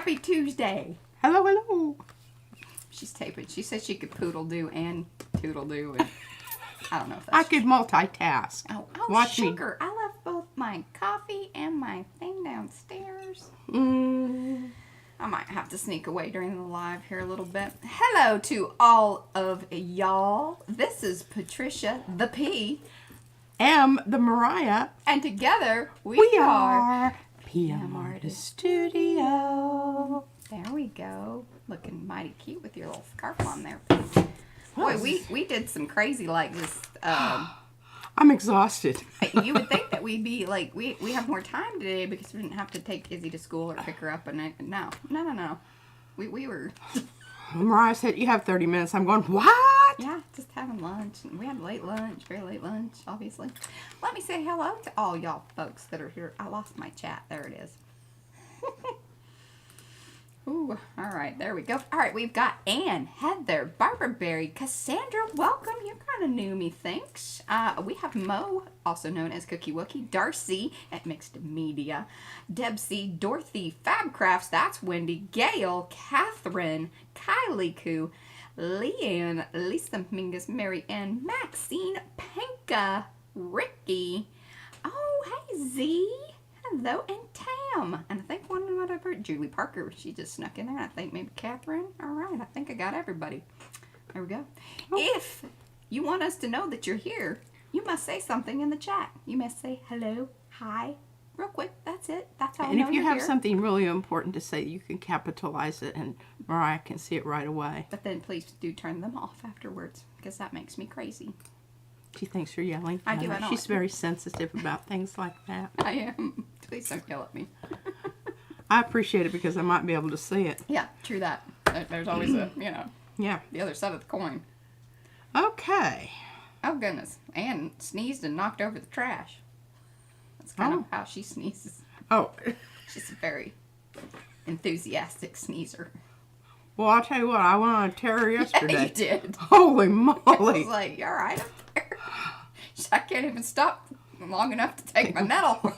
Happy Tuesday. Hello, hello. She's taping. She said she could poodle do and toodle do. And I don't know if that's I could multitask. Oh, Watch sugar. I left both my coffee and my thing downstairs. I might have to sneak away during the live here a little bit. Hello to all of y'all. This is Patricia, the P. M, the Mariah. And together we are PM Artist Studio. There we go. Looking mighty cute with your little scarf on there. Boy, we did some crazy like this. I'm exhausted. You would think that we'd be like, we have more time today because we didn't have to take Izzy to school or pick her up. And no. We were... Mariah said, you have 30 minutes. I'm going, what? Yeah, just having lunch. And we had late lunch, very late lunch, obviously. Let me say hello to all y'all folks that are here. I lost my chat. There it is. Ooh, all right, there we go. All right, we've got Ann, Heather, Barbara Berry, Cassandra, welcome. You kind of knew me, thanks. We have Mo, also known as Cookie Wookie, Darcy at Mixed Media, Debsy, Dorothy, Fabcrafts, that's Wendy, Gail, Catherine, Kylie Koo, Leanne, Lisa Mingus, Mary Ann, Maxine, Panka, Ricky, oh, hey, Z. Hello, and Tam. And I think one of my Julie Parker, she just snuck in there. I think maybe Catherine. All right, I think I got everybody. There we go. Oh. If you want us to know that you're here, you must say something in the chat. You must say hello, hi, real quick. That's it. That's how I know you're here. And if you have something really important to say, you can capitalize it and Mariah can see it right away. But then please do turn them off afterwards because that makes me crazy. She thinks you're yelling. I do. I know. She's very sensitive about things like that. I am. Please don't yell at me. I appreciate it because I might be able to see it. Yeah, true that. There's always a, yeah, the other side of the coin. Okay. Oh, goodness. Anne sneezed and knocked over the trash. That's kind of how she sneezes. Oh. She's a very enthusiastic sneezer. Well, I'll tell you what, I went on a tear yesterday. Yeah, you did. Holy moly. I was like, you're all right up there. I can't even stop long enough to take my nettle.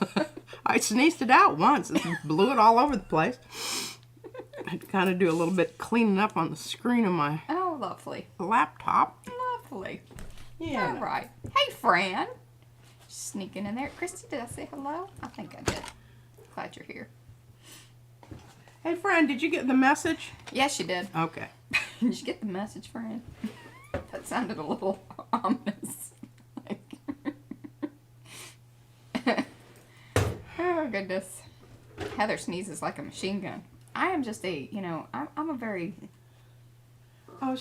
I sneezed it out once and blew it all over the place. I had to kind of do a little bit cleaning up on the screen of my lovely laptop. Lovely. Yeah. All right. Hey, Fran. Sneaking in there. Christy, did I say hello? I think I did. Glad you're here. Hey, Fran, did you get the message? Yes, you did. Okay. Did you get the message, Fran? That sounded a little ominous. Oh, goodness. Heather sneezes like a machine gun. I am just I'm a very... Oh,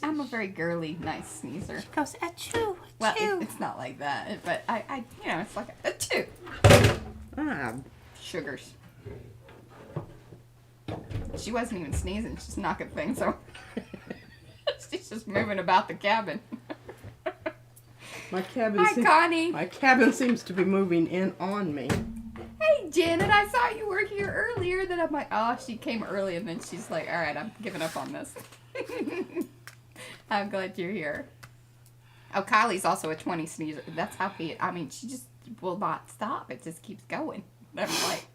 I'm a very girly, nice sneezer. She goes, achoo, achoo. Well, it's not like that, but it's like a achoo. Sugars. She wasn't even sneezing, she's knocking things over. She's just moving about the cabin. Hi, Connie. My cabin seems to be moving in on me. Hey, Janet, I saw you were here earlier. Then I'm like, oh, she came early, and then she's like, all right, I'm giving up on this. I'm glad you're here. Oh, Kylie's also a 20 sneezer. That's how she just will not stop. It just keeps going. I'm like...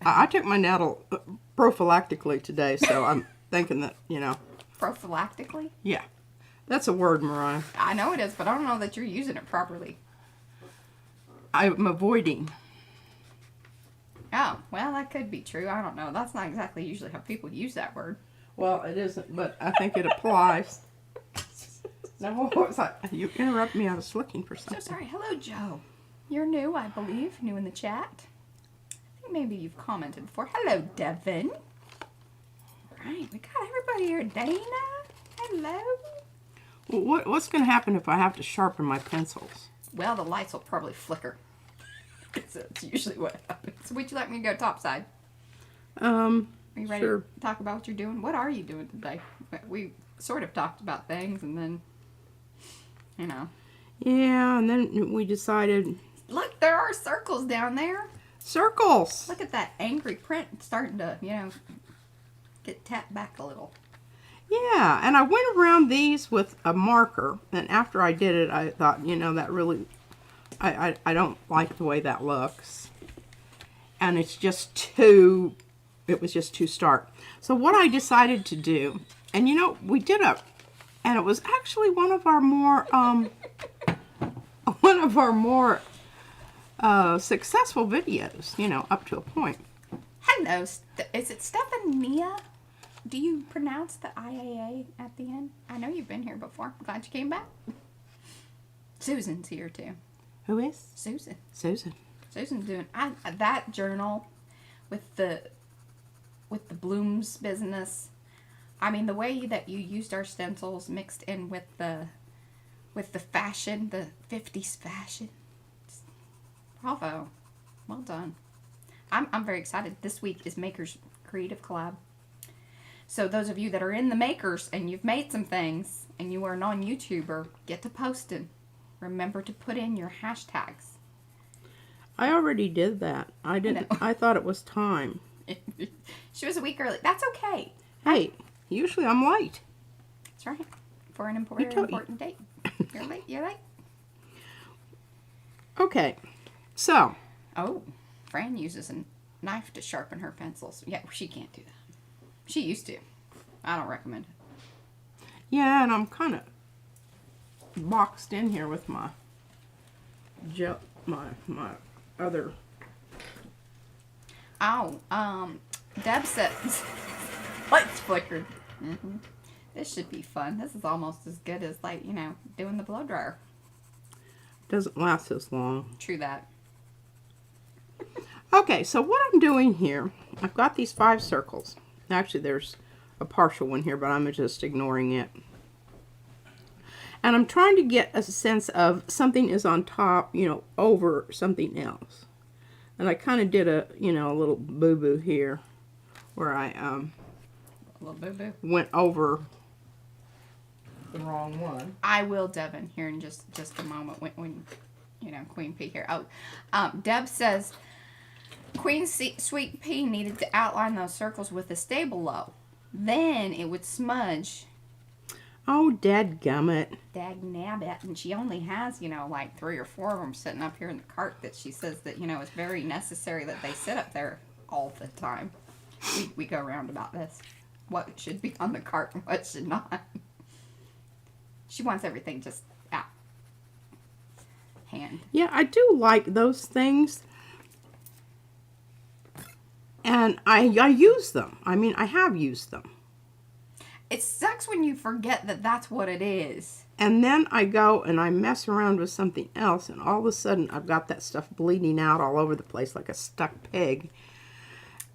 I took my nettle prophylactically today, so I'm thinking that, Prophylactically? Yeah. That's a word, Mariah. I know it is, but I don't know that you're using it properly. I'm avoiding. Oh, well, that could be true. I don't know. That's not exactly usually how people use that word. Well, it isn't, but I think it applies. No, what was that? You interrupted me. I was looking for something. So sorry. Hello, Joe. You're new, I believe. New in the chat. I think maybe you've commented before. Hello, Devin. All right, we got everybody here. Dana, hello. Well, what's going to happen if I have to sharpen my pencils? Well, the lights will probably flicker. That's usually what happens. Would you like me to go topside? Are you ready to talk about what you're doing? What are you doing today? We sort of talked about things and then, Yeah, and then we decided... Look, there are circles down there. Circles! Look at that angry print starting to, get tapped back a little. Yeah, and I went around these with a marker, and after I did it, I thought, that really, I don't like the way that looks. and it's just too, it was just too stark. So what I decided to do, and you know, we did and it was actually one of our more, successful videos, you know, up to a point. Hello, is it Stephania? Do you pronounce the IAA at the end? I know you've been here before. Glad you came back. Susan's here too. Who is? Susan. Susan. Susan's doing that journal with the blooms business. I mean, the way that you used our stencils mixed in with the fashion, the 50s fashion. Bravo. Well done. I'm very excited. This week is Makers Creative Collab. So those of you that are in the makers and you've made some things and you are a non-YouTuber, get to posting. Remember to put in your hashtags. I already did that. I didn't. I thought it was time. She was a week early. That's okay. Hey, usually I'm late. That's right. For an important date. You're late. You're late. Okay. So. Oh, Fran uses a knife to sharpen her pencils. Yeah, she can't do that. She used to. I don't recommend it. Yeah, and I'm kind of boxed in here with my other. Oh, Deb says lights flickered. This should be fun. This is almost as good as, like, you know, doing the blow dryer. Doesn't last as long. True that. Okay, so what I'm doing here, I've got these 5 circles. Actually, there's a partial one here, but I'm just ignoring it. And I'm trying to get a sense of something is on top, you know, over something else. And I kind of did a, you know, a little boo-boo here where I A little boo-boo. went over the wrong one. I will, Devin, here in just a moment when you know, Queen P here. Oh, Deb says Queen Sweet Pea needed to outline those circles with a Stabilo. Then it would smudge. Oh, dadgummit. Dagnabbit. And she only has, you know, like 3 or 4 of them sitting up here in the cart that she says that, you know, it's very necessary that they sit up there all the time. We go around about this. What should be on the cart and what should not. She wants everything just out. Hand. Yeah, I do like those things. And I use them. I mean, I have used them. It sucks when you forget that that's what it is. And then I go and I mess around with something else, and all of a sudden I've got that stuff bleeding out all over the place like a stuck pig.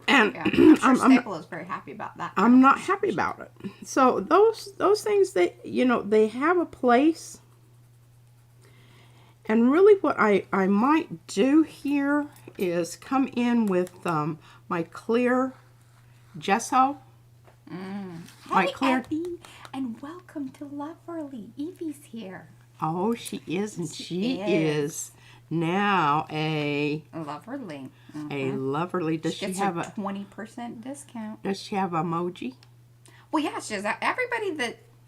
And yeah, I'm sure Staple is very happy about that. I'm not happy about it. So those things, they, you know, they have a place. And really what I might do here is come in with my clear gesso. Hi, Evie, and welcome to Loverly. Evie's here. Oh, she is, and she is now a Loverly. A Loverly. Does she have a 20% discount? Does she have emoji? Well, yeah, she has.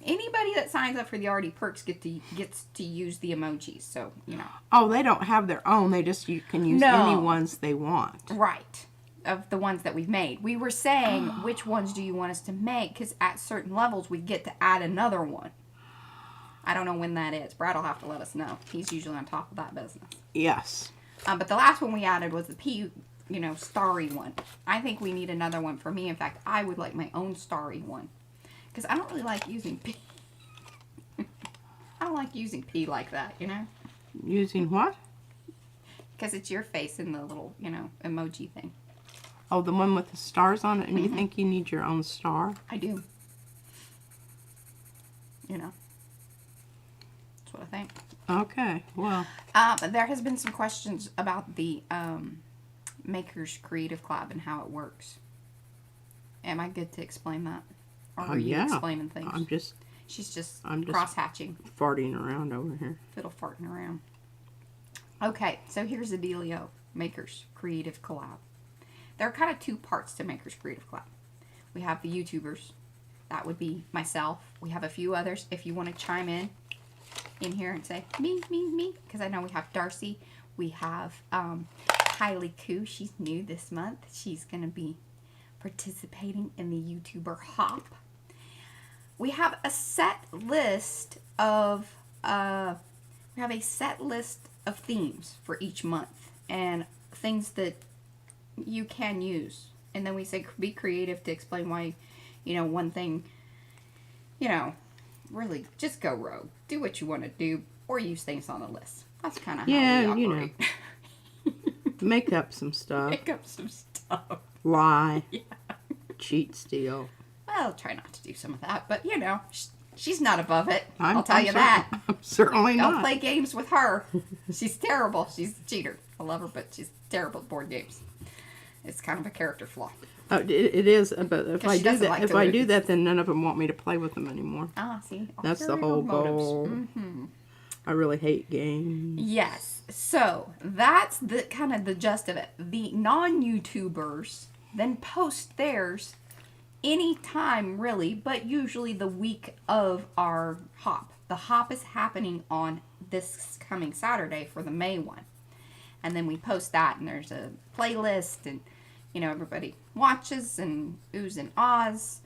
Anybody that signs up for the Artie Perks gets to use the emojis. So, you know. Oh, they don't have their own. They just can use any ones they want. Right. Of the ones that we've made. We were saying, which ones do you want us to make? Because at certain levels, we get to add another one. I don't know when that is. Brad will have to let us know. He's usually on top of that business. Yes. But the last one we added was the P, you know, starry one. I think we need another one for me. In fact, I would like my own starry one. Because I don't really like using P. I don't like using P like that, you know? Using what? Because it's your face in the little, you know, emoji thing. Oh, the one with the stars on it, and you think you need your own star? I do. You know. That's what I think. Okay, well. But there has been some questions about the Makers Creative Collab and how it works. Am I good to explain that? Or are you explaining things? She's just cross-hatching. Farting around over here. Fiddle farting around. Okay, so here's the dealio. Makers Creative Collab. There are kind of 2 parts to Makers Creative Collab. We have the YouTubers. That would be myself. We have a few others. If you want to chime in here and say, me, because I know we have Darcy. We have Kylie Koo. She's new this month. She's going to be participating in the YouTuber Hop. We have a set list of themes for each month and things that you can use. And then we say be creative to explain why, one thing, really just go rogue. Do what you want to do or use things on the list. That's kind of how we operate. Make up some stuff. Make up some stuff. Lie. Yeah. Cheat, steal. Well, I'll try not to do some of that, but she's not above it. I'll tell I'm you that. I'm certainly not. Don't play games with her. She's terrible. She's a cheater. I love her, but she's terrible at board games. It's kind of a character flaw. Oh, it is, but if I do that, like then none of them want me to play with them anymore. Ah, see, that's the whole goal. Mm-hmm. I really hate games. Yes, so that's the kind of the gist of it. The non-YouTubers then post theirs anytime, really, but usually the week of our hop. The hop is happening on this coming Saturday for the May one. And then we post that, and there's a playlist, and, everybody watches and oohs and ahs.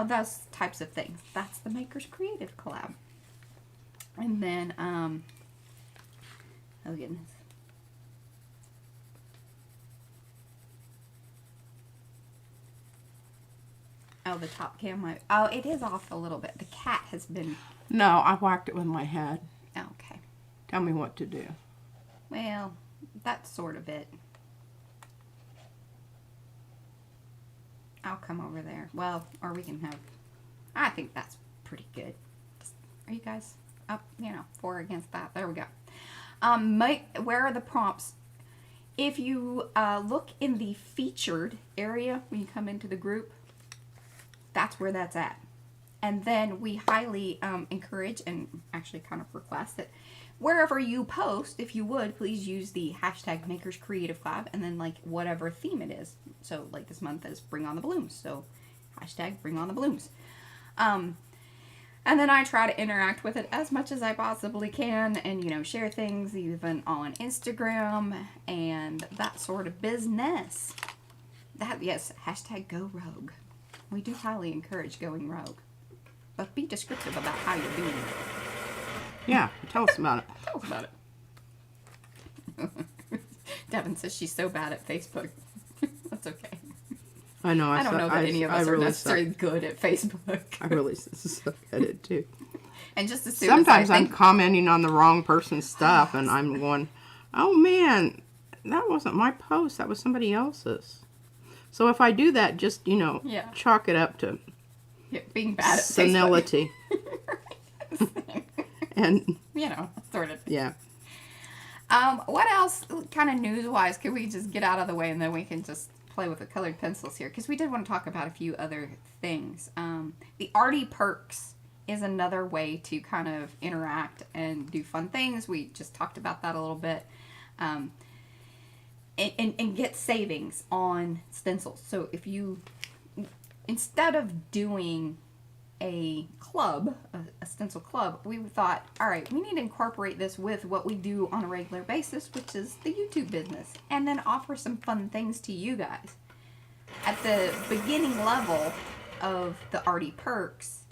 Those types of things. That's the Makers Creative Collab. And then, oh goodness. Oh, the top cam. Oh, it is off a little bit. The cat has been... No, I whacked it with my head. Okay. Tell me what to do. Well, that's sort of it. I'll come over there. Well, or we can have... I think that's pretty good. Are you guys up, for or against that? There we go. Where are the prompts? If you look in the featured area when you come into the group, that's where that's at. And then we highly encourage and actually kind of request that wherever you post, if you would, please use the hashtag Makers Creative Collab and then whatever theme it is. So this month is Bring On the Blooms. So hashtag Bring On the Blooms. And then I try to interact with it as much as I possibly can and, share things even on Instagram and that sort of business. Yes, hashtag Go Rogue. We do highly encourage going rogue. But be descriptive about how you're doing it. Yeah, tell us about it. Tell us about it. Devin says she's so bad at Facebook. That's okay. I know. I don't know that any of us are necessarily good at Facebook. I really suck at it too. And just as soon sometimes as I'm commenting on the wrong person's stuff, and I'm going, "Oh man, that wasn't my post. That was somebody else's." So if I do that, just chalk it up to being bad at senility. And sort of. Yeah. What else, kind of news-wise, could we just get out of the way and then we can just play with the colored pencils here? Because we did want to talk about a few other things. The Arty Perks is another way to kind of interact and do fun things. We just talked about that a little bit. And get savings on stencils. So if you, instead of doing a club, a stencil club, we thought, all right, we need to incorporate this with what we do on a regular basis, which is the YouTube business, and then offer some fun things to you guys. At the beginning level of the Arty Perks,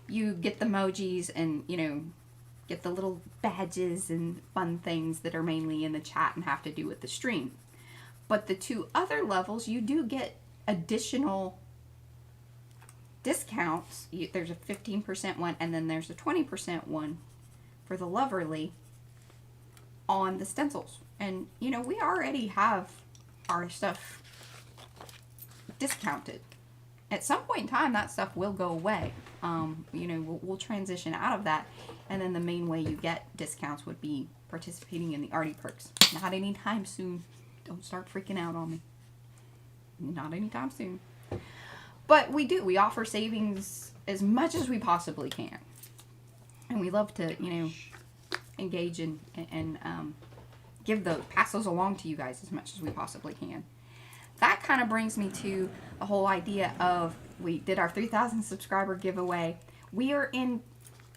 you get the emojis and, get the little badges and fun things that are mainly in the chat and have to do with the stream. But the two other levels, you do get additional discounts. There's a 15% one, and then there's a 20% one for the Loverly on the stencils. And, we already have our stuff discounted. At some point in time, that stuff will go away. We'll transition out of that, and then the main way you get discounts would be participating in the Arty Perks. Not anytime soon. Don't start freaking out on me. Not anytime soon. But we offer savings as much as we possibly can. And we love to, engage and pass those along to you guys as much as we possibly can. That kind of brings me to the whole idea of, we did our 3,000 subscriber giveaway. We are in,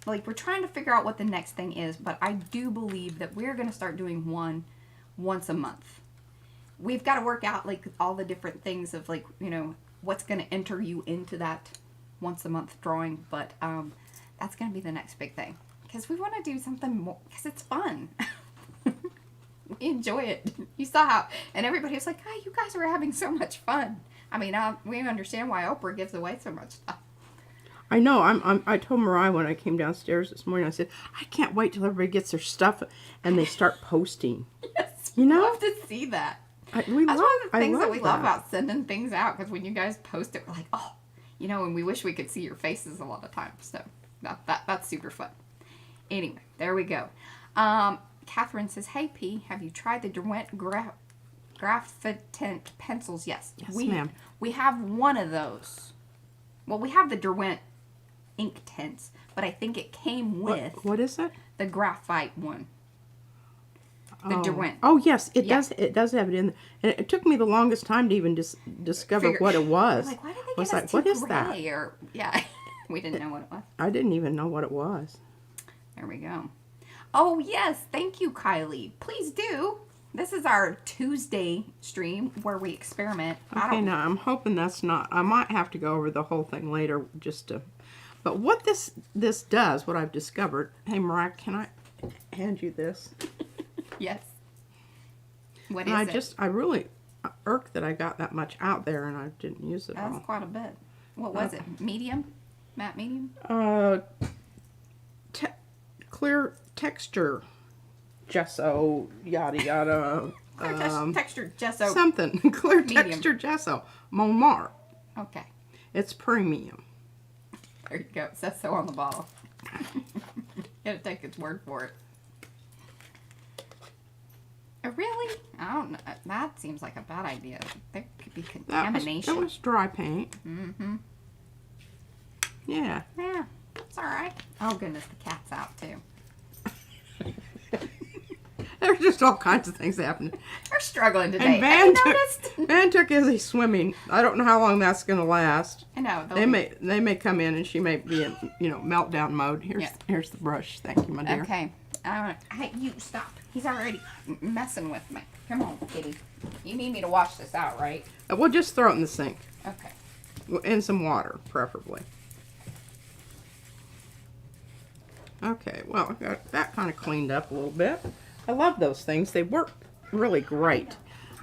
we're trying to figure out what the next thing is, but I do believe that we're going to start doing one once a month. we've got to work out like all the different things of like, you know, what's going to enter you into that once a month drawing. But that's going to be the next big thing, because we want to do something more, because it's fun. We enjoy it. You saw how, and everybody was like, oh, you guys are having so much fun. I mean, we understand why Oprah gives away so much stuff. I know. I told Mariah when I came downstairs this morning, I said, I can't wait till everybody gets their stuff and they start posting. Yes, you know? We love to see that. That's one of the things that we love that. about sending things out, because when you guys post it, we're like, oh, you know, and we wish we could see your faces a lot of times. So that's super fun. Anyway, there we go. Catherine says, hey, P, have you tried the Derwent Graphitent pencils? Yes. Yes, ma'am. We have one of those. Well, we have the Derwent ink tints, but I think it came with... What is it? The graphite one. The Derwent. Oh, yes. It does. It does have it in there. And it took me the longest time to even discover what it was. Like, why did they was give us like, too what is gray? that? Or, yeah, we didn't know what it was. I didn't even know what it was. There we go. Oh, yes. Thank you, Kylie. Please do. This is our Tuesday stream where we experiment. Okay, now I'm hoping that's not... I might have to go over the whole thing later just to... But what this does, what I've discovered... Hey, Mariah, can I hand you this? Yes. What is it? I really irked that I got that much out there and I didn't use it all. That's quite a bit. What was it? Medium? Matte medium? Clear texture, gesso, yada yada. Texture gesso. Something. Clear texture gesso. Momar. Okay. It's premium. There you go. It says so on the bottle. You gotta take its word for it. Really? I don't know. That seems like a bad idea. There could be contamination. That was dry paint. Mm-hmm. Yeah. Yeah. It's alright. Oh, goodness. The cat's out, too. There's just all kinds of things happening. We're struggling today. And noticed? Van took Izzy swimming. I don't know how long that's going to last. I know. They may come in and she may be in, meltdown mode. Here's the brush. Thank you, my dear. Okay. Hey, you stop. He's already messing with me. Come on, kitty. You need me to wash this out, right? We'll just throw it in the sink. Okay. In some water, preferably. Okay, well, I got that kind of cleaned up a little bit. I love those things. They work really great.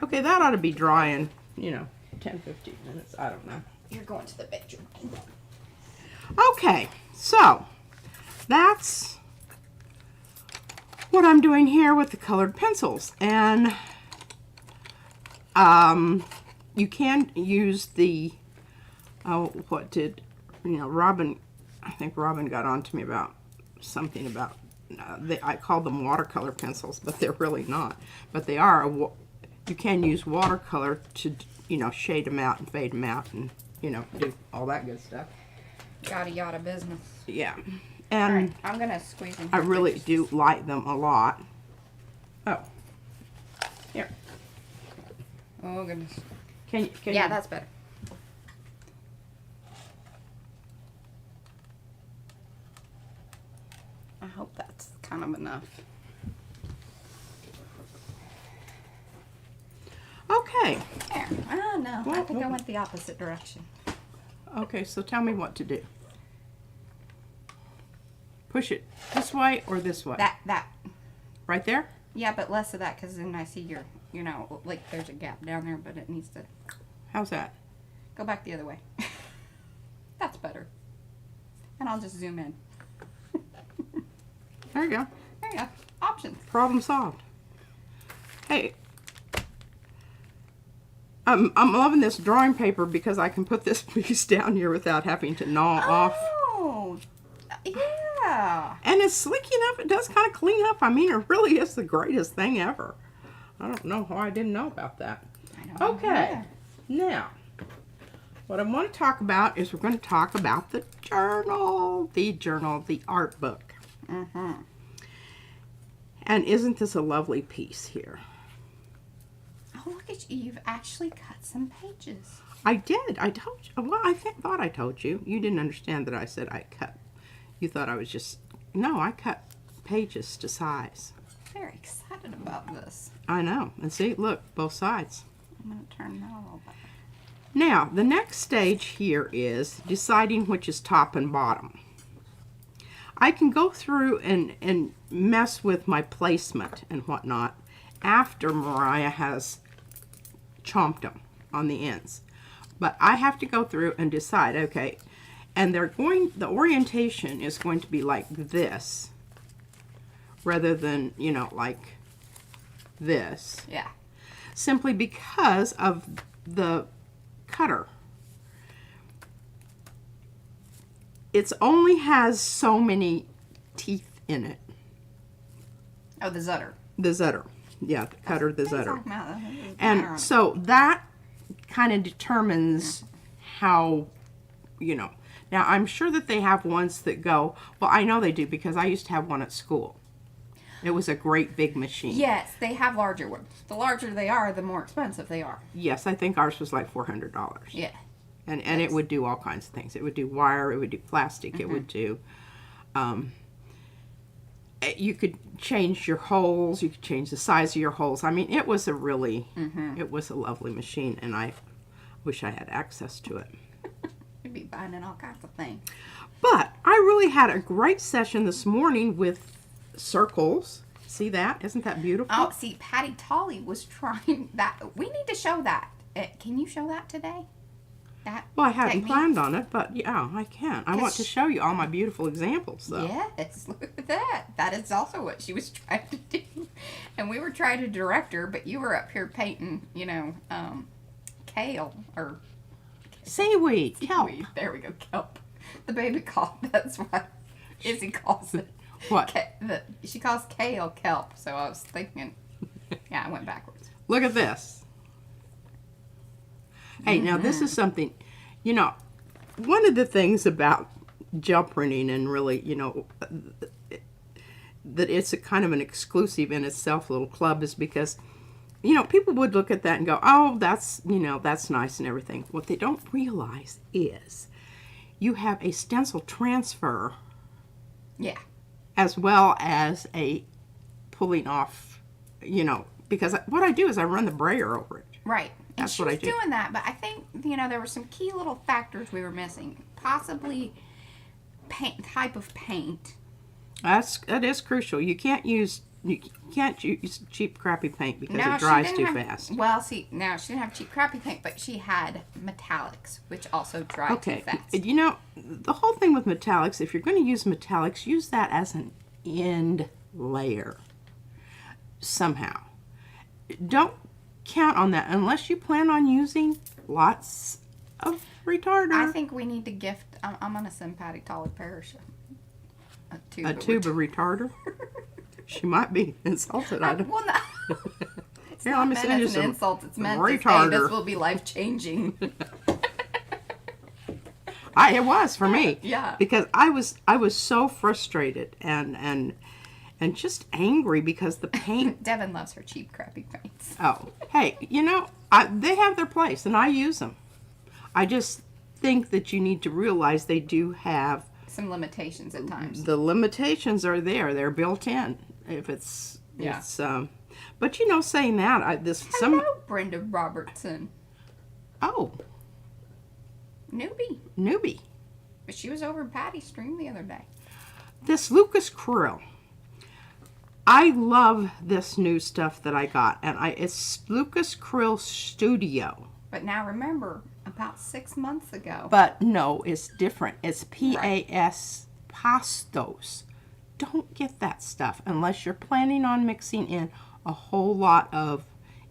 Okay, that ought to be dry in, 10, 15 minutes. I don't know. You're going to the bedroom. Okay, so that's what I'm doing here with the colored pencils. And you can use the, Robin, I think Robin got on to me about something about, I call them watercolor pencils, but they're really not. But they are, you can use watercolor to, shade them out and fade them out and, do all that good stuff. Yada yada business. Yeah. And all right, I'm going to squeeze in. I really do like them a lot. Oh. Here. Oh, goodness. Can yeah, you? that's better. I hope that's kind of enough. Okay. There. Oh, no. I think I went the opposite direction. Okay, so tell me what to do. Push it this way or this way? That. Right there? Yeah, but less of that, because then I see your, like there's a gap down there, but it needs to... How's that? Go back the other way. That's better. And I'll just zoom in. There you go. There you go. Options. Problem solved. Hey, I'm loving this drawing paper because I can put this piece down here without having to gnaw off. Oh, yeah. And it's sleek enough. It does kind of clean up. I mean, it really is the greatest thing ever. I don't know how I didn't know about that. I know. Okay. Now, what I want to talk about is we're going to talk about the journal, the art book. Mm-hmm. And isn't this a lovely piece here? Oh, look at you. You've actually cut some pages. I did. I told you. Well, I thought I told you. You didn't understand that I said I cut. You thought I was just... No, I cut pages to size. very excited about this. I know. And see, look, both sides. I'm going to turn that a little bit. Now, the next stage here is deciding which is top and bottom. I can go through and mess with my placement and whatnot after Mariah has chomped them on the ends. But I have to go through and decide, okay, and the orientation is going to be like this rather than, you know, like this. Yeah. Simply because of the cutter. It only has so many teeth in it. Oh, the Zutter. The Zutter. Yeah, the cutter, the Zutter. And And so that kind of determines how, you know. Now, I'm sure that they have ones that go, well, I know they do because I used to have one at school. It was a great big machine. Yes, they have larger ones. The larger they are, the more expensive they are. Yes, I think ours was like $400. Yeah. And it would do all kinds of things. It would do wire, it would do plastic, it would do, you could change your holes, you could change the size of your holes. I mean, it was a really, it was a lovely machine, and I wish I had access to it. You'd be finding all kinds of things. But I really had a great session this morning with circles. See that? Isn't that beautiful? Oh, see, Patty Tolley was trying that. We need to show that. Can you show that today? That Well, I hadn't technique? planned on it, but yeah, I can. I want to show you all my beautiful examples, though. Yes, look at that. That is also what she was trying to do. And we were trying to direct her, but you were up here painting, you know, kale or Seaweed, kelp. seaweed. There we go, kelp. The baby called. That's what Izzy calls it. What? She calls kale kelp. So I was thinking, yeah, I went backwards. Look at this. Hey, now this is something, you know, one of the things about gel printing and really, you know, that it's a kind of an exclusive in itself little club is because, you know, people would look at that and go, oh, that's, you know, that's nice and everything. What they don't realize is you have a stencil transfer. Yeah. As well as a pulling off, you know, because what I do is I run the brayer over it. Right. And That's she what I was do. doing that, but I think, you know, there were some key little factors we were missing. Possibly type of paint. That is crucial. You can't use cheap crappy paint because it dries too fast. Well, see, now she didn't have cheap crappy paint, but she had metallics, which also dry too fast. You know, the whole thing with metallics, if you're going to use metallics, use that as an end layer somehow. Don't count on that unless you plan on using lots of retarder. I think we need to gift. I'm gonna send Patty Tolley Parrish a tube of retarder. She might be insulted. I don't. Well, no. It's Here, not let me meant send you as an some insult. It's meant to say retarder. this will be life changing. It was for me. Yeah. Because I was so frustrated and just angry because the paint. Devin loves her cheap crappy paints. Oh, hey, you know, they have their place and I use them. I just think that you need to realize they do have Some limitations at times. the limitations are there. They're built in. If it's but you know, saying that Hello, Brenda Robertson. Oh, newbie. But she was over in Patty's stream the other day. This Lucas Krill. I love this new stuff that I got, and it's Lucas Krill Studio. But now remember, about 6 months ago. But no, it's different. It's PAS Pastos. Don't get that stuff unless you're planning on mixing in a whole lot of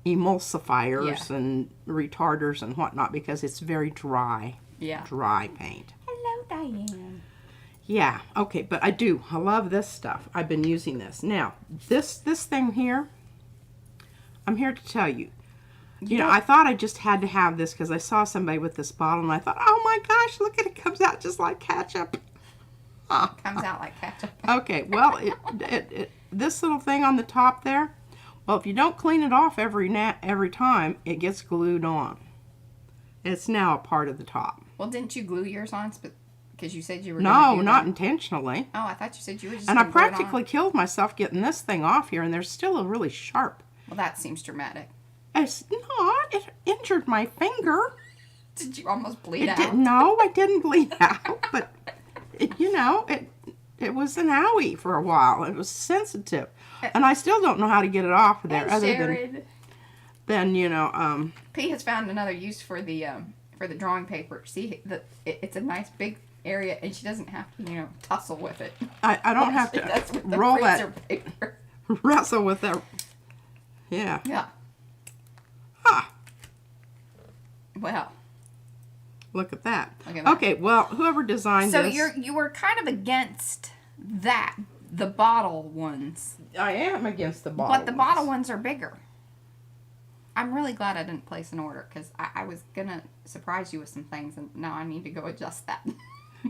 emulsifiers and retarders and whatnot because it's very dry. Yeah. Dry paint. Hello, Diane. Yeah, okay, but I love this stuff. I've been using this. Now, this thing here, I'm here to tell you. You know, I thought I just had to have this because I saw somebody with this bottle and I thought, oh my gosh, look at it, comes out just like ketchup. Comes out like ketchup. Okay, well, this little thing on the top there, well, if you don't clean it off every time, it gets glued on. It's now a part of the top. Well, didn't you glue yours on? Because you said you were gonna No, do not that. intentionally. Oh, I thought you said you were just And I gonna glue it on. practically killed myself getting this thing off here, and there's still a really sharp. Well, that seems dramatic. It's not. It injured my finger. Did you almost bleed It out? did, no, I didn't bleed out, but it, you know, it was an owie for a while. It was sensitive, and I still don't know how to get it off of there, Hey, other Sharon. than you know. P has found another use for the drawing paper. See, it's a nice big area, and she doesn't have to, you know, tussle with it. I don't have She does to with the roll freezer that, paper. wrestle with that. Yeah. Yeah. Huh. Well. Look at that. Look at that. Okay, well, whoever designed So this. you were kind of against that, the bottle ones, I am against the bottle. but the bottle ones are bigger. I'm really glad I didn't place an order because I was gonna surprise you with some things, and now I need to go adjust that.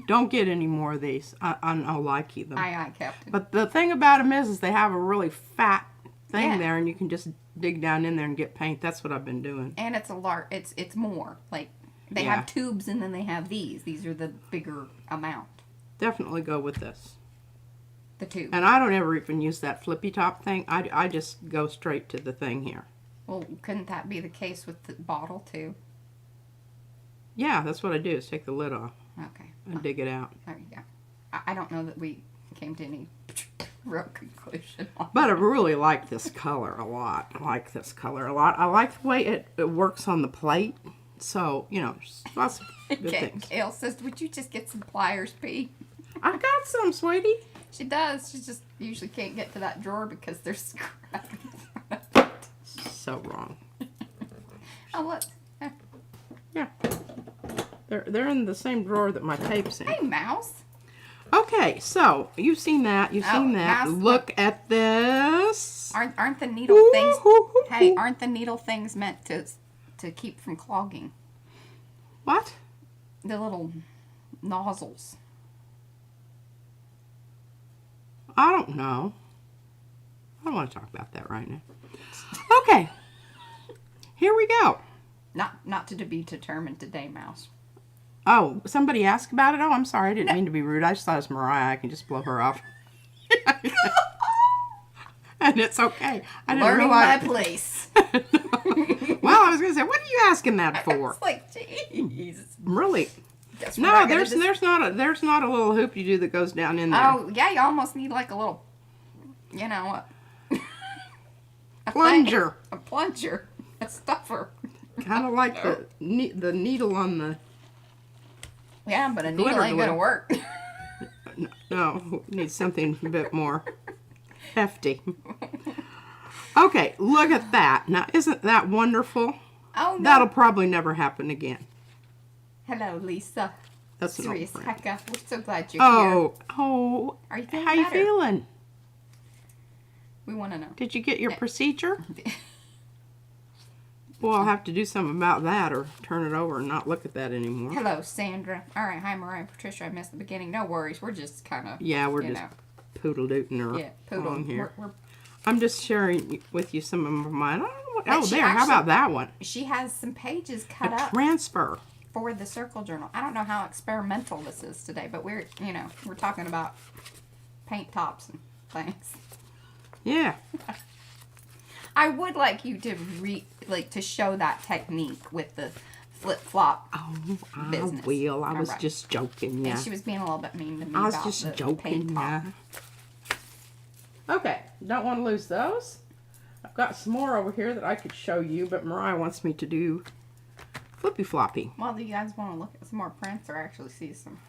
Don't get any more of these. I'll like them. Aye, Captain. But the thing about them is they have a really fat thing Yeah. there, and you can just dig down in there and get paint. That's what I've been doing. And it's a large. It's more like they Yeah. have tubes, and then they have these. These are the bigger amount. Definitely go with this. The tube. And I don't ever even use that flippy top thing. I just go straight to the thing here. Well, couldn't that be the case with the bottle too? Yeah, that's what I do, is take the lid off Okay. and dig it out. There you go. I don't know that we came to any real conclusion on But I really like this color a lot. I like this color a lot. I like the way it works on the plate. So, you know, lots of good Okay, things. Gail says, would you just get some pliers, P? I've got some, sweetie. She does. She just usually can't get to that drawer because there's scrap. So wrong. Oh, look. Yeah. They're in the same drawer that my tape's in. Hey, mouse. Okay, so you've seen that. You've seen that. mouse. Look at this. Aren't the needle things... Woo-hoo-hoo-hoo. Hey, aren't the needle things meant to keep from clogging? What? The little nozzles. I don't know. I don't want to talk about that right now. Okay. Here we go. Not to be determined today, mouse. Oh, somebody asked about it? Oh, I'm sorry. I didn't mean to be rude. I just thought it was Mariah. I can just blow her off. And it's okay. I didn't Learning my realize. place. Well, I was going to say, what are you asking that for? It's like, jeez. Really? Guess we're No, not gonna there's not a little hoop you do that goes down in there. Oh, yeah, you almost need like a little, you know, a Plunger. A plunger. A stuffer. Kind of like the needle on the. Yeah, but a needle Glitter ain't gonna glue. work. No, needs something a bit more hefty. Okay, look at that. Now, isn't that wonderful? Oh, no. That'll probably never happen again. Hello, Lisa. That's an old Serious friend. Hecka. We're so glad you're here. Oh, Are you feeling how you better? feeling? We want to know. Did you get your procedure? Well, I'll have to do something about that or turn it over and not look at that anymore. Hello, Sandra. All right, hi, Mariah, Patricia. I missed the beginning. No worries. We're just kind of, Yeah, we're you just know, poodle-dooting her yeah, poodle. along here. We're, I'm just sharing with you some of mine. I don't know what, But oh, she there. How actually- about that one? she has some pages A cut up transfer. for the circle journal. I don't know how experimental this is today, but we're, you know, we're talking about paint tops and things. Yeah. I would like you to to show that technique with the flip flop. Oh, I Business. will. I was Alright. just joking, yeah. And she was being a little bit mean to me I was about just the joking, paint top. yeah. Okay, don't want to lose those. I've got some more over here that I could show you, but Mariah wants me to do flippy floppy. Well, do you guys want to look at some more prints or actually see some?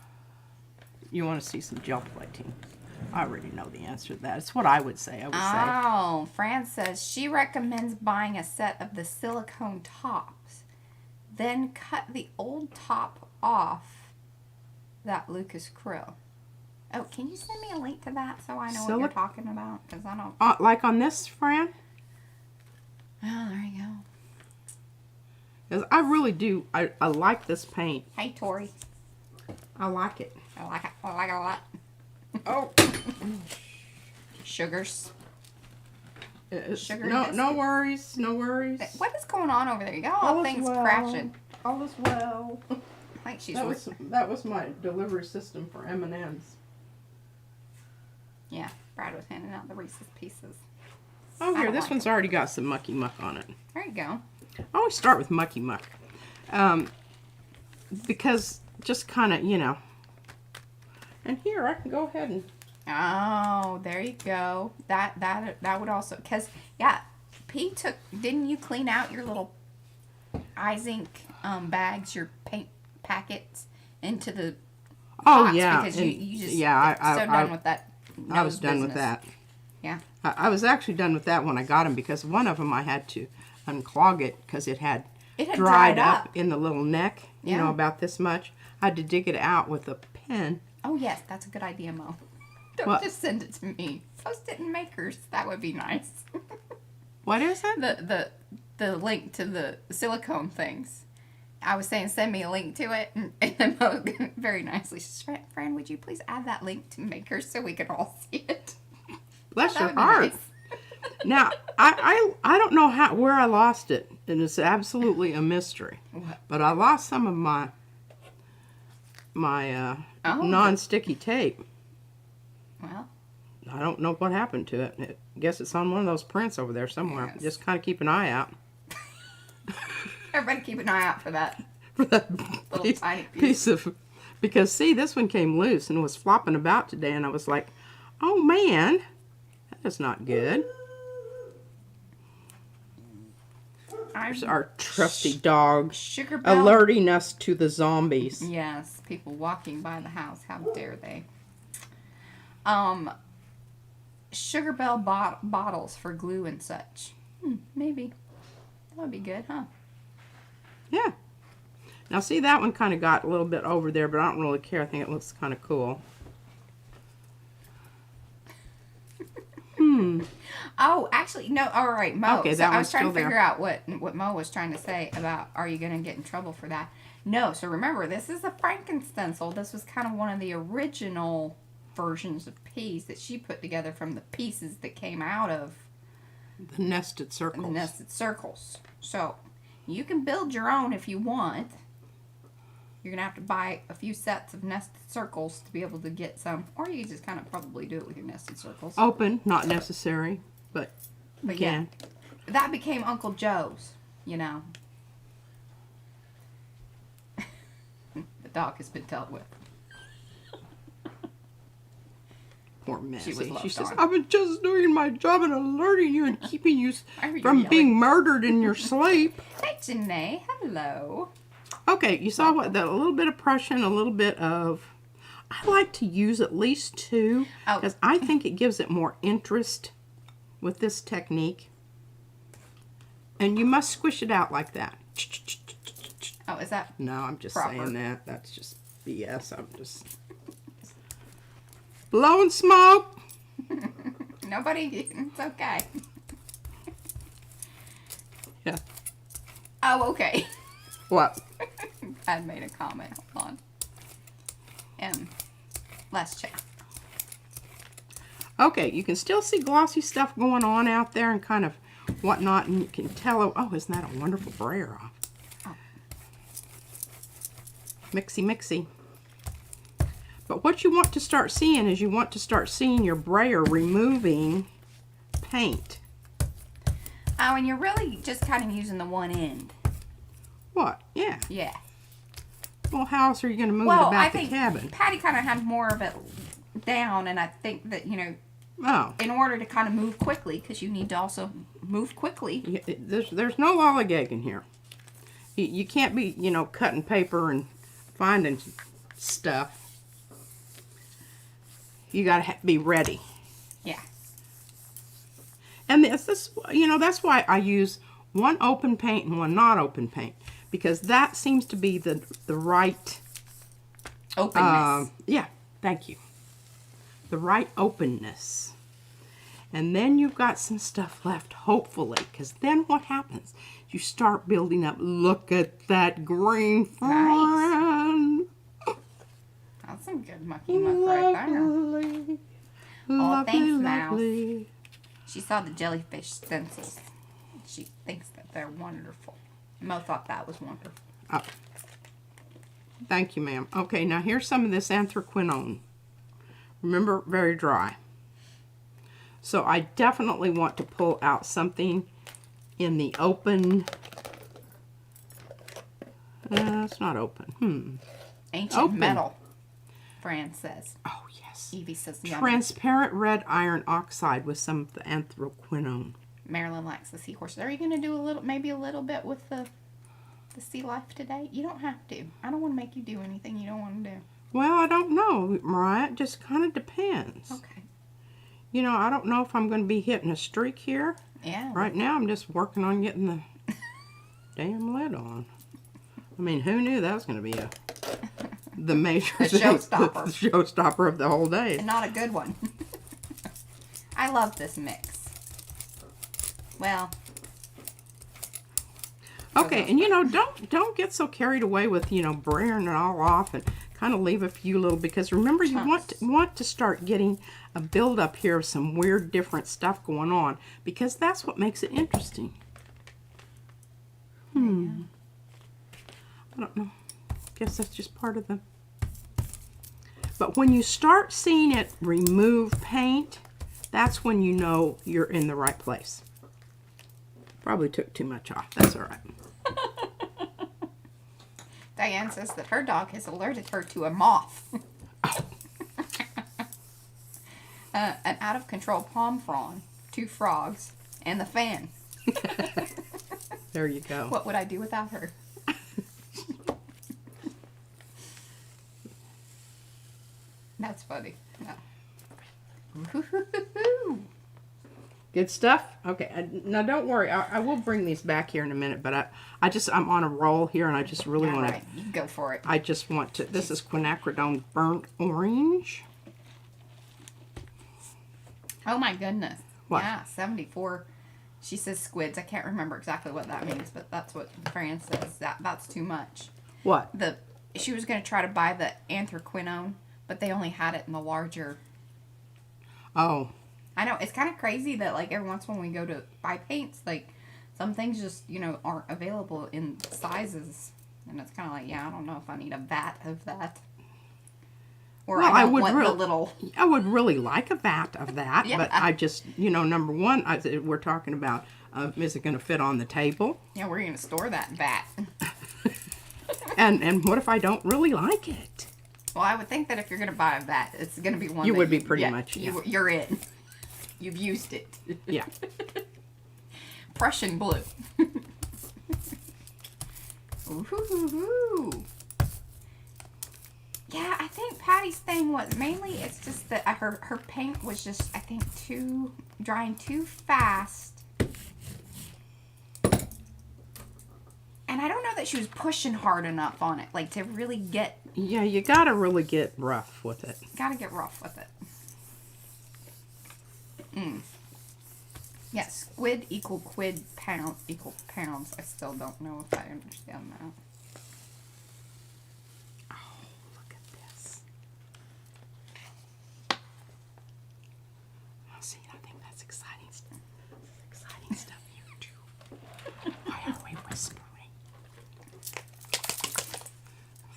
You want to see some gel plating? I already know the answer to that. It's what I would say. I would say. Oh, Fran says she recommends buying a set of the silicone tops, then cut the old top off that Lucas Krill. Oh, can you send me a link to that so I know what you're talking about? Because I don't. Like on this, Fran? Oh, there you go. Because I really do. I like this paint. Hey, Tori. I like it. I like it. I like it a lot. Oh. Sugars. Sugar no, biscuit. no worries. No worries. What is going on over there? You got all things crashing. All is well. think she's that was my delivery system for M&Ms. Yeah, Brad was handing out the Reese's Pieces. Oh, here, this one's already got some mucky muck on it. There you go. I always start with mucky muck. Because just kind of, you know. And here, I can go ahead and... Oh, there you go. That would also... Because, yeah, P took... Didn't you clean out your little eye-zinc bags, your paint packets, into the Oh, box? yeah. Because you just... Yeah, so done with that. I was done with that. Yeah. I was actually done with that when I got them, because one of them I had to unclog it because it had dried up in the little neck, you know, about this much. I had to dig it out with a pen. Oh, yes, that's a good idea, Mo. Don't just send it to me. Post it in Makers. That would be nice. What is it? The link to the silicone things. I was saying send me a link to it, and then Mo very nicely says, Fran, would you please add that link to Makers so we can all see it? Bless your heart. Nice. Now, I don't know where I lost it, and it's absolutely a mystery. What? But I lost some of my non-sticky tape. Well, I don't know what happened to it. I guess it's on one of those prints over there somewhere. Yes. Just kind of keep an eye out. Everybody keep an eye out for that. For that little tiny piece of... Because, see, this one came loose and was flopping about today, and I was like, oh, man, that is not good. There's our trusty dog Sugar Bell. alerting us to the zombies. Yes, people walking by the house. How dare they? Sugar Bell bottles for glue and such. Maybe. That would be good, huh? Yeah. Now, see, that one kind of got a little bit over there, but I don't really care. I think it looks kind of cool. Oh, actually, no. All right, Mo. Okay, so that I was one's trying to still figure there. out what Mo was trying to say about are you going to get in trouble for that? No. So remember, this is a Franken-stencil. This was kind of one of the original versions of P's that she put together from the pieces that came out of The nested circles. the nested circles. So you can build your own if you want. You're going to have to buy a few sets of nested circles to be able to get some. Or you can just kind of probably do it with your nested circles. Open, not necessary, but you can. Yeah, that became Uncle Joe's, you know. The dog has been dealt with. Poor Messy. She was She left says, on. I've been just doing my job and alerting you and keeping you Why are you from yelling? being murdered in your sleep. Hey, Janae. Hello. Okay, you saw what? A little bit of Prussian, a little bit of... I like to use at least two because I think it gives it more interest with this technique. And you must squish it out like that. Oh, is that No, I'm just proper? saying that. That's just BS. I'm just blowing smoke. Nobody? It's okay. Yeah. Oh, okay. What? I made a comment. Hold on. Let's check. Okay, you can still see glossy stuff going on out there and kind of whatnot, and you can tell, oh, isn't that a wonderful brayer off? Oh. Mixy, mixy. But what you want to start seeing is you want to start seeing your brayer removing paint. Oh, and you're really just kind of using the one end. What? Yeah. Yeah. Well, how else are you going to move it Well, about I the think cabin? Patty kind of had more of it down, and I think that, you know, Oh. in order to kind of move quickly, because you need to also move quickly. There's no lollygagging here. You can't be, you know, cutting paper and finding stuff. You got to be ready. Yeah. And this, you know, that's why I use one open paint and one not open paint, because that seems to be the right Openness. yeah, thank you. The right openness. And then you've got some stuff left, hopefully, because then what happens? You start building up. Look at that green friend. That's some good mucky muck right there. Lovely. Oh, Lovely, thanks, Mouse. lovely. She saw the jellyfish stencils. She thinks that they're wonderful. Mo thought that was wonderful. Oh. Thank you, ma'am. Okay, now here's some of this anthraquinone. Remember, very dry. So I definitely want to pull out something in the open. It's not open. Ancient Open. metal, Fran says. Oh, yes. Evie says yummy. Transparent red iron oxide with some of the anthraquinone. Marilyn likes the seahorses. Are you going to do maybe a little bit with the sea life today? You don't have to. I don't want to make you do anything you don't want to do. Well, I don't know, Mariah. It just kind of depends. Okay. You know, I don't know if I'm going to be hitting a streak here. Yeah. Right now, I'm just working on getting the damn lid on. I mean, who knew that was going to be the major showstopper. the showstopper of the whole day. And not a good one. I love this mix. Well. Okay, and you know, don't get so carried away with, you know, braying it all off and kind of leave a few little, because remember, you want to start getting a buildup here of some weird different stuff going on, because that's what makes it interesting. I don't know. Guess that's just part of the... But when you start seeing it remove paint, that's when you know you're in the right place. Probably took too much off. That's all right. Diane says that her dog has alerted her to a moth. An out-of-control palm frond, 2 frogs, and the fan. There you go. What would I do without her? That's funny. Yeah. Good stuff? Okay, now don't worry. I will bring these back here in a minute, but I'm on a roll here, and I just really want to... Right. You go for it. I just want to... This is quinacridone burnt orange. Oh, my goodness. What? Yeah, 74. She says squids. I can't remember exactly what that means, but that's what Fran says. That's too much. What? She was going to try to buy the anthraquinone, but they only had it in the larger... Oh. I know, it's kind of crazy that, like, every once in a while we go to buy paints, like, some things just, you know, aren't available in sizes. And it's kind of like, yeah, I don't know if I need a vat of that. Or well, I don't want the little... I would really like a vat of that, yeah. But I just, you know, number one, we're talking about, is it going to fit on the table? Yeah, we're going to store that vat. and what if I don't really like it? Well, I would think that if you're going to buy a vat, it's going to be one you would be pretty much, yeah. You're in. You've used it. Yeah. Prussian blue. Ooh. Yeah, I think Patty's thing was mainly it's just that her paint was just, I think, drying too fast. And I don't know that she was pushing hard enough on it, like to really get... Yeah, you gotta really get rough with it. Gotta get rough with it. Yeah, squid equal quid pound equal pounds. I still don't know if I understand that. Oh, look at this. Oh, see, I think that's exciting stuff. Exciting stuff here, too. Why are we whispering?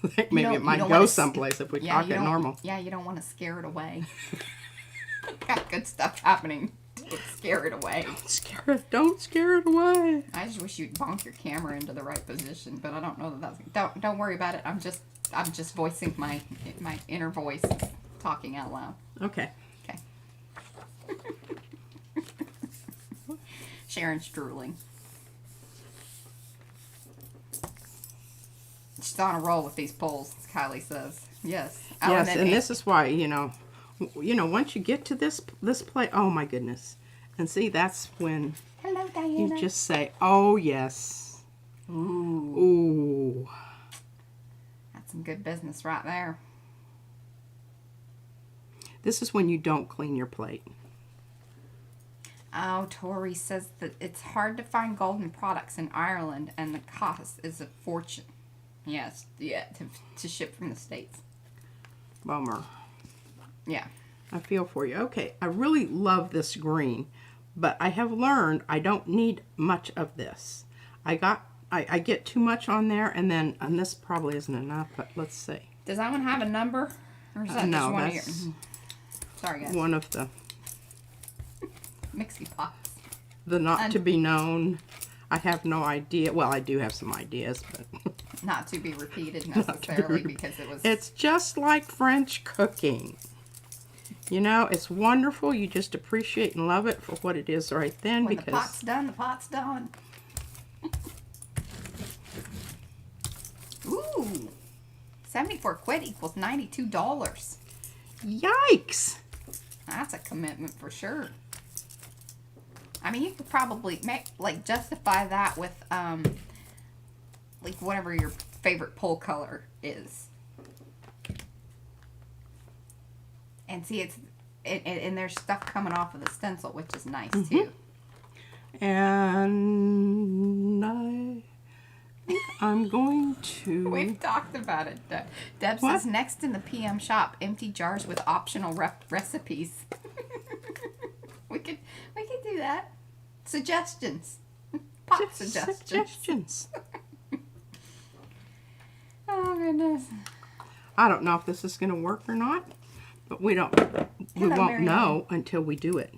I think maybe it might go someplace if we talk it normal. Yeah, you don't want to scare it away. Got good stuff happening. Scare it away. Don't scare it away. I just wish you'd bonk your camera into the right position, but I don't know that that's... Don't worry about it. I'm just voicing my inner voice, talking out loud. Okay. Okay. Sharon's drooling. She's on a roll with these pulls, Kylie says. Yes. Oh, yes, and this is why, you know, once you get to this play, oh my goodness. And see, that's when hello, Diana. You just say, oh yes. Ooh. Ooh. That's some good business right there. This is when you don't clean your plate. Oh, Tori says that it's hard to find golden products in Ireland and the cost is a fortune. Yes, yeah, to ship from the States. Bummer. Yeah. I feel for you. Okay, I really love this green, but I have learned I don't need much of this. I got I get too much on there, and this probably isn't enough, but let's see. Does that one have a number? Or is that No, just one of that's your... Sorry, guys. one of the Mixie pops. the not to be known. I have no idea. Well, I do have some ideas, but Not to be repeated necessarily because it was... it's just like French cooking. You know, it's wonderful. You just appreciate and love it for what it is right then. When because the pot's done, the pot's done. Ooh. 74 quid equals $92. Yikes! That's a commitment for sure. I mean, you could probably justify that with like whatever your favorite pole color is. And see, and there's stuff coming off of the stencil, which is nice too. And I'm going to... We've talked about it. Deb says next in the PM shop, empty jars with optional recipes. we could do that. Suggestions. Pop suggestions. Oh goodness. I don't know if this is going to work or not, but we won't know until we do it.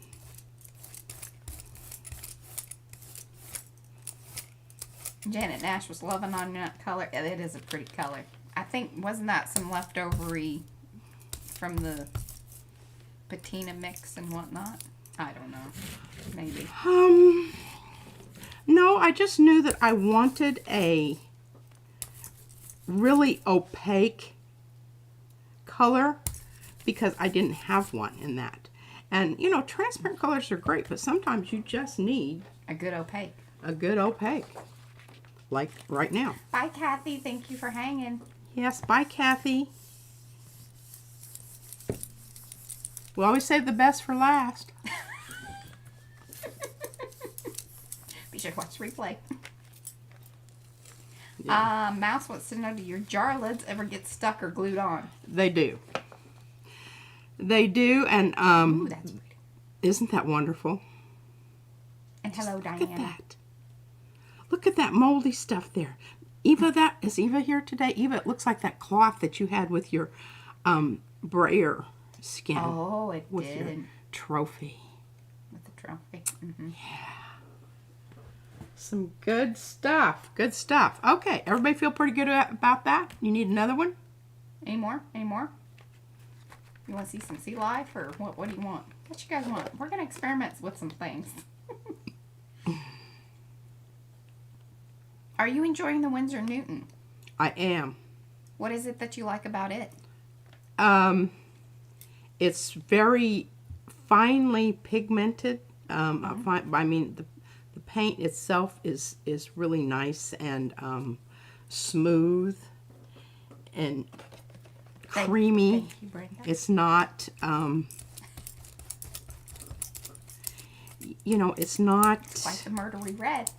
Janet Nash was loving on that color. Yeah, it is a pretty color. I think, wasn't that some leftovery from the patina mix and whatnot? I don't know. Maybe. No, I just knew that I wanted a really opaque color because I didn't have one in that. And, you know, transparent colors are great, but sometimes you just need a good opaque. A good opaque. Like right now. Bye, Kathy. Thank you for hanging. Yes, bye, Kathy. We always save the best for last. Be sure to watch the replay. Yeah. Mouse wants to know, do your jar lids ever get stuck or glued on? They do. They do, and Ooh, that's pretty. Isn't that wonderful? And hello, Look Diana. at that. Look at that moldy stuff there. Eva, is Eva here today? Eva, it looks like that cloth that you had with your brayer skin. Oh, it with did. Your trophy. With the trophy. Mm-hmm. Yeah. Some good stuff. Good stuff. Okay, everybody feel pretty good about that? You need another one? Any more? Any more? You want to see some sea life, or what do you want? What you guys want? We're going to experiment with some things. Are you enjoying the Winsor Newton? I am. What is it that you like about it? It's very finely pigmented. I mean, the paint itself is really nice and smooth and creamy. Thank you, Brenda. It's not, you know, it's not Quite the murdery red.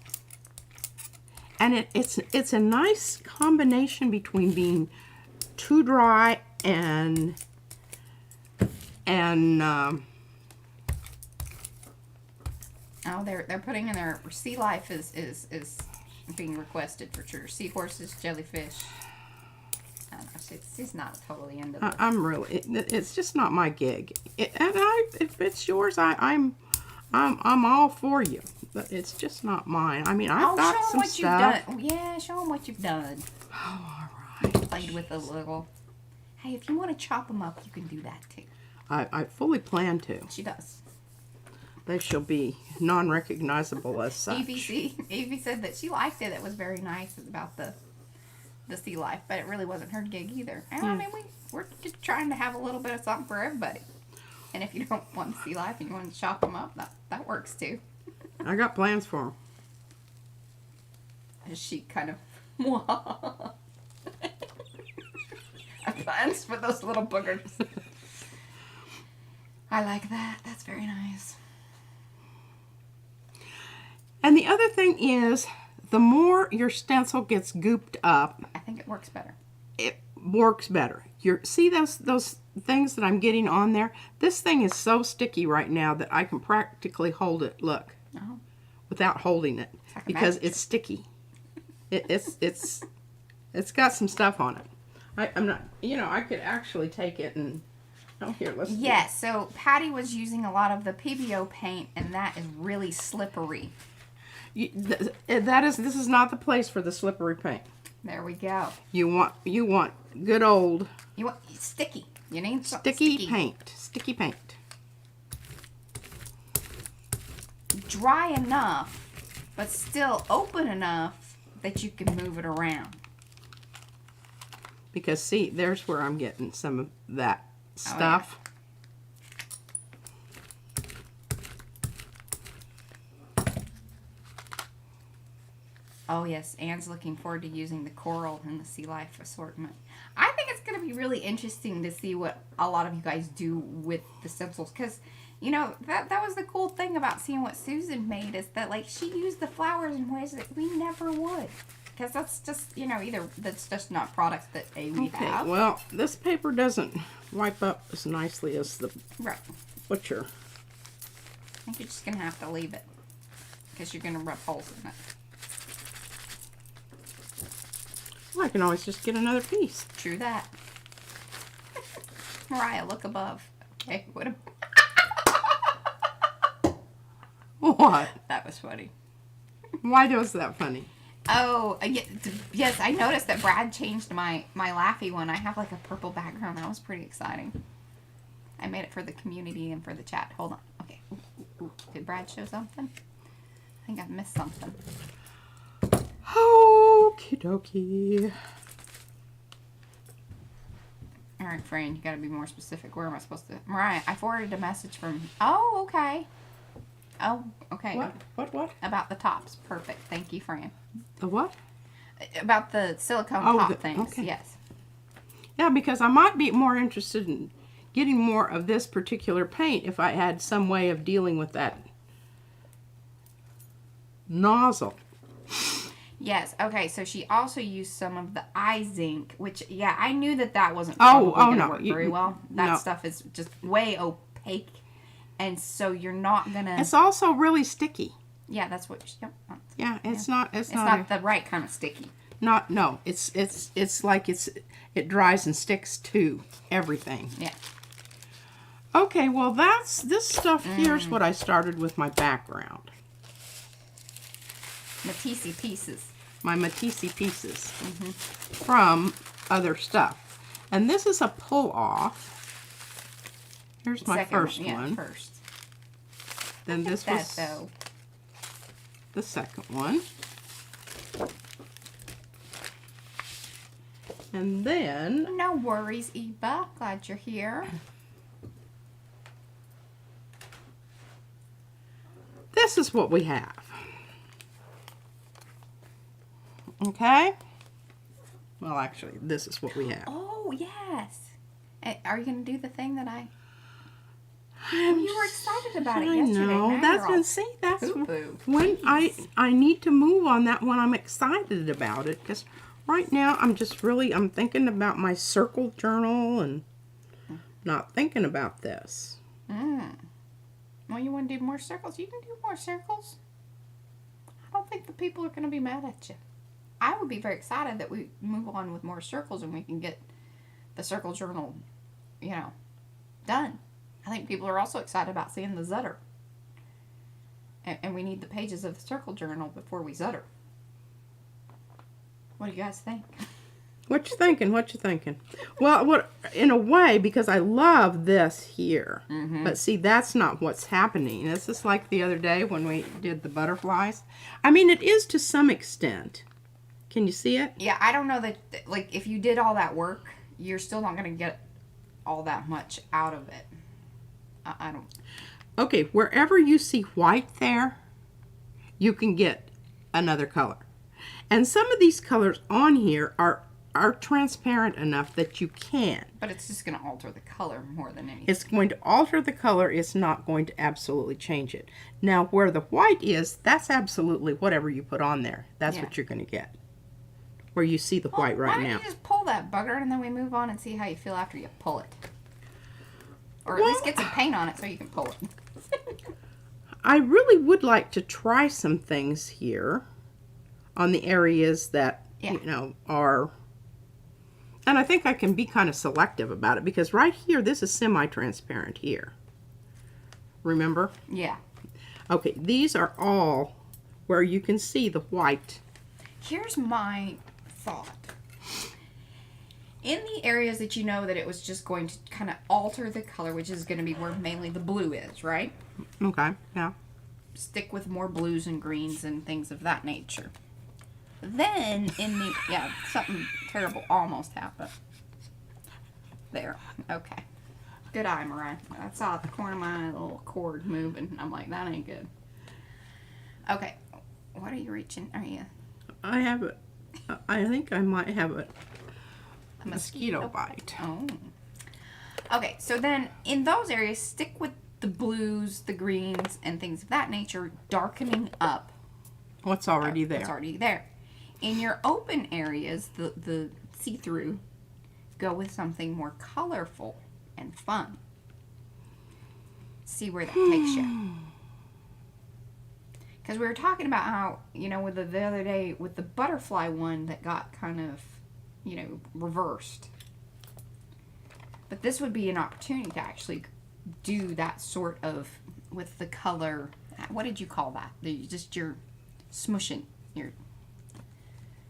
And it's a nice combination between being too dry and oh, they're putting in their sea life is being requested for sure. Seahorses, jellyfish. I don't know. She's not totally into it. I'm really. It's just not my gig. If it's yours, I'm all for you. But it's just not mine. I mean, I've got some stuff. You've done. Yeah, show them what you've done. Oh, all right. Played with a little. Hey, if you want to chop them up, you can do that too. I fully plan to. She does. They shall be non-recognizable as such. Evie said that she liked it. It was very nice about the sea life, but it really wasn't her gig either. And I mean, we're just trying to have a little bit of something for everybody. And if you don't want sea life and you want to chop them up, that works too. I got plans for them. She kind of, I have plans for those little boogers. I like that. That's very nice. And the other thing is, the more your stencil gets gooped up, I think it works better. It works better. See those things that I'm getting on there? This thing is so sticky right now that I can practically hold it. Look. Oh. Without holding it, like because it's sticky. It's got some stuff on it. I'm not, I could actually take it and, oh, here, let's Yes, so Patty was using a lot of the PBO paint, and that is really slippery. This is not the place for the slippery paint. There we go. You want good old You want sticky. You need sticky paint. Sticky paint. Dry enough, but still open enough that you can move it around. Because see, there's where I'm getting some of that stuff. Oh yes, Anne's looking forward to using the coral in the Sea Life assortment. I think it's going to be really interesting to see what a lot of you guys do with the stencils, because that was the cool thing about seeing what Susan made, is that like she used the flowers in ways that we never would, because that's just either that's just not products that we have. Well, this paper doesn't wipe up as nicely as the butcher. I think you're just going to have to leave it, because you're going to rub holes in it. Well, I can always just get another piece. True that. Mariah, look above. Okay, what? What? That was funny. Why was that funny? Oh, yes, I noticed that Brad changed my Laffy one. I have like a purple background. That was pretty exciting. I made it for the community and for the chat. Hold on. Okay. Ooh. Did Brad show something? I think I missed something. Okie dokie. All right, Fran, you got to be more specific. Where am I supposed to? Mariah, I forwarded a message from. Oh, okay. Oh, okay. What? About the tops. Perfect. Thank you, Fran. The what? About the silicone top things. Okay. Yes. Yeah, because I might be more interested in getting more of this particular paint if I had some way of dealing with that nozzle. Yes. Okay. So she also used some of the eye zinc, which I knew that wasn't probably going to work very well. That stuff is just way opaque, and so you're not gonna. It's also really sticky. Yeah, that's what. It's not. It's not the right kind of sticky. It's like it dries and sticks to everything. Yeah. Okay. Well, this stuff. Here's what I started with my background. Matisse pieces. My Matisse pieces from other stuff. And this is a pull off. Here's my first one. First. Then this was the second one. And then... No worries, Eva. Glad you're here. This is what we have. Okay? Well, actually, this is what we have. Oh, yes. Are you going to do the thing that you were excited about it yesterday. That's when I need to move on that when I'm excited about it, because right now I'm thinking about my circle journal and not thinking about this. Well, you want to do more circles? You can do more circles. I don't think the people are going to be mad at you. I would be very excited that we move on with more circles and we can get the circle journal, done. I think people are also excited about seeing the Zutter. And we need the pages of the circle journal before we Zutter. What do you guys think? What you thinking? Well, in a way, because I love this here. But see, that's not what's happening. This is like the other day when we did the butterflies. I mean, it is to some extent. Can you see it? Yeah, I don't know that, like, if you did all that work, you're still not going to get all that much out of it. I don't. Okay, wherever you see white there, you can get another color. And some of these colors on here are transparent enough that you can. But it's just going to alter the color more than anything. It's going to alter the color. It's not going to absolutely change it. Now, where the white is, that's absolutely whatever you put on there. That's what you're going to get. Where you see the white right now. Why don't you just pull that bugger and then we move on and see how you feel after you pull it? Or at least get some paint on it so you can pull it. I really would like to try some things here. on the areas that, Yeah. you know, are... And I think I can be kind of selective about it because right here, this is semi-transparent here. Remember? Yeah. Okay, these are all where you can see the white. Here's my thought. In the areas that you know that it was just going to kind of alter the color, which is going to be where mainly the blue is, right? Okay, yeah. Stick with more blues and greens and things of that nature. Then in the, yeah, something terrible almost happened. There, okay. Good eye, Mariah. I saw at the corner of my eye a little cord moving. I'm like, that ain't good. Okay, what are you reaching? Are you? I have a... I think I might have a mosquito bite. Oh. Okay, so then in those areas, stick with the blues, the greens, and things of that nature, darkening up What's already there. what's already there. In your open areas, the see-through, go with something more colorful and fun. See where that takes you. Because we were talking about how, you know, with the other day, with the butterfly one that got kind of, you know, reversed. But this would be an opportunity to actually do that sort of, with the color, what did you call that? Just your smushing, your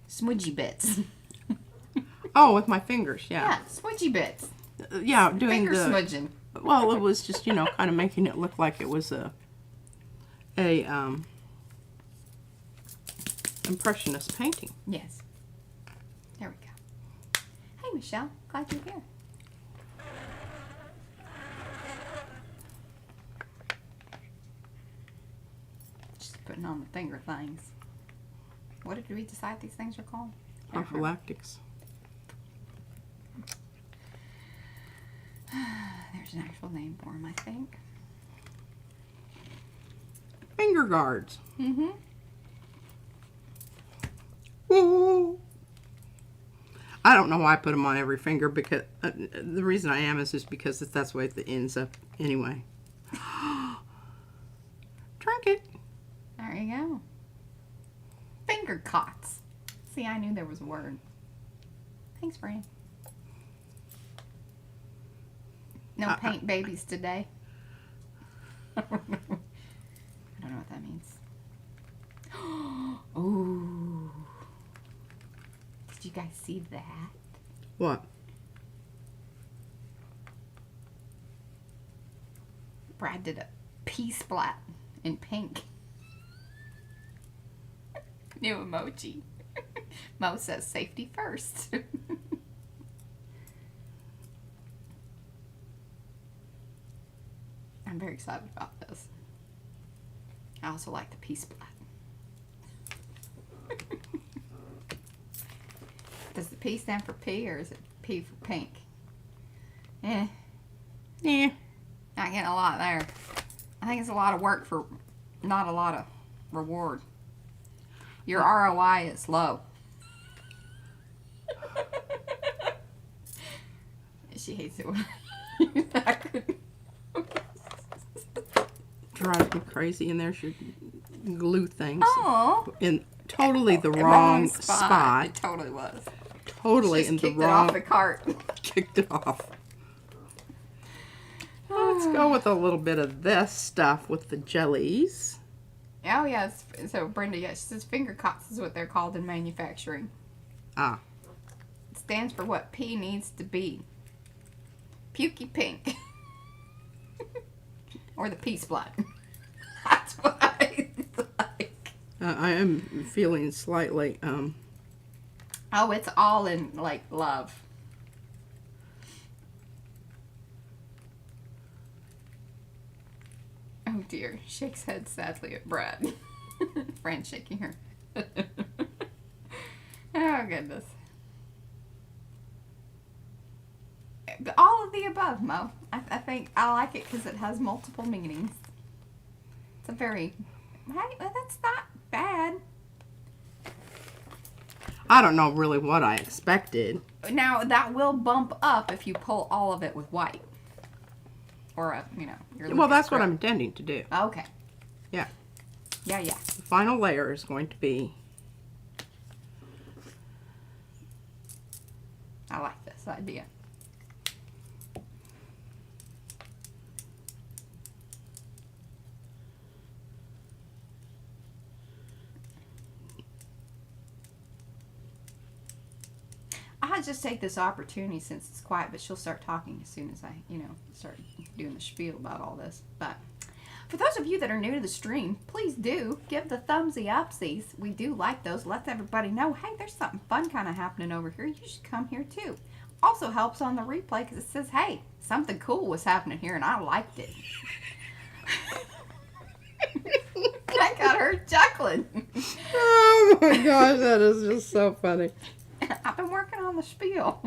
smudgy bits. Oh, with my fingers, yeah. Yeah, smudgy bits. Yeah, doing Finger the... smudging. Well, it was just, you know, kind of making it look like it was a impressionist painting. Yes. There we go. Hey, Michelle. Glad you're here. Just putting on the finger things. What did we decide these things are called? Prophylactics. There's an actual name for them, I think. Finger guards. Mm-hmm. Ooh. I don't know why I put them on every finger, because the reason I am is just because that's the way it ends up anyway. Trinket. There you go. Finger cots. See, I knew there was a word. Thanks, Fran. No paint babies today. I don't know what that means. Ooh. Did you guys see that? What? Brad did a pea splat in pink. New emoji. Mo says safety first. I'm very excited about this. I also like the pea splat. Does the P stand for P or is it P for pink? Yeah. Not getting a lot there. I think it's a lot of work for not a lot of reward. Your ROI is low. She hates it when Drives me crazy, and there's your glue things. Oh, In totally the wrong spot. It totally was. Totally Just in the kicked it wrong... off the cart. Kicked it off. Let's go with a little bit of this stuff with the jellies. Oh yes. So Brenda, yes, she says finger cots is what they're called in manufacturing. Ah. It stands for what P needs to be. Pukey pink. Or the pea splat. That's what I like. I am feeling slightly, Oh, it's all in, like, love. Oh, dear. Shakes head sadly at Brad. Fran shaking her. Oh, goodness. All of the above, Mo. I think I like it because it has multiple meanings. It's a very... Hey, that's not bad. I don't know really what I expected. Now, that will bump up if you pull all of it with white. Or, your Well, that's Lucas what I'm grip. intending to do. Okay. Yeah. Yeah, yeah. The final layer is going to be this idea. I just take this opportunity since it's quiet, but she'll start talking as soon as I, start doing the spiel about all this. But for those of you that are new to the stream, please do give the thumbsy upsies. We do like those. Let everybody know, hey, there's something fun kind of happening over here. You should come here too. Also helps on the replay because it says, hey, something cool was happening here and I liked it. I got her chuckling. Oh my gosh, that is just so funny. I've been working on the spiel.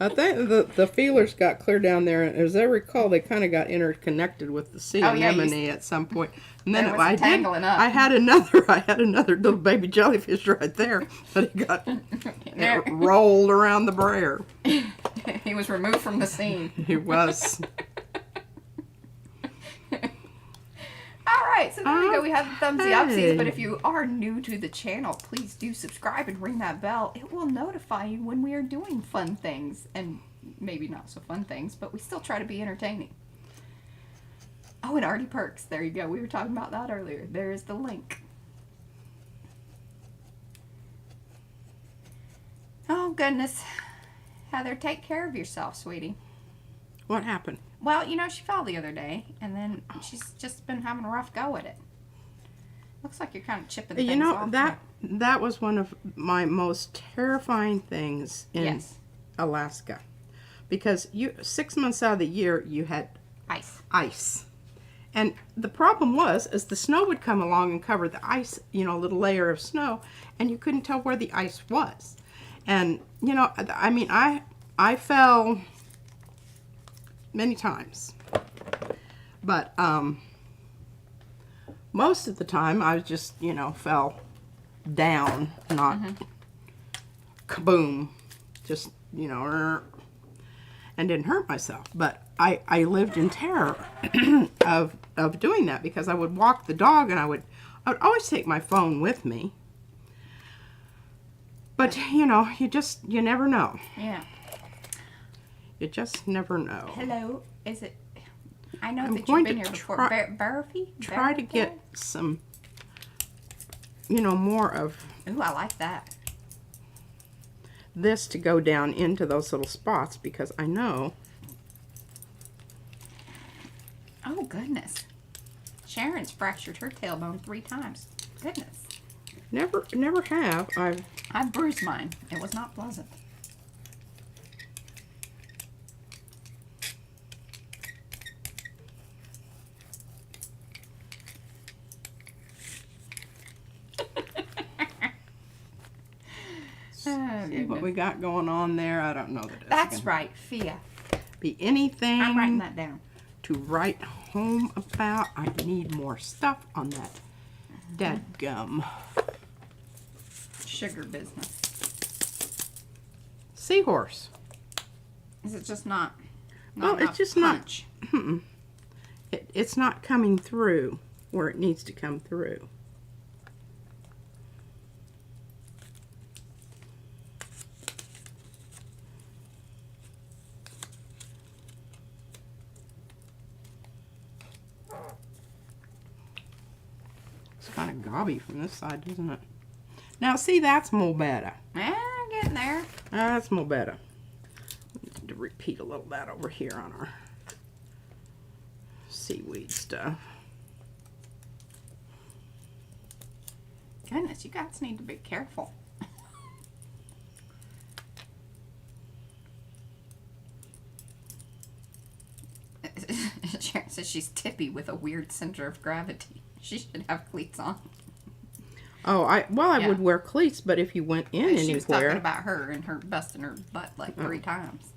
I think the feelers got clear down there, and as I recall, they kind of got interconnected with the sea anemone at some point. And then There was tangling up. I had another little baby jellyfish right there, but it rolled around the brayer. He was removed from the scene. He was. Alright, so there we go. We have the thumbsy upsies. But if you are new to the channel, please do subscribe and ring that bell. It will notify you when we are doing fun things. And maybe not so fun things, but we still try to be entertaining. Oh, and Artie Perks. There you go. We were talking about that earlier. There is the link. Oh, goodness. Heather, take care of yourself, sweetie. What happened? Well, she fell the other day, and then she's just been having a rough go at it. Looks like you're kind of chipping things off. That was one of my most terrifying things in Alaska. Because 6 months out of the year, you had ice. And the problem was, as the snow would come along and cover the ice, a little layer of snow, and you couldn't tell where the ice was. And, I mean, I fell many times, but most of the time I was just fell down, not kaboom, just and didn't hurt myself. But I lived in terror of doing that, because I would walk the dog and I would always take my phone with me, but you never know. Yeah. You just never know. Hello, is it? I know that you've been here before. Try to get some, more of. Ooh, I like that. This to go down into those little spots, because I know. Oh goodness, Sharon's fractured her tailbone 3 times. Goodness. Never have. I bruised mine. It was not pleasant. See what we got going on there. I don't know that it's That's right, Fia. Be anything. I'm writing that down. To write home about. I need more stuff on that dadgum Sugar business. Seahorse. Is it just not well, it's just punch? Not. It's not coming through where it needs to come through. Kind of gobby from this side, doesn't it? Now, see, that's more better. Yeah, getting there. That's more better. We need to repeat a little of that over here on our seaweed stuff. Goodness, you guys need to be careful. Sharon says she's tippy with a weird center of gravity. She should have cleats on. Oh, I would wear cleats, but if you went in anywhere. She was talking about her and her busting her butt like 3 times.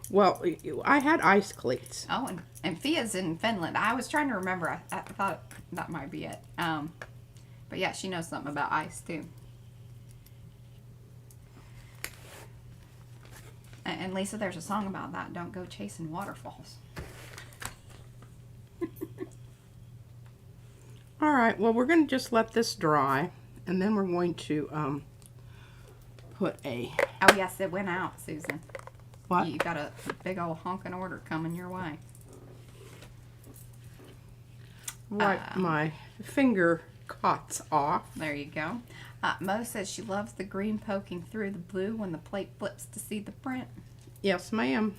Well, I had ice cleats. Oh, and Fia's in Finland. I was trying to remember. I thought that might be it. But yeah, she knows something about ice too. And Lisa, there's a song about that. Don't go chasing waterfalls. All right, well, we're going to just let this dry, and then we're going to put a Oh, yes, it went out, Susan. What? You got a big old honking order coming your way. Wipe my finger cots off. There you go. Mo says she loves the green poking through the blue when the plate flips to see the print. Yes, ma'am.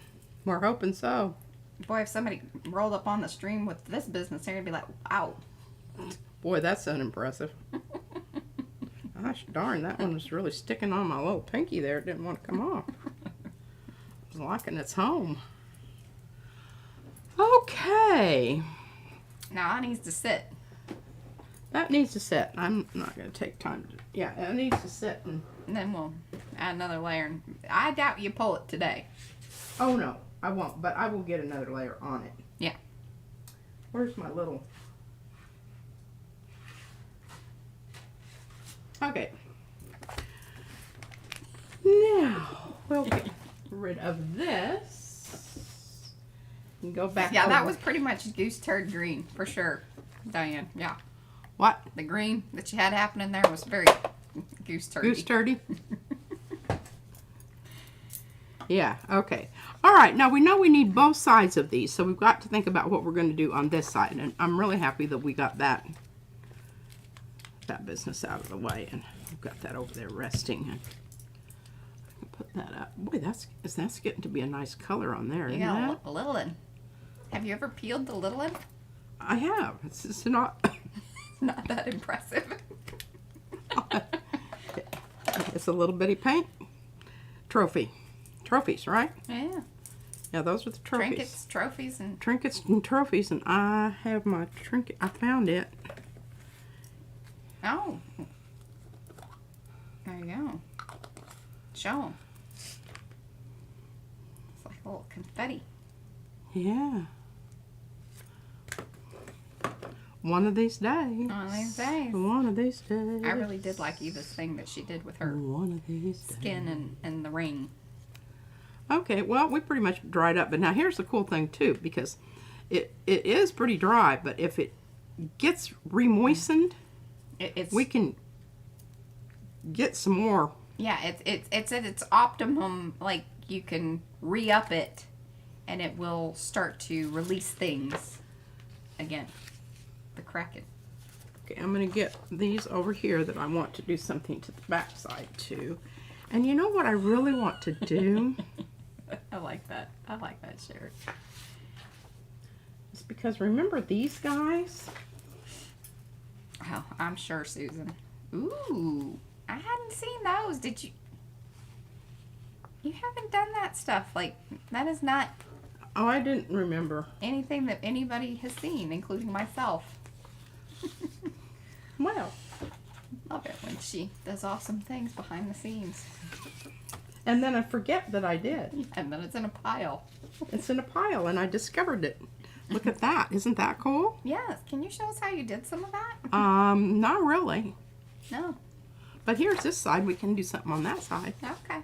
We're hoping so. Boy, if somebody rolled up on the stream with this business here, it'd be like, wow. Boy, that's unimpressive. Gosh darn, that one was really sticking on my little pinky there. It didn't want to come off. It was liking its home. Okay. Now, it needs to sit. That needs to sit. I'm not going to take time to... Yeah, it needs to sit. And then we'll add another layer. I doubt you pull it today. oh, no. I won't, but I will get another layer on it. Yeah. Where's my little... Okay. Now, we'll get rid of this. And go back Yeah, that over. was pretty much goose turd green, for sure, Diane. Yeah. What? The green that you had happening there was very goose turdy. Goose turdy? Yeah, okay. All right, now we know we need both sides of these, so we've got to think about what we're going to do on this side. And I'm really happy that we got that business out of the way, and we've got that over there resting. And I can put that up. Boy, that's getting to be a nice color on there, You isn't got it? a little one. Have you ever peeled the little one? I have. It's not... Not that impressive. It's a little bitty paint trophy. Trophies, right? Yeah. Yeah, those are the trophies. Trinkets, trophies, and... Trinkets and trophies, and I have my trinket. I found it. Oh. There you go. Show 'em. It's like a little confetti. Yeah. One of these days. One of these days. One of these days. I really did like Eva's thing that she did with her One of these days. skin and the ring. Okay, well, we pretty much dried up. But now here's the cool thing, too, because it is pretty dry, but if it gets re-moistened, we can get some more. Yeah, it's at its optimum. Like, you can re-up it, and it will start to release things again. The Kraken. Okay, I'm going to get these over here that I want to do something to the back side, too. And you know what I really want to do? I like that. I like that shirt. It's because, remember these guys? Oh, I'm sure, Susan. Ooh, I hadn't seen those. Did you? You haven't done that stuff. Like, that is not Oh, I didn't remember. anything that anybody has seen, including myself. Well, Love it when she does awesome things behind the scenes. and then I forget that I did. And then it's in a pile. It's in a pile, and I discovered it. Look at that. Isn't that cool? Yes. Can you show us how you did some of that? Not really. No. But here's this side. We can do something on that side. Okay.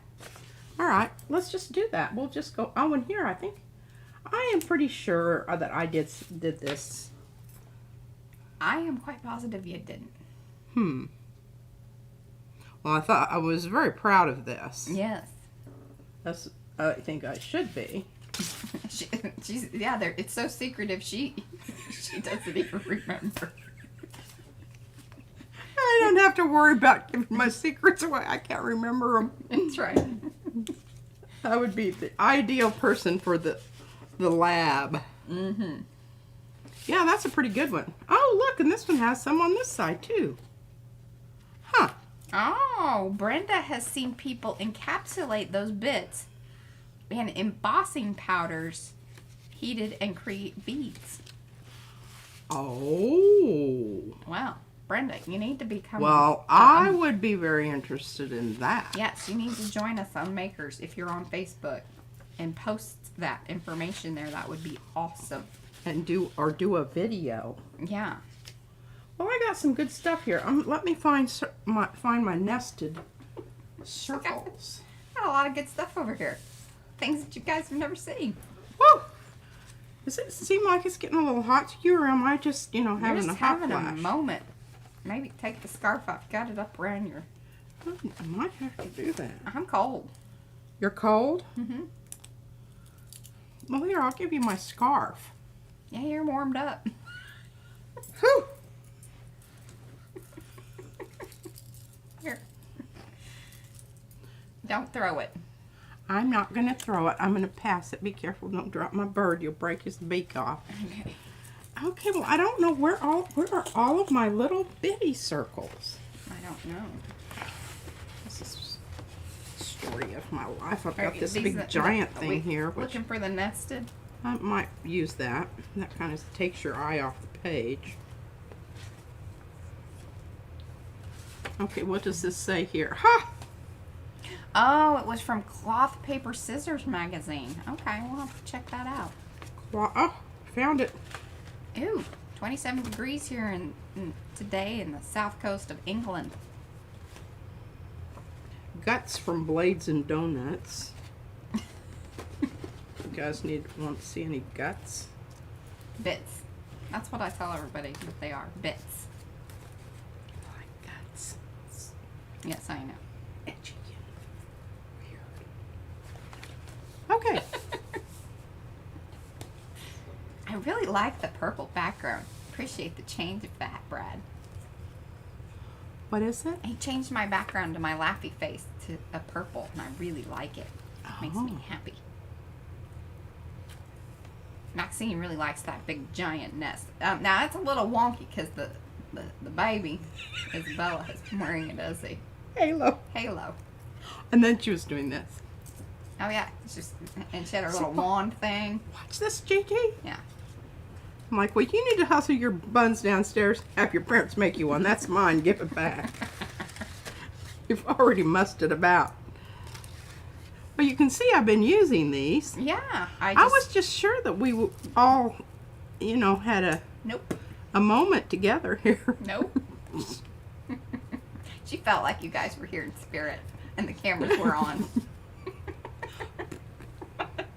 All right. Let's just do that. We'll just go. Oh, and here, I think. I am pretty sure that I did this. I am quite positive you didn't. Well, I was very proud of this. Yes. I think I should be. It's so secretive. She doesn't even remember. I don't have to worry about giving my secrets away. I can't remember them. That's right. I would be the ideal person for the lab. Mm-hmm. Yeah, that's a pretty good one. Oh, look, and this one has some on this side, too. Huh. Oh, Brenda has seen people encapsulate those bits in embossing powders heated and create beads. Oh. Wow. Brenda, you need to become... Well, I would be very interested in that. Yes, you need to join us on Makers if you're on Facebook and post that information there. That would be awesome. And do a video. Yeah. Well, I got some good stuff here. Let me find my nested circles. Got a lot of good stuff over here. Things that you guys have never seen. Woo! Does it seem like it's getting a little hot to you, or am I just, You're having just a hot having flash? a moment. Maybe take the scarf off. Got it up around your... I might have to do that. I'm cold. You're cold? Mm-hmm. Well, here, I'll give you my scarf. Yeah, you're warmed up. Whew. Here. Don't throw it. I'm not going to throw it. I'm going to pass it. Be careful. Don't drop my bird. You'll break his beak off. Okay. Okay, well, I don't know where are all of my little bitty circles. I don't know. This is the story of my life. I've Are got this these big giant thing here. Which Looking for the nested? I might use that. That kind of takes your eye off the page. Okay, what does this say here? Ha! Oh, it was from Cloth Paper Scissors magazine. Okay, we'll have to check that out. Oh, found it. Ooh, 27 degrees here today in the south coast of England. Guts from Blades and Donuts. You guys want to see any guts? Bits. That's what I tell everybody that they are. Bits. Like guts. Yes, I know. Edgy and weird. Okay. I really like the purple background. Appreciate the change of that, Brad. What is it? He changed my background to my laughy face to a purple, and I really like it. Makes me happy. Maxine really likes that big giant nest. Now it's a little wonky because the baby, Isabella, is wearing a dozy Halo. halo. And then she was doing this. Oh yeah, it's just, and she had her little wand thing. Watch this, JT. Yeah. I'm like, well, you need to hustle your buns downstairs. Have your parents make you one. That's mine. Give it back. You've already mussed it about. Well, you can see I've been using these. Yeah. I was just sure that we all, had Nope. a moment together here. Nope. She felt like you guys were here in spirit, and the cameras were on.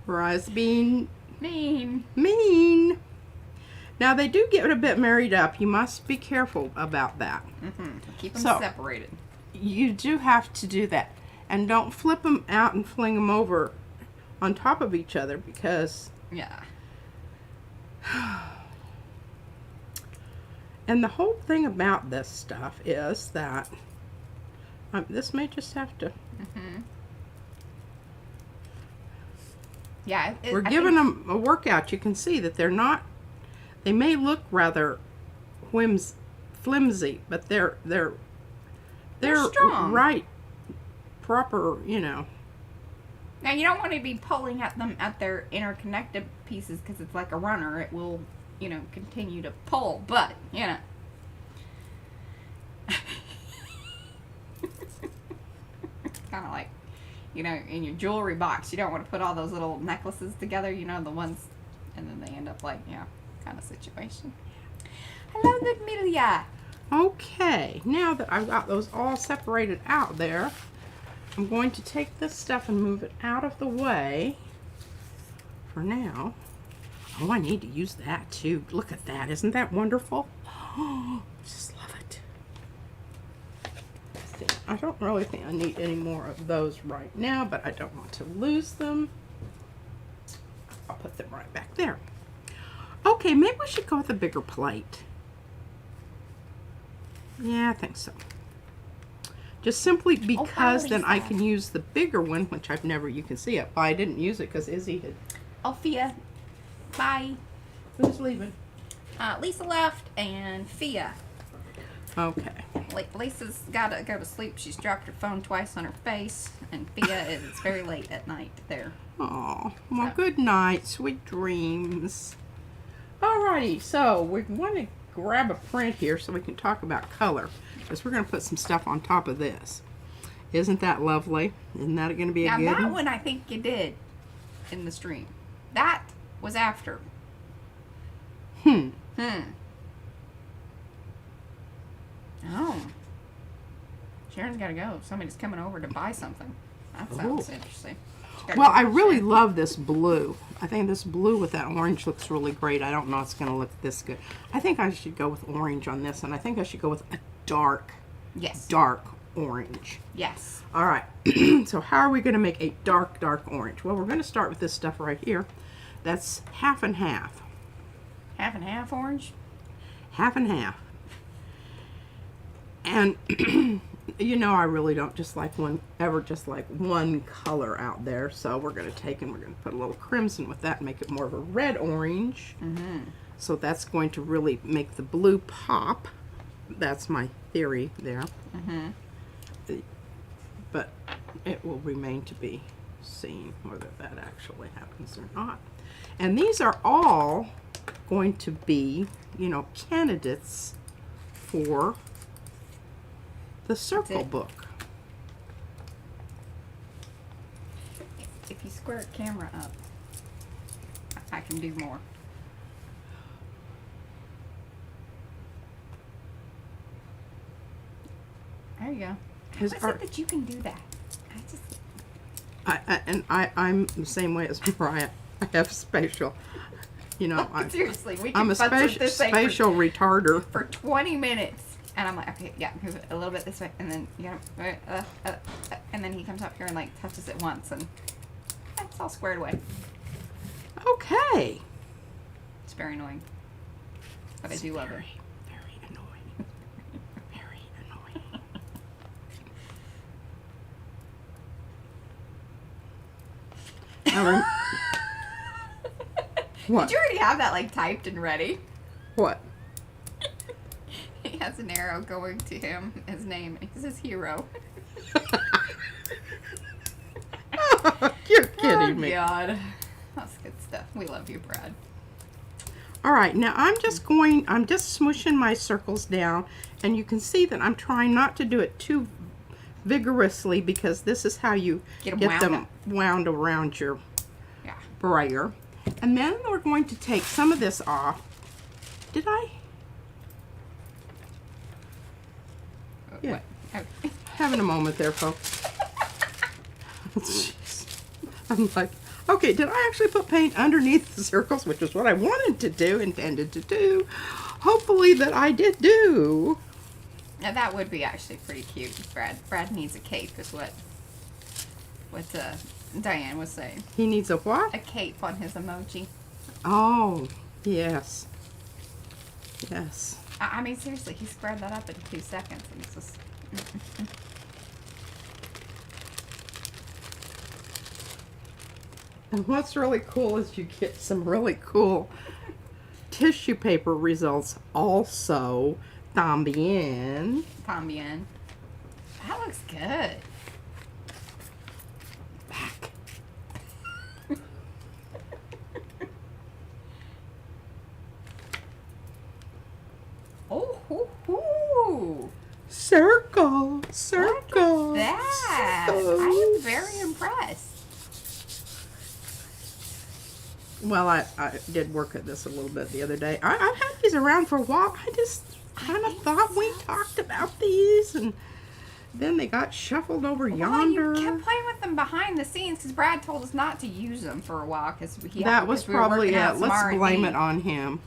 Rise being Mean. Now, they do get a bit married up. You must be careful about that. Mm-hmm. Keep them separated. You do have to do that. And don't flip them out and fling them over on top of each other because... Yeah. And the whole thing about this stuff is that... this may just have to... Mm-hmm. Yeah. We're giving them a workout. You can see that they're not... They may look rather flimsy, but they're strong. Right, proper, Now you don't want to be pulling at them at their interconnected pieces because it's like a runner. It will, continue to pull. But Kind of like, in your jewelry box, you don't want to put all those little necklaces together. The ones, and then they end up like kind of situation. Hello, Ludmilla. Okay, now that I've got those all separated out there, I'm going to take this stuff and move it out of the way for now. Oh, I need to use that too. Look at that. Isn't that wonderful? Oh, just love it. I don't really think I need any more of those right now, but I don't want to lose them. I'll put them right back there. Okay, maybe we should go with a bigger plate. Yeah, I think so. Just simply because then I can use the bigger one, which I've never, you can see it, but I didn't use it because Izzy had... Fia. Bye. Who's leaving? Lisa left and Fia. Okay. Lisa's got to go to sleep. She's dropped her phone twice on her face, and Fia it's very late at night there. Oh, well, good night. Sweet dreams. Alrighty, so we want to grab a print here so we can talk about color, because we're going to put some stuff on top of this. Isn't that lovely? Isn't that going to be a good one? Now that one I think you did in the stream. That was after. Oh. Sharon's got to go. Somebody's coming over to buy something. That sounds interesting. Well, I really love this blue. I think this blue with that orange looks really great. I don't know it's going to look this good. I think I should go with orange on this, and I think I should go with a dark orange. Yes. All right. So how are we going to make a dark, dark orange? Well, we're going to start with this stuff right here. That's half and half. Half and half orange? Half and half. And you know, I really don't just like one color out there. So we're going to take and we're going to put a little crimson with that and make it more of a red orange. So that's going to really make the blue pop. That's my theory there. But it will remain to be seen whether that actually happens or not. And these are all going to be, you know, candidates for the circle book. If you square the camera up, I can do more. There you go. How is it that you can do that? I'm the same way as Mariah. I have spatial. You know, seriously, we can I'm a spatial retarder. For 20 minutes. And I'm like, okay, yeah, move it a little bit this way. And then, you know, and then he comes up here and, like, touches it once. And it's all squared away. Okay. It's very annoying. But I do love it. Very annoying. Very annoying. What? Did you already have that, like, typed and ready? What? He has an arrow going to him. His name is his hero. You're kidding me. Oh, God. That's good stuff. We love you, Brad. All right, now I'm just smooshing my circles down, and you can see that I'm trying not to do it too vigorously because this is how you get them wound around your brayer. And then we're going to take some of this off. Did I? Yeah. Okay. Having a moment there, folks. Jeez. I'm like, okay, did I actually put paint underneath the circles, which is what I wanted to do, intended to do. Hopefully that I did do. Now that would be actually pretty cute. Brad needs a cape is what Diane was saying. He needs a what? A cape on his emoji. Oh, yes. Yes. I mean, seriously, he squared that up in 2 seconds. And it's just... And what's really cool is you get some really cool tissue paper results also. Tambien. Tambien. That looks good. Back. Oh, hoo, hoo. Circle. Circle. Look at that. I am very impressed. Well, I did work at this a little bit the other day. I've had these around for a while. I just kind of thought we talked about these, and then they got shuffled over yonder. You kept playing with them behind the scenes because Brad told us not to use them for a while because that was probably it. Let's blame it on him.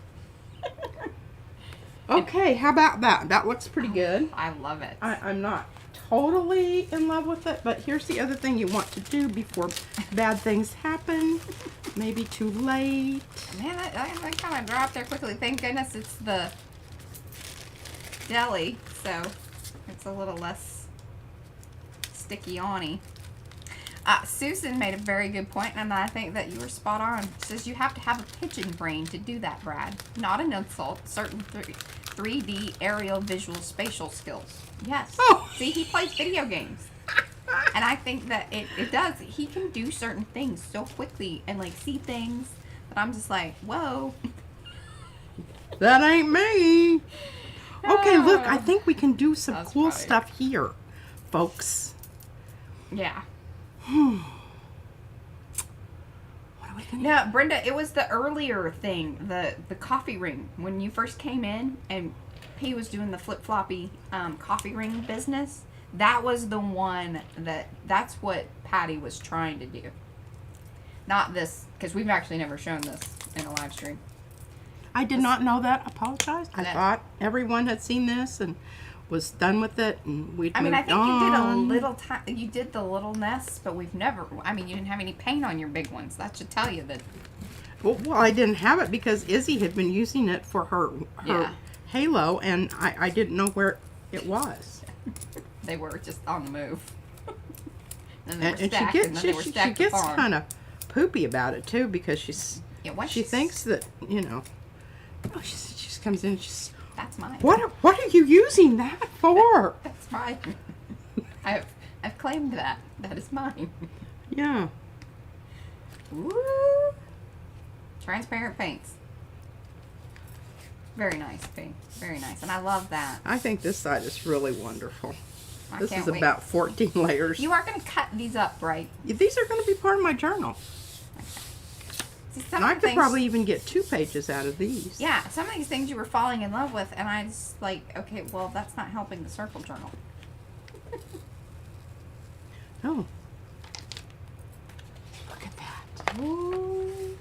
Okay, how about that? That looks pretty good. I love it. I'm not totally in love with it, but here's the other thing you want to do before bad things happen. Maybe too late. Man, that kind of dropped there quickly. Thank goodness it's the deli, so it's a little less sticky-on-y. Susan made a very good point, and I think that you were spot on. She says you have to have a pigeon brain to do that, Brad. Not an insult. Certain 3D aerial visual spatial skills. Yes. Oh. See, he plays video games. And I think that it does. He can do certain things so quickly and, like, see things that I'm just like, whoa. That ain't me. Okay, look, I think we can do some cool stuff here, folks. Yeah. What are we gonna do? No, Brenda, it was the earlier thing, the coffee ring. When you first came in and P was doing the flip-floppy coffee ring business, that was the one that's what Patty was trying to do. Not this, because we've actually never shown this in a live stream. I did not know that. Apologize. I thought everyone had seen this, and was done with it and we'd I mean, I moved think you did a on. little you did the little nests, but we've never, I mean, you didn't have any paint on your big ones. That should tell you that. Well, I didn't have it because Izzy had been using it for her Yeah. halo, and I didn't know where it was. They were just on the move. Then And she gets kind of poopy about it too, because she thinks that, you know, she just comes in and she's, that's mine. what are you using that for? That's mine. I've claimed that. That is mine. Yeah. Woo! Transparent paints. Very nice paint. Very nice. And I love that. I think this side is really wonderful. This is wait. about 14 layers. You are going to cut these up, right? These are going to be part of my journal. See, And I could probably even get 2 pages out of these. Yeah, some of these things you were falling in love with, and I just like, okay, well, that's not helping the circle journal. Oh. Look at that. Ooh.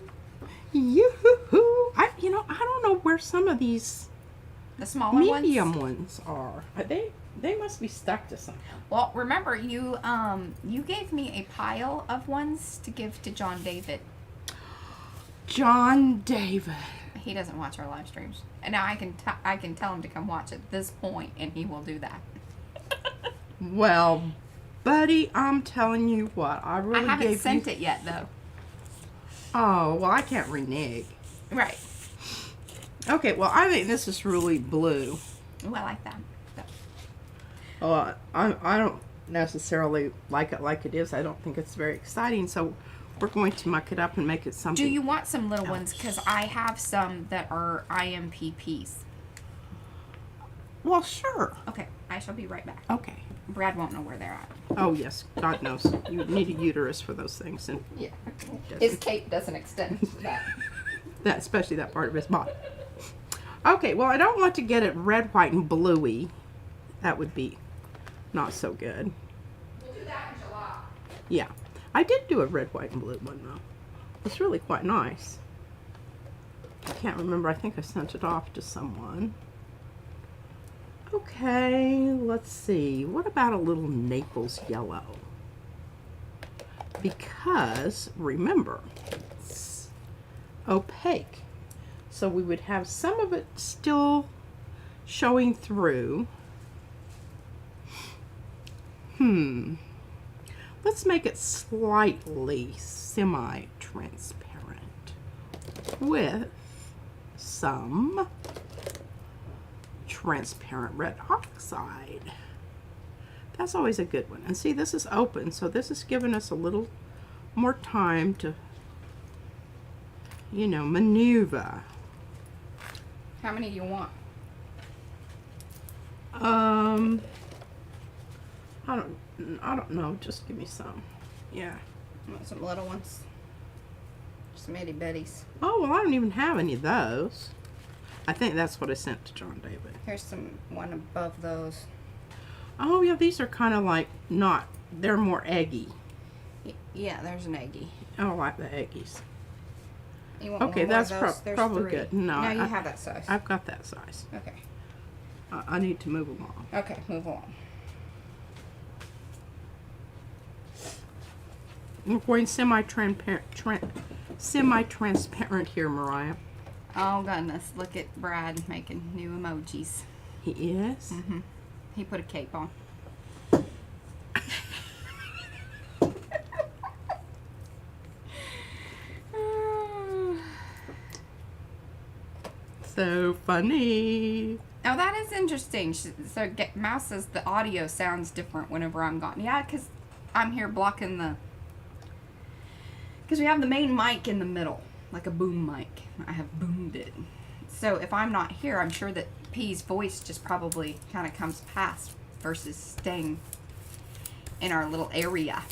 Yoo-hoo-hoo. I don't know where some of these The smaller medium ones. ones are. They must be stuck to something. Well, remember, you gave me a pile of ones to give to John David. John David. He doesn't watch our live streams. And now I can tell him to come watch at this point, and he will do that. Well, buddy, I'm telling you what. I haven't sent it yet, though. Oh, well, I can't renege. Right. Okay, well, I think this is really blue. Oh, I like that. I don't necessarily like it like it is. I don't think it's very exciting, so we're going to muck it up and make it something. Do you want some little ones? Because I have some that are IMPPs. Well, sure. Okay, I shall be right back. Okay. Brad won't know where they're at. Oh, yes. God knows. You need a uterus for those things. And Yeah. His cape doesn't extend to that. especially that part of his body. Okay, well, I don't want to get it red, white, and bluey. That would be not so good. We'll do that in July. Yeah. I did do a red, white, and blue one, though. It's really quite nice. I can't remember. I think I sent it off to someone. Okay, let's see. What about a little Naples yellow? Because, remember, it's opaque. So we would have some of it still showing through. Let's make it slightly semi-transparent with some transparent red oxide. That's always a good one. And see, this is open, so this is giving us a little more time to, you know, maneuver. How many do you want? I don't know. Just give me some. Yeah. You want some little ones? Some itty bitties. Oh, well, I don't even have any of those. I think that's what I sent to John David. Here's one above those. Oh, yeah, these are kind of like not, they're more eggy. Yeah, there's an eggy. I don't like the eggies. You want Okay, one more that's of those? There's probably 3. good. No, you have that size. I've got that size. Okay. I need to move along. Okay, move along. We're going semi-transparent here, Mariah. Oh, goodness. Look at Brad making new emojis. He is? Mm-hmm. He put a cape on. So funny. Now, that is interesting. So, Mouse says the audio sounds different whenever I'm gone. Yeah, because I'm here blocking the... Because we have the main mic in the middle, like a boom mic. I have boomed it. So if I'm not here, I'm sure that P's voice just probably kind of comes past versus staying in our little area.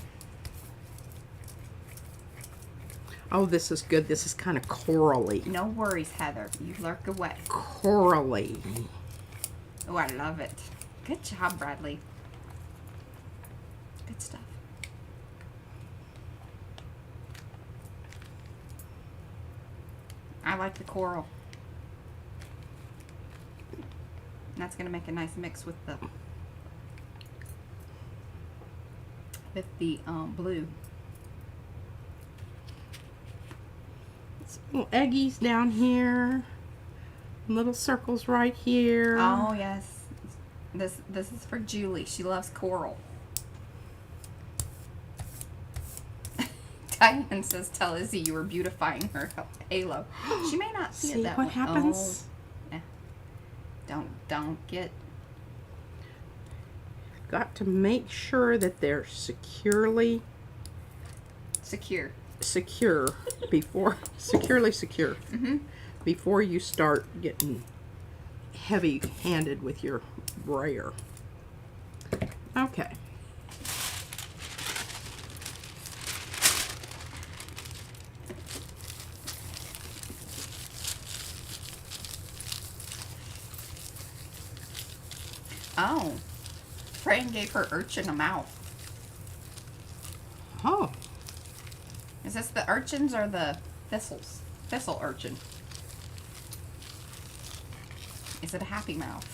Oh, this is good. This is kind of corally. No worries, Heather. You lurk away. Corally. Oh, I love it. Good job, Bradley. Good stuff. I like the coral. That's going to make a nice mix with the blue. Little eggies down here. Little circles right here. Oh yes, this is for Julie. She loves coral. Diane says, "Tell Izzy you were beautifying her halo." She may not see it that what way. happens? Oh, yeah. Don't get. Got to make sure that they're secure before securely secure. Mm-hmm. Before you start getting heavy-handed with your brayer. Okay. Oh, Fran gave her urchin a mouth. Oh. Is this the urchins or the thistles? Thistle urchin. Is it a happy mouth?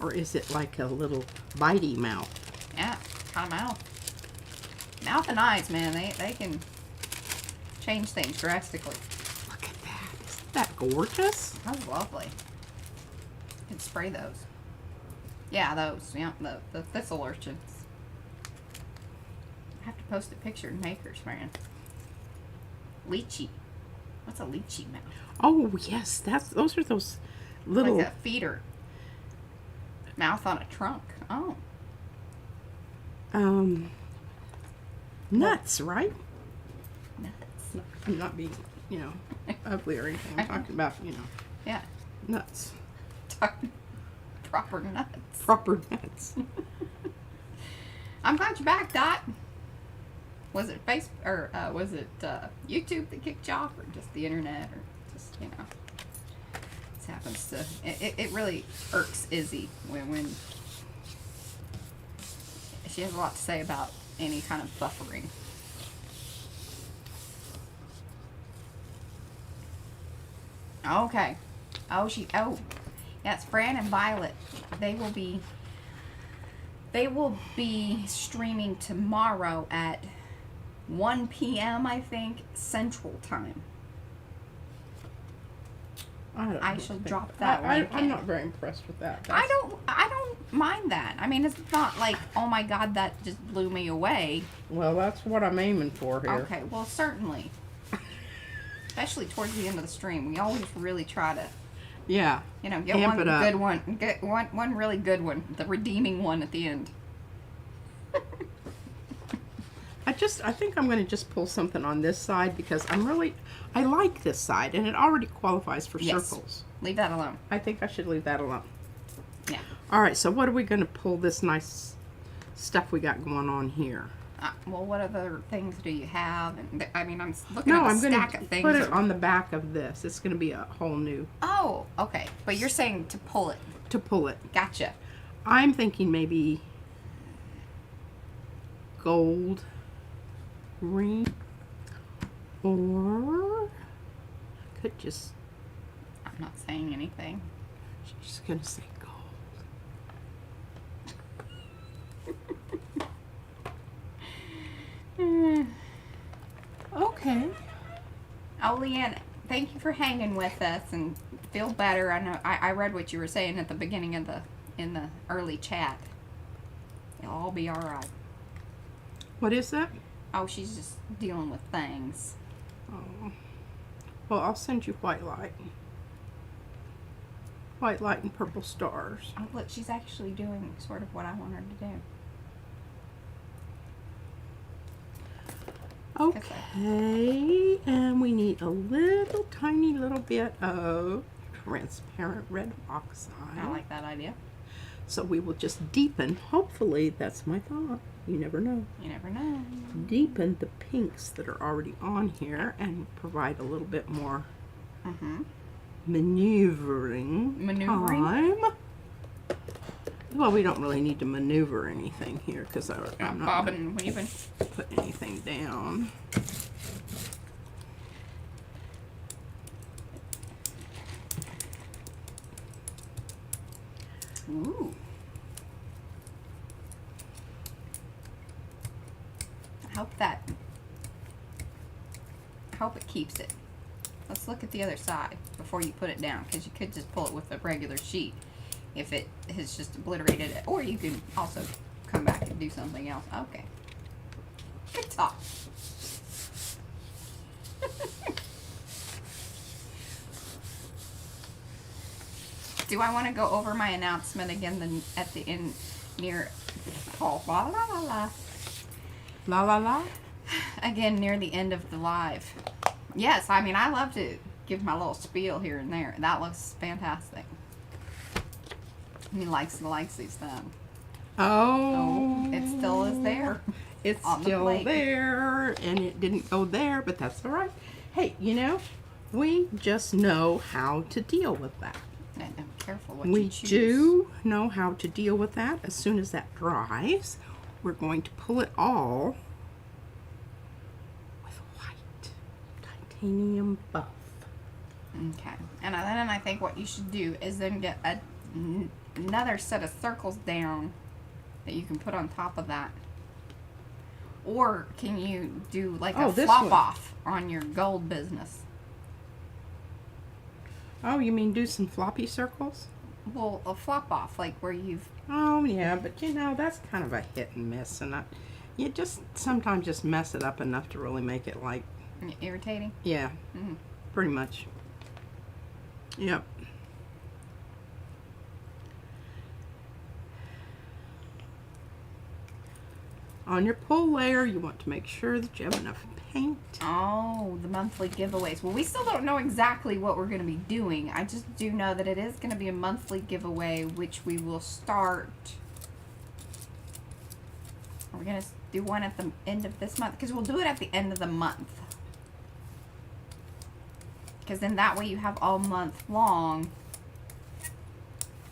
Or is it like a little bitey mouth? Yeah, kind of mouth. Mouth and eyes, man, they can change things drastically. Look at that. Isn't that gorgeous? That's lovely. You can spray those. Yeah, those. Yeah, the thistle urchins. I have to post a picture in Makers, man. Lychee. What's a lychee mouth? Oh, yes. Those are those little... Like a feeder. Mouth on a trunk. Oh. Nuts, right? Nuts. I'm not being, ugly or anything. I'm talking about, Yeah. nuts. Proper nuts. Proper nuts. I'm glad you're back, Dot. Was it Facebook or was it YouTube that kicked you off, or just the internet, or just this happens to it really irks Izzy when she has a lot to say about any kind of buffering. Okay. Oh, yeah, it's Fran and Violet. They will be streaming tomorrow at 1 p.m. I think Central Time. I shall drop that link. I'm not very impressed with that. I don't mind that. I mean, it's not like, oh my God, that just blew me away. Well, that's what I'm aiming for here. Okay, well, certainly. Especially towards the end of the stream, we always really try to, yeah, get amp one it up. good one, get one really good one, the redeeming one at the end. I think I'm going to just pull something on this side because I like this side and it already qualifies for circles. Leave that alone. I think I should leave that alone. Yeah. All right, so what are we going to pull this nice stuff we got going on here? Well, what other things do you have? And I'm looking at a stack of things. Put it on the back of this. It's going to be a whole new. Oh, okay. But you're saying to pull it. To pull it. Gotcha. I'm thinking maybe gold green, or could just. I'm not saying anything. She's going to say gold. Okay. Oh, Leanne, thank you for hanging with us and feel better. I know I read what you were saying at the beginning of in the early chat. It'll all be all right. What is that? Oh, she's just dealing with things. Oh. Well, I'll send you white light. White light and purple stars. Oh, look, she's actually doing sort of what I want her to do. Okay, and we need a little tiny little bit of transparent red oxide. I like that idea. So we will just deepen, hopefully, that's my thought, you never know. You never know. Deepen the pinks that are already on here and provide a little bit more maneuvering time. Well, we don't really need to maneuver anything here because I'm not bobbing and weaving. Put anything down. Ooh. I hope it keeps it. Let's look at the other side before you put it down, because you could just pull it with a regular sheet if it has just obliterated it. Or you can also come back and do something else. Okay. Good talk. Do I want to go over my announcement again then at the end near oh la la la la La la la. again near the end of the live? Yes, I mean I love to give my little spiel here and there. That looks fantastic. He likes these things. Oh, It still is there. It's on the still plate. there, and it didn't go there, but that's all right. Hey, you know, we just know how to deal with that. And I'm careful what We you choose. do know how to deal with that. As soon as that dries, we're going to pull it all with white titanium buff. Okay, and then I think what you should do is then get another set of circles down that you can put on top of that. Or can you do like a this flop one. off on your gold business? Oh, you mean do some floppy circles? Well, a flop off, like where you've... Oh, yeah, but you know, that's kind of a hit and miss, and you just sometimes just mess it up enough to really make it like, irritating? yeah, Mhm. pretty much. Yep. On your pull layer, you want to make sure that you have enough paint. Oh, the monthly giveaways. Well, we still don't know exactly what we're going to be doing. I just do know that it is going to be a monthly giveaway, which we will start. Are we going to do one at the end of this month? Because we'll do it at the end of the month. Because then that way you have all month long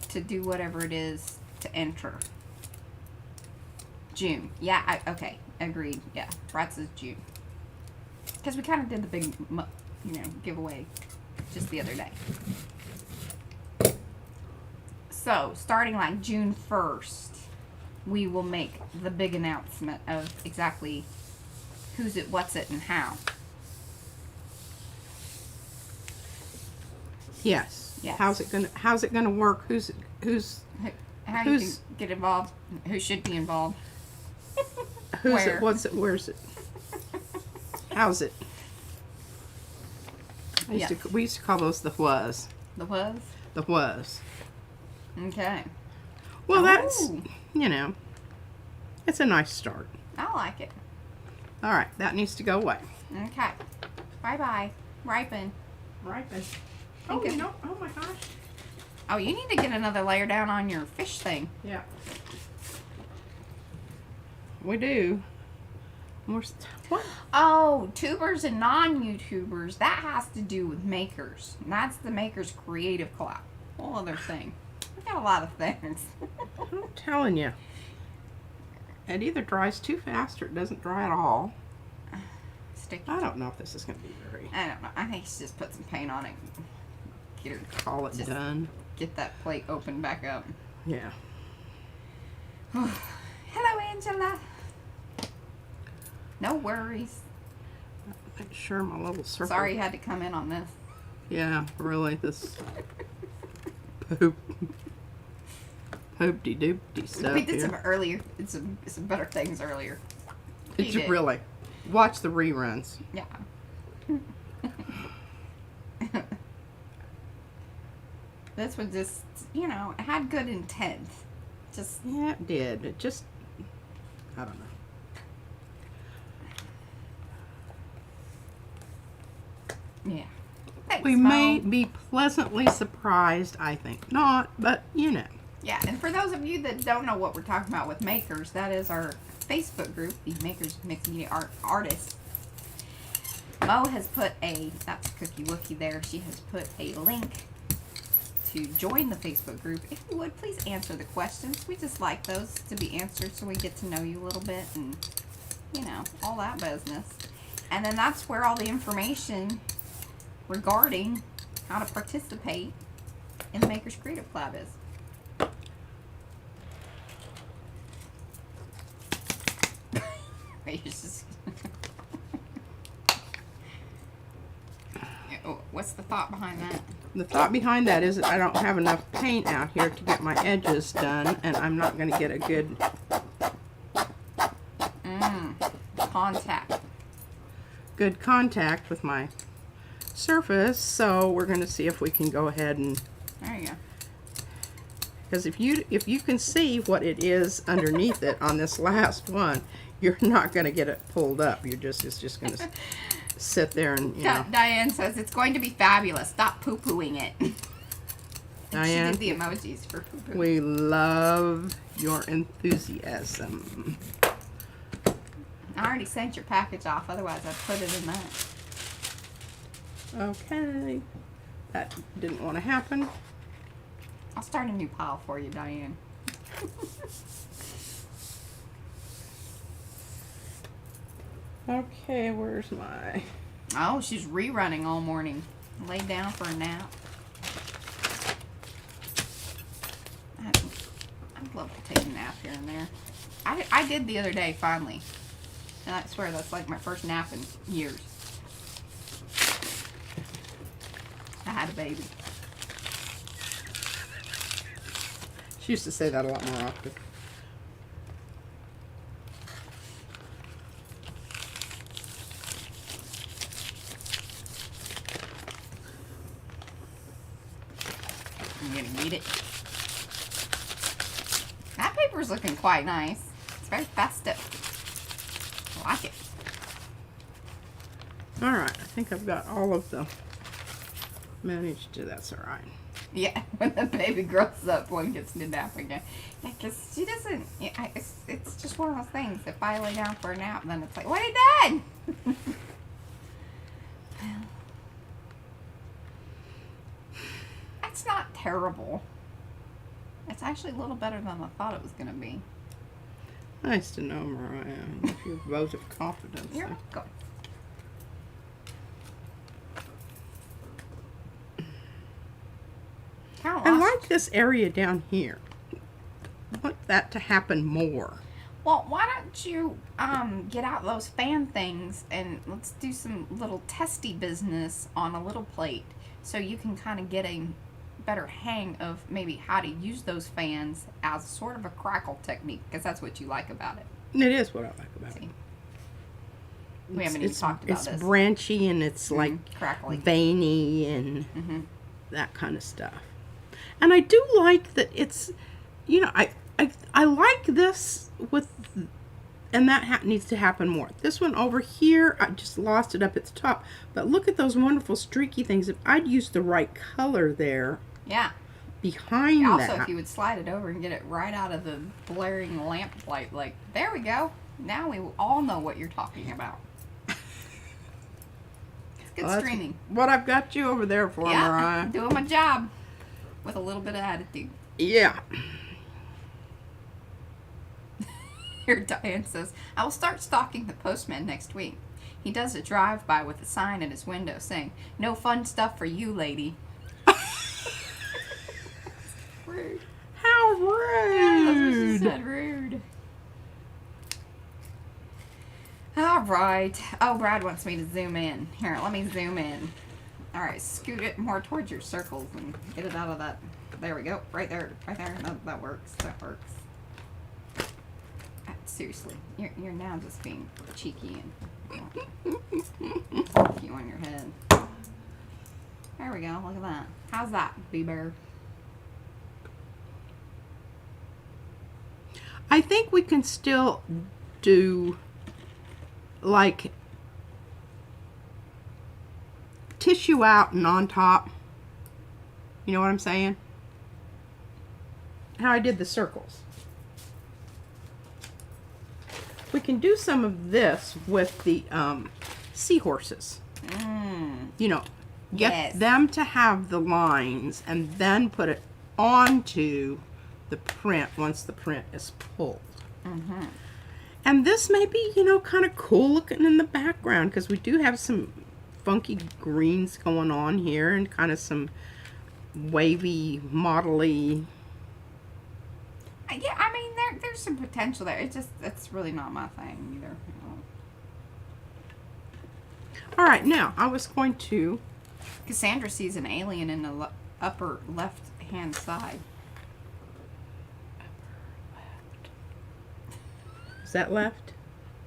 to do whatever it is to enter. June. Yeah, okay. Agreed. Yeah, Brad says June. Because we kind of did the big, giveaway just the other day. So, starting like June 1st, we will make the big announcement of exactly who's it, what's it, and how. Yes. Yes. How's it gonna work? How you can get involved, who should be involved. who's Where? it? What's it? Where's it? How's it? We used to call those the was. The was? The was. Okay. Well, that's, Ooh. it's a nice start. I like it. All right, that needs to go away. Okay. Bye-bye. Ripen. Right then. Think of- Oh my gosh. Oh, you need to get another layer down on your fish thing. Yeah. We do. What? Oh, tubers and non-YouTubers. That has to do with makers. And that's the makers creative collab. Whole other thing. We got a lot of things. I'm telling you. It either dries too fast or it doesn't dry at all. Sticky. I don't know if this is going to be very... I don't know. I think she just put some paint on it. Get her, Call it Just- done. get that plate open back up. Yeah. Hello, Angela. No worries. Make sure my little circle... Sorry you had to come in on this. Yeah, really, this... poop... Poop-de-doop-de stuff We did here. some earlier. Did some better things earlier. Did You you did. really? Watch the reruns. Yeah. This was just, it had good intent. Just, Yeah, it did. It just... I don't know. yeah. Thanks, We Mo. may be pleasantly surprised, I think not, but Yeah, and for those of you that don't know what we're talking about with Makers, that is our Facebook group, the Makers Mixed Media Artists. Mo has put that's Cookie Wookie there, she has put a link to join the Facebook group. If you would, please answer the questions. We just like those to be answered so we get to know you a little bit and, all that business. And then that's where all the information regarding how to participate in the Makers Creative Club is. What's the thought behind that? The thought behind that is that I don't have enough paint out here to get my edges done, and I'm not going to get a good contact with my surface. So we're going to see if we can go ahead and, there you go. because if you can see what it is underneath it on this last one, you're not going to get it pulled up. It's just going to sit there and, you know. Diane says it's going to be fabulous. Stop poo-pooing it. Diane, she did the emojis for poo-poo. we love your enthusiasm. I already sent your package off. Otherwise, I'd put it in that. Okay. That didn't want to happen. I'll start a new pile for you, Diane. Okay, where's my... Oh, she's rerunning all morning. Laid down for a nap. I'd love to take a nap here and there. I did the other day, finally. And I swear that's like my first nap in years. I had a baby. She used to say that a lot more often. I'm gonna eat it. That paper's looking quite nice. It's very festive. I like it. Alright, I think I've got all of the managed to, that's alright. Yeah, when the baby grows up, one gets to nap again. Yeah, because she doesn't, it's just one of those things. If I lay down for a nap, then it's like, what are you doing? That's not terrible. It's actually a little better than I thought it was going to be. Nice to know, Mariah. Your vote of confidence. You're welcome. I like this area down here. I want that to happen more. Well, why don't you get out those fan things and let's do some little testy business on a little plate so you can kind of get a better hang of maybe how to use those fans as sort of a crackle technique, because that's what you like about it. It is what I like about it. We haven't even talked about this. It's branchy and it's like crackly, veiny and that kind of stuff. And I do like that it's, you know, I like this with, and that needs to happen more. This one over here, I just lost it up its top. But look at those wonderful streaky things. If I'd used the right color there. Yeah. Behind also, that. if you would slide it over and get it right out of the blaring lamp light, like, there we go. Now we all know what you're talking about. It's good streaming. What I've got you over there for, Mariah. Doing my job with a little bit of attitude. Yeah. Here, Diane says, I will start stalking the postman next week. He does a drive-by with a sign at his window saying, no fun stuff for you, lady. Rude. How rude. Yeah, that's what she said, rude. All right. Oh, Brad wants me to zoom in. Here, let me zoom in. All right, scoot it more towards your circles and get it out of that. There we go. Right there. Right there. That works. That works. Seriously, you're now just being cheeky and you on your head. There we go. Look at that. How's that, B-Bear? I think we can still do like tissue out and on top. You know what I'm saying? How I did the circles. We can do some of this with the seahorses. You know, get them to have the lines and then put it onto the print once the print is pulled. And this may be, you know, kind of cool looking in the background because we do have some funky greens going on here and kind of some wavy, modelly. Yeah, I mean, there's some potential there. It's really not my thing either. All right, now I was going to. Cassandra sees an alien in the upper left-hand side. Is that left?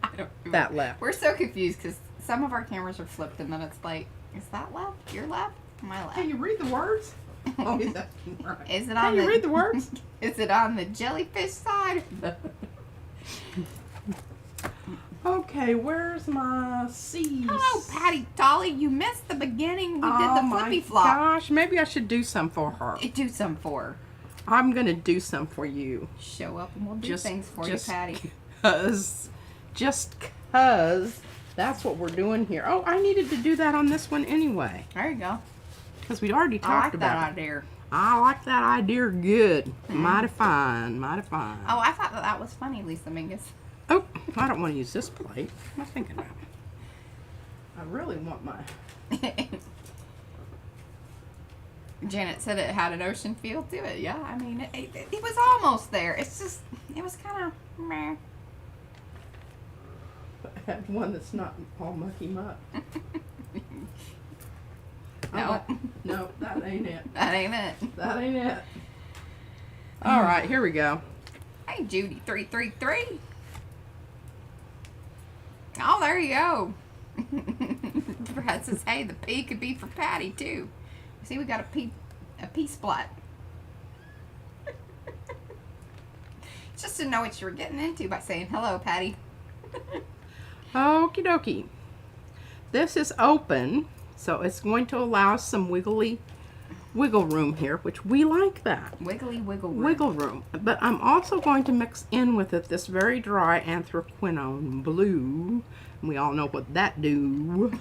I don't know. That left. We're so confused because some of our cameras are flipped, and then it's like, is that left? Your left? My left. Can you read the words? Oh, is that right? Is it on Can you read the words? Is it on the jellyfish side? Okay, where's my C's? Oh, Patty Dolly, you missed the beginning. We did the flippy flop. Gosh, maybe I should do some for her. Do some for her. I'm gonna do some for you. Show up and we'll do things for you, Patty. Just cause that's what we're doing here. Oh, I needed to do that on this one anyway. There you go. Because we already I like talked about that it. idea. I like that idea good. Mighty fine, mighty fine. Oh, I thought that was funny, Lisa Mingus. Oh, I don't want to use this plate. What am I thinking about? I really want my... Janet said it had an ocean feel to it. Yeah, I mean, it was almost there. It's just, it was kind of meh. I had one that's not all mucky muck. No. No, that ain't it. That ain't it. That ain't it. All right, here we go. Hey, Judy, 333. Oh, there you go. Brad says, hey, the P could be for Patty, too. See, we got a P splat. Just to know what you were getting into by saying hello, Patty. Okie dokie. This is open, so it's going to allow us some wiggle room here, which we like that. Wiggly wiggle room. Wiggle room. But I'm also going to mix in with it this very dry anthraquinone blue. And we all know what that do.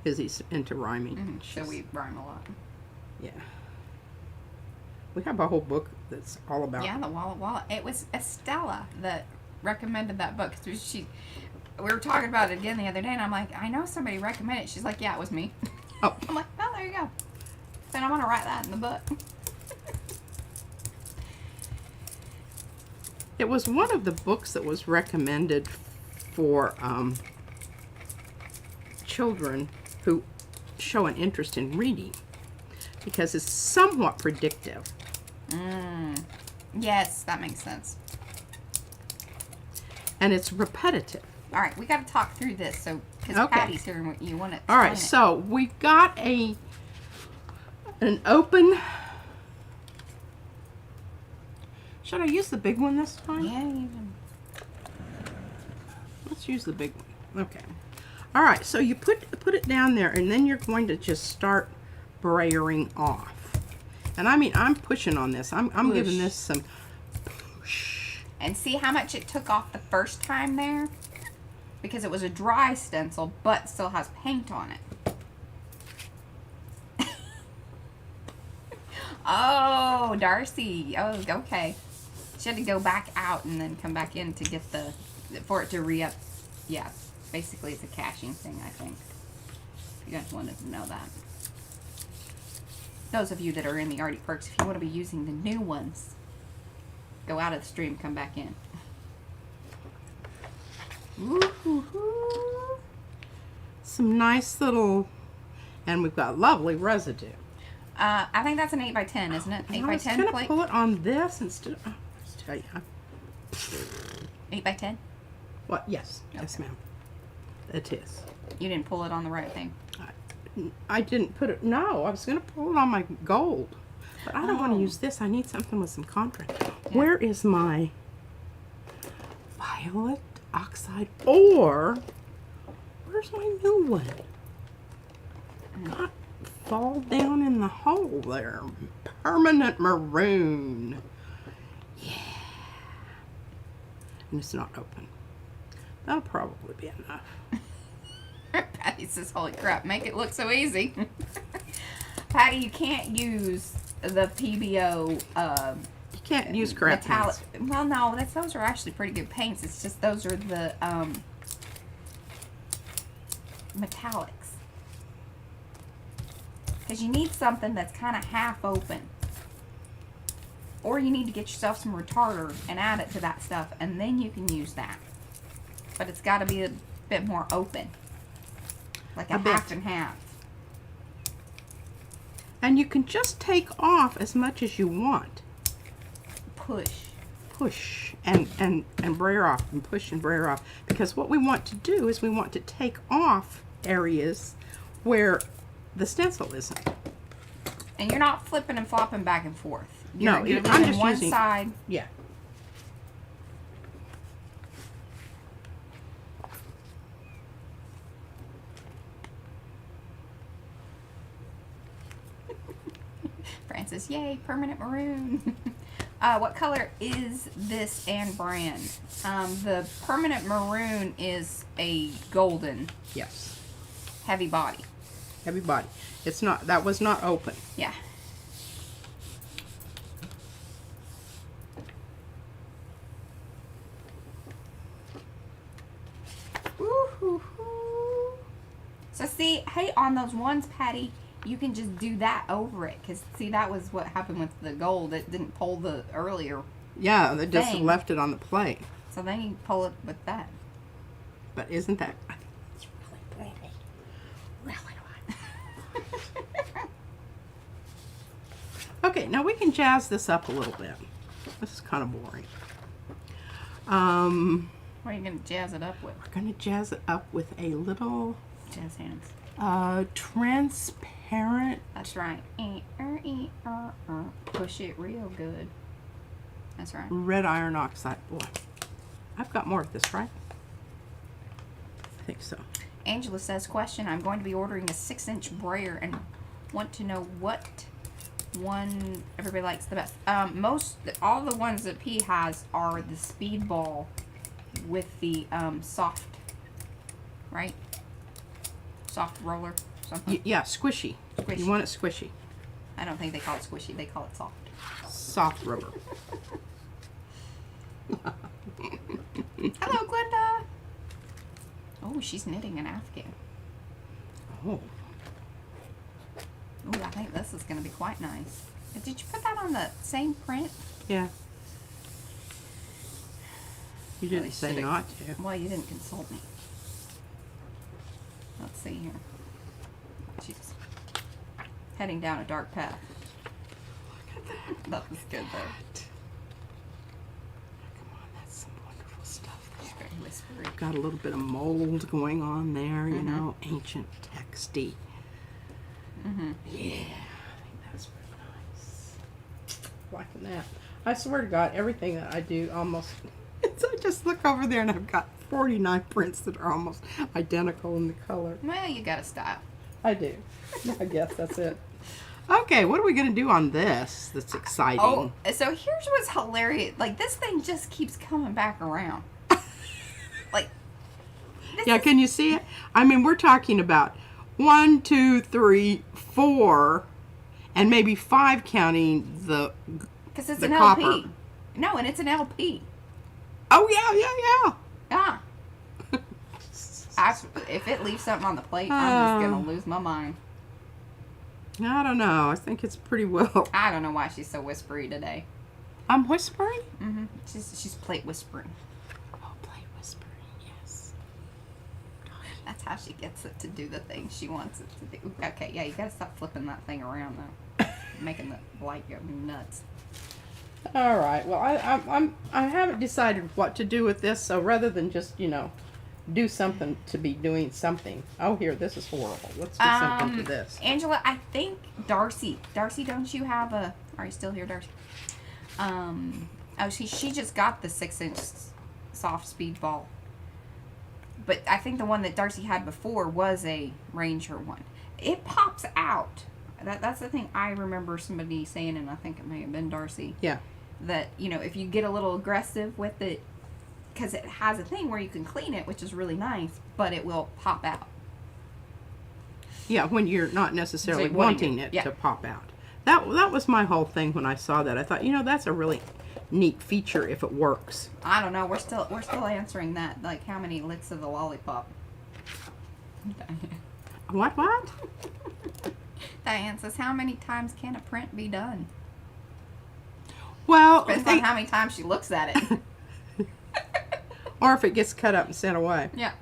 Izzy's into rhyming. So we rhyme a lot. Yeah. We have a whole book that's all about. Yeah, the Walla. It was Estella that recommended that book. So we were talking about it again the other day, and I'm like, I know somebody recommended it. She's like, yeah, it was me. Oh. I'm like, oh, there you go. Then I'm going to write that in the book. It was one of the books that was recommended for children who show an interest in reading because it's somewhat predictive. Yes, that makes sense. And it's repetitive. All right, we got to talk through this, so because Okay. Patty's here and you want to. All right, so we've got an open. Should I use the big one this time? Yeah, you can. Let's use the big one. Okay. All right, so you put it down there, and then you're going to just start brayering off. And I mean, I'm pushing on this. I'm giving this some push. And see how much it took off the first time there? Because it was a dry stencil, but still has paint on it. Oh, Darcy. Oh, okay. She had to go back out and then come back in to get for it to re-up. Yeah, basically it's a caching thing, I think. If you guys wanted to know that. Those of you that are in the Arty Perks, if you want to be using the new ones, go out of the stream, come back in. Woo-hoo-hoo. Some nice little, and we've got lovely residue. I think that's an 8x10, isn't it? 8x10 I was gonna plate? pull it on this instead of, let's tell you. 8x10? What? Yes. Yes, ma'am. It is. You didn't pull it on the right thing. I didn't put it, no, I was going to pull it on my gold. But I don't want to Oh. use this. I need something with some contrast. Yeah. Where is my violet oxide? Or, where's my new one? God, fall down in the hole there. Permanent maroon. Yeah. And it's not open. That'll probably be enough. Patty says, holy crap, make it look so easy. Patty, you can't use the PBO You can't use crap metallic. paints. Well, no, those are actually pretty good paints. It's just those are the metallics. Because you need something that's kind of half open. Or you need to get yourself some retarder and add it to that stuff, and then you can use that. But it's got to be a bit more open. Like A a bit. half and half. And you can just take off as much as you want. Push. Push and brayer off and push and brayer off. Because what we want to do is we want to take off areas where the stencil isn't. And you're not flipping and flopping back and forth. No, You're I'm leaving just one using- side. Yeah. Francis, yay, permanent maroon. What color is this and brand? The permanent maroon is a golden Yes. heavy body. Heavy body. It's not, that was not open. Yeah. Woo-hoo-hoo. So see, hey, on those ones, Patty, you can just do that over it. Because, see, that was what happened with the gold. It didn't pull the earlier. Yeah, they just Thing. left it on the plate. So then you pull it with that. But isn't that, I think it's really pretty. Really like. Okay, now we can jazz this up a little bit. This is kind of boring. What are you going to jazz it up with? We're going to jazz it up with a little Jazz hands. transparent. That's right. Push it real good. That's right. Red iron oxide. Boy, I've got more of this, right? I think so. Angela says, question, I'm going to be ordering a 6-inch brayer and want to know what one everybody likes the best. All the ones that P has are the speedball with the soft, right? Soft roller, something. Yeah, squishy. Squishy. You want it squishy. I don't think they call it squishy. They call it soft. Soft roller. Hello, Glenda. Oh, she's knitting an afghan. Oh. Oh, I think this is going to be quite nice. Did you put that on the same print? Yeah. You Really didn't say should've- not to. Well, you didn't consult me. Let's see here. She's heading down a dark path. Look at that. That was good though. Come on, that's some wonderful stuff She's there. very whispery. Got a little bit of mold going on there, you Mhm. know, ancient texty. Mm-hmm. Yeah, I think that's really nice. Liking that. I swear to God, everything that I do almost. So I just look over there and I've got 49 prints that are almost identical in the color. Well, you got a style. I do. I guess that's it. Okay, what are we going to do on this that's exciting? Oh, so here's what's hilarious. Like, this thing just keeps coming back around. Like, this Yeah, is- can you see it? I mean, we're talking about 1, 2, 3, 4, and maybe 5 counting the. Because it's the an copper. LP. No, and it's an LP. Oh yeah. Ah. If it leaves something on the plate, I'm just going to lose my mind. I don't know. I think it's pretty well. I don't know why she's so whispery today. I'm whispering. Mm-hmm. She's plate whispering. Oh, play whispering. Yes. That's how she gets it to do the thing she wants it to do. Okay, yeah, you gotta stop flipping that thing around though, making the light go nuts. All right. Well, I haven't decided what to do with this. So rather than just do something to be doing something. Oh, here, this is horrible. Let's do something to this. Angela, I think Darcy, don't you have a? Are you still here, Darcy? Oh, she just got the 6-inch soft speed ball. But I think the one that Darcy had before was a Ranger one. It pops out. That's the thing I remember somebody saying, and I think it may have been Darcy. Yeah. That, if you get a little aggressive with it, because it has a thing where you can clean it, which is really nice, but it will pop out. Yeah, when you're not necessarily So you wanting wanting it, it yeah. to pop out. That was my whole thing when I saw that. I thought, that's a really neat feature if it works. I don't know. We're still answering that. Like, how many licks of the lollipop? What? Diane says, how many times can a print be done? Well, Depends on how many times she looks at it. or if it gets cut up and sent away. Yeah.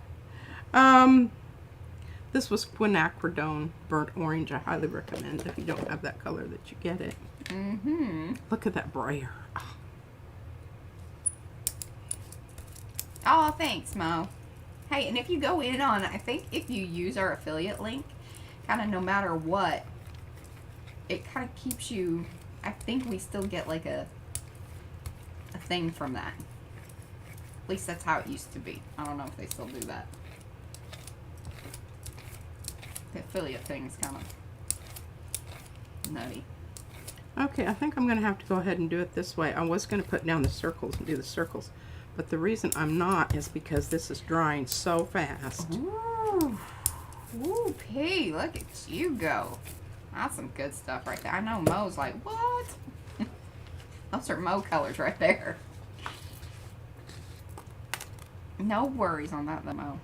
This was quinacridone burnt orange. I highly recommend if you don't have that color that you get it. Mm-hmm. Look at that brayer. Oh, thanks, Mo. Hey, and if you go in on, I think if you use our affiliate link, kind of no matter what, it kind of keeps you, I think we still get like a thing from that. At least that's how it used to be. I don't know if they still do that. The affiliate thing is kind of nutty. Okay, I think I'm going to have to go ahead and do it this way. I was going to put down the circles and do the circles, but the reason I'm not is because this is drying so fast. Ooh. Ooh, P, look at you go. That's some good stuff right there. I know Mo's like, what? Those are Mo colors right there. No worries on that, though, Mo.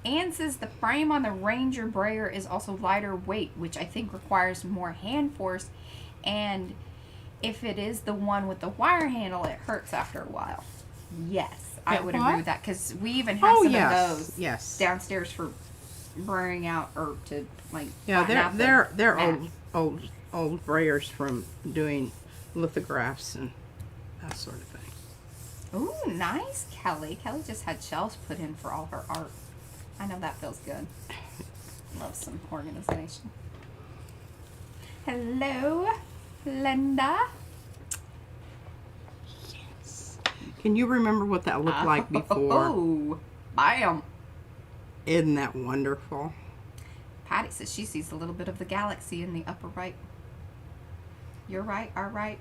Anne says the frame on the Ranger brayer is also lighter weight, which I think requires more hand force. And if it is the one with the wire handle, it hurts after a while. Yes, I would agree with that, because we even have some of those downstairs for braying out or to like. Yeah, they're old brayers from doing lithographs and that sort of thing. Ooh, nice, Kelly. Kelly just had shelves put in for all her art. I know that feels good. Love some organization. Hello, Linda. Yes. Can you remember what that looked like before? Oh, bam. Isn't that wonderful? Patty says she sees a little bit of the galaxy in the upper right. Your right, our right.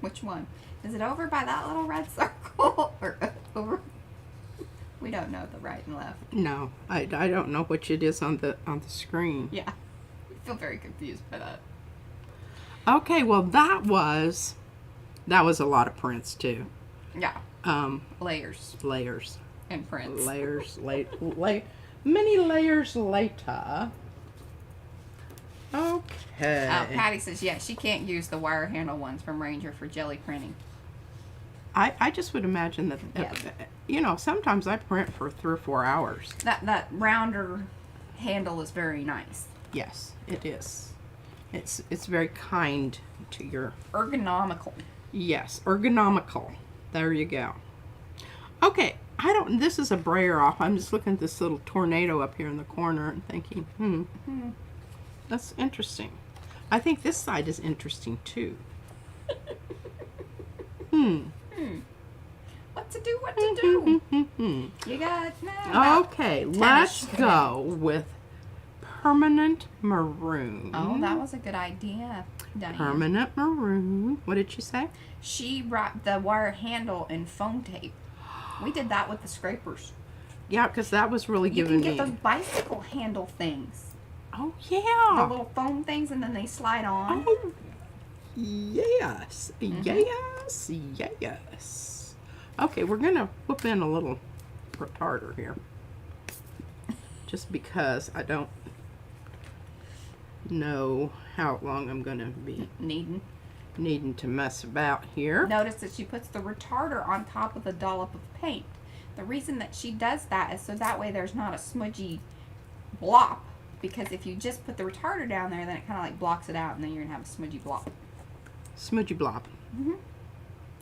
Which one? Is it over by that little red circle? Or over? We don't know the right and left. No, I don't know which it is on the screen. Yeah. I feel very confused by that. Okay, well that was a lot of prints too. Yeah. Layers. Layers. And prints. Layers many layers later. Okay. Patty says, yeah, she can't use the wire handle ones from Ranger for jelly printing. I just would imagine that, you know, sometimes I print for 3 or 4 hours. That rounder handle is very nice. Yes, it is. It's very kind to your... Ergonomical. Yes, ergonomical. There you go. Okay, this is a brayer off. I'm just looking at this little tornado up here in the corner and thinking, that's interesting. I think this side is interesting too. What to do? You got now. Okay, let's go with permanent maroon. Oh, that was a good idea, Diane. Permanent maroon. What did she say? She wrapped the wire handle in foam tape. We did that with the scrapers. Yeah, because that was really giving me... You can get those bicycle handle things. Oh, yeah. The little foam things, and then they slide on. Oh, yes. Yes. Yes. Okay, we're going to whip in a little retarder here. Just because I don't know how long I'm going to be needing to mess about here. Notice that she puts the retarder on top of the dollop of paint. The reason that she does that is so that way there's not a smudgy blop. Because if you just put the retarder down there, then it kind of like blocks it out, and then you're going to have a smudgy blop. Smudgy blob.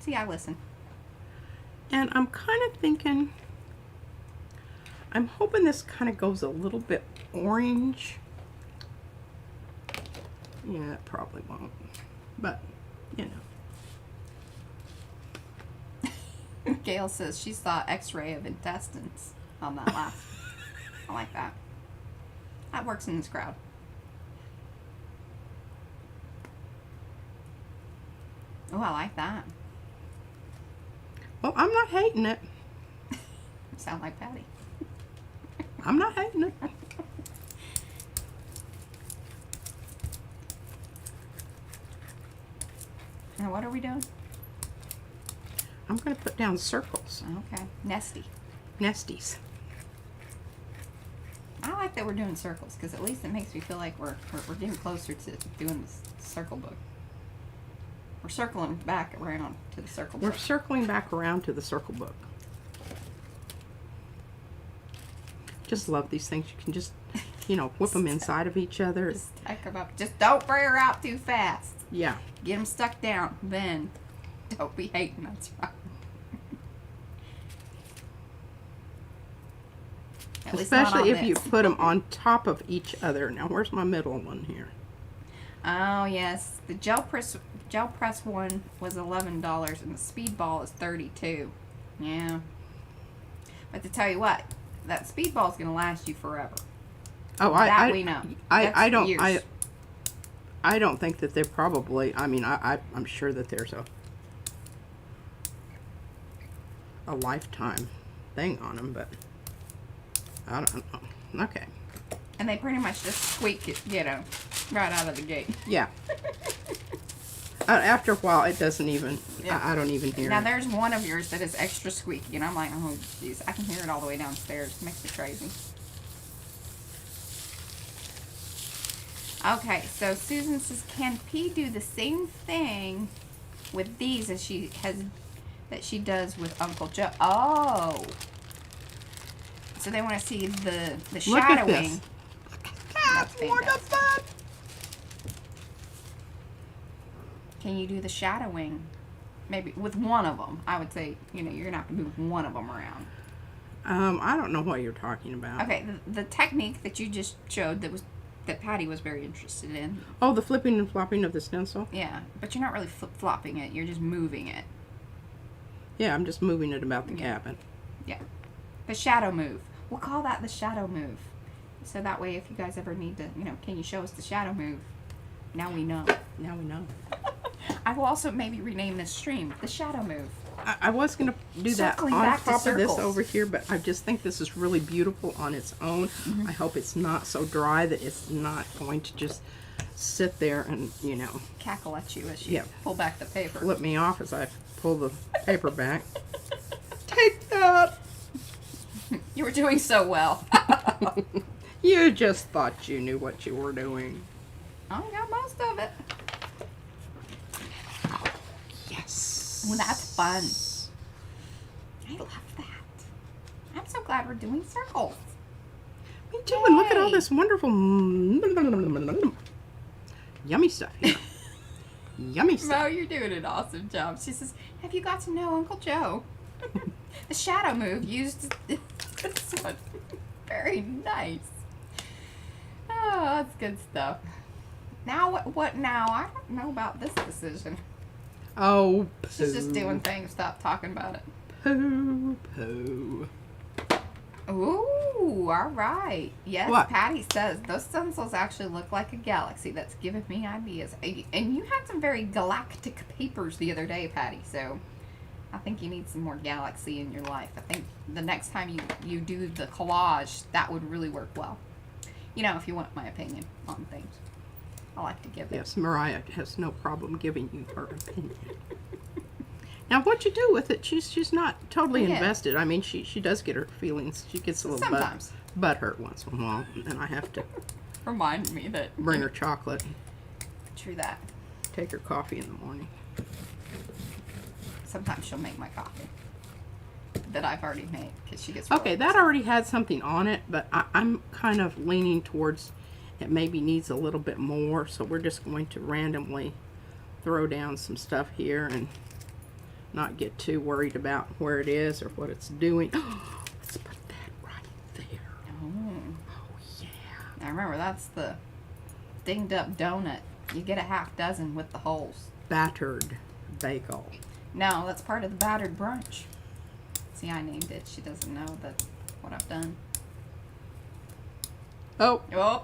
See, I listen. And I'm kind of thinking, I'm hoping this kind of goes a little bit orange. Yeah, it probably won't. But, you know. Gail says she saw x-ray of intestines on that last. I like that. That works in this crowd. Oh, I like that. Well, I'm not hating it. You sound like Patty. I'm not hating it. Now, what are we doing? I'm going to put down circles. Okay. Nesty. Nesties. I like that we're doing circles, because at least it makes me feel like we're getting closer to doing this circle book. We're circling back around to the circle book. We're circling back around to the circle book. Just love these things. You can just you know, whip them inside of each other. Just stack them up. Just don't fray her out too fast. Yeah. Get them stuck down. Then don't be hating. That's right. At least not Especially on if you this. put them on top of each other. Now, where's my middle one here? Oh yes, the gel press one was $11 and the speedball is $32. Yeah, but to tell you what, that speedball is gonna last you forever. Oh, we know. I don't Years. I don't think that they're probably. I mean, I'm sure that there's a lifetime thing on them, but I don't know. Okay. And they pretty much just squeak it, you know, right out of the gate. Yeah. After a while, it doesn't even. Yeah. I don't even hear Now it. there's one of yours that is extra squeaky, and I'm like, oh jeez, I can hear it all the way downstairs. It makes me crazy. Okay, so Susan says, can P do the same thing with these as she does with Uncle Joe? Oh, so they want to see the Look at shadowing. this. That's Look at fantastic. that. Can you do the shadowing? Maybe with one of them. I would say, you know, you're gonna have to move one of them around. I don't know what you're talking about. Okay, the technique that you just showed that Patty was very interested in. Oh, the flipping and flopping of the stencil? Yeah, but you're not really flip-flopping it. You're just moving it. Yeah, I'm just moving it about the cabin. Yeah. The shadow move. We'll call that the shadow move. So that way, if you guys ever need to, you know, can you show us the shadow move? Now we know. Now we know. I will also maybe rename this stream the shadow move. I was going to do that Circling on back to top of this circles. over here, but I just think this is really beautiful on its own. Mm-hmm. I hope it's not so dry that it's not going to just sit there and, you know, Cackle at you as you Yeah. pull back the paper. flip me off as I pull the paper back. Take that! You were doing so well. You just thought you knew what you were doing. I got most of it. Yes. Well, that's fun. I love that. I'm so glad we're doing circles. Me too, and look at all Yay. this wonderful yummy stuff here. Yummy stuff. Mo, you're doing an awesome job. She says, have you got to know Uncle Joe? The shadow move used this one. Very nice. Oh, that's good stuff. Now what now? I don't know about this decision. Oh, She's just doing things. Stop talking about it. poo, poo. Ooh, all right. Yes, What? Patty says those stencils actually look like a galaxy. That's giving me ideas. And you had some very galactic papers the other day, Patty. So I think you need some more galaxy in your life. I think the next time you do the collage, that would really work well. You know, if you want my opinion on things, I like to give it. Yes, Mariah has no problem giving you her opinion. Now, what you do with it, she's not totally Yeah. invested. I mean, she does get her feelings. She gets a little Sometimes. butt hurt once in a while, and I have to Remind me that. bring her chocolate, True that. take her coffee in the morning. Sometimes she'll make my coffee that I've already made because she gets. Okay, really that already had something on it, but I'm kind of leaning towards it maybe needs a little bit more, so we're just going to randomly throw down some stuff here and not get too worried about where it is or what it's doing. Let's put that right there. Oh. Oh, yeah. Now remember, that's the dinged up donut. You get a half dozen with the holes. Battered bagel. No, that's part of the battered brunch. See, I named it. She doesn't know that what I've done. Oh, Oh.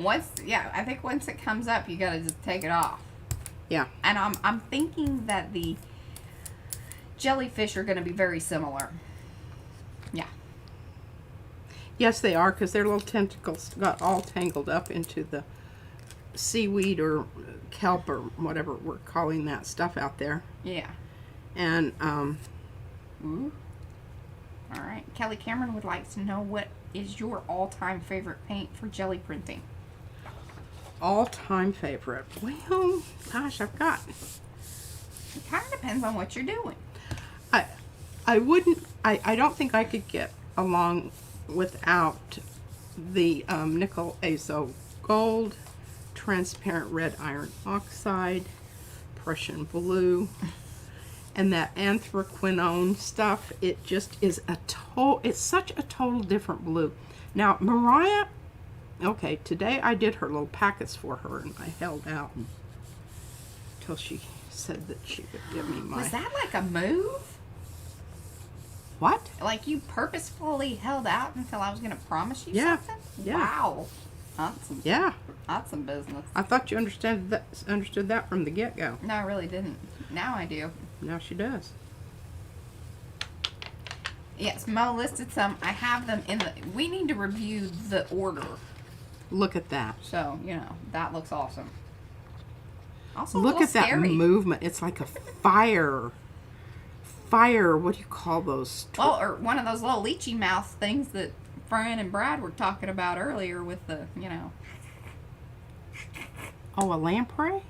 I think once it comes up, you gotta just take it off. yeah. And I'm thinking that the jellyfish are gonna be very similar. Yeah. Yes, they are, because their little tentacles got all tangled up into the seaweed or kelp or whatever we're calling that stuff out there. Yeah. And, Ooh. All right. Kelly Cameron would like to know what is your all-time favorite paint for jelly printing. all-time favorite. Well, gosh, I've got... It kind of depends on what you're doing. I wouldn't, I don't think I could get along without the nickel azo gold, transparent red iron oxide, Prussian blue, and that anthraquinone stuff. It just is it's such a total different blue. Now, Mariah, okay, today I did her little packets for her, and I held out until she said that she would give me my... Was that like a move? What? Like you purposefully held out until I was going to promise you something? Yeah. Wow. That's some, Yeah. that's some business. I thought you understood that from the get-go. No, I really didn't. Now I do. Now she does. Yes, Mo listed some. I have them in the... We need to review the order. Look at that. So, you know, that looks awesome. Also, Look at that scary. movement. It's like a fire. What do you call those? Well, or one of those little lychee mouth things that Fran and Brad were talking about earlier with the, you know. Oh, a lamprey?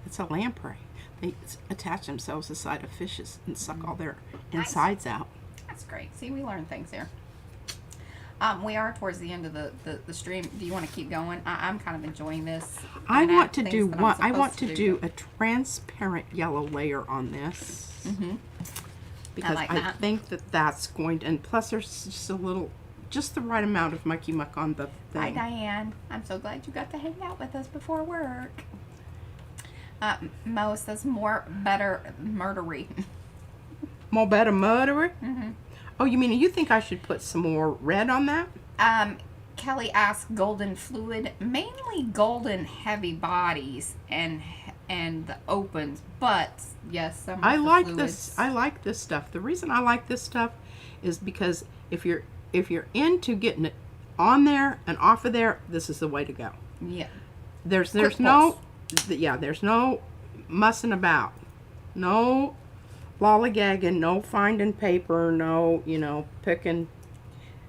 It's a lamprey. They attach themselves to the side of fishes and suck all their insides out. That's great. See, we learn things here. We are towards the end of the stream. Do you want to keep going? I'm kind of enjoying this. I want to do one. I want to do a transparent yellow layer on this. Mm-hmm. Because I think that that's going to, and plus there's just a little, just the right amount of mucky muck on the thing. Hi, Diane. I'm so glad you got to hang out with us before work. Mo says more, better, murdery. More better murderer? Mm-hmm. Oh, you mean you think I should put some more red on that? Kelly asked golden fluid, mainly golden heavy bodies and the opens, but yes, some of I the like fluids. this. I like this stuff. The reason I like this stuff is because if you're into getting it on there and off of there, this is the way to go. Yeah. There's Quick no pulse. there's no mussing about. No lollygagging, no finding paper, no, picking.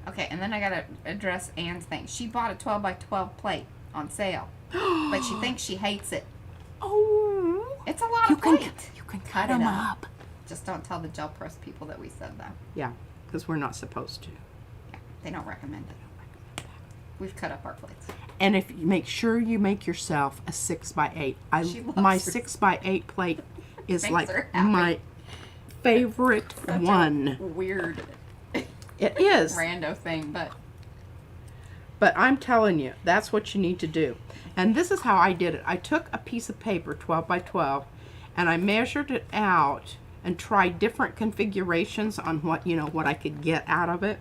Okay, and then I gotta address Anne's thing. She bought a 12 by 12 plate on sale, but she thinks she hates it. Oh, It's a lot of plate. You can Cut cut it them up. up. Just don't tell the gel press people that we said that. Yeah, because we're not supposed to. Yeah, they don't recommend it. We've cut up our plates. And if you make sure you make yourself a 6x8. She loves My her- 6x8 plate is Makes like her happy. my favorite Such one. a weird It is. rando thing, but But I'm telling you, that's what you need to do. And this is how I did it. I took a piece of paper, 12 by 12, and I measured it out and tried different configurations on what I could get out of it.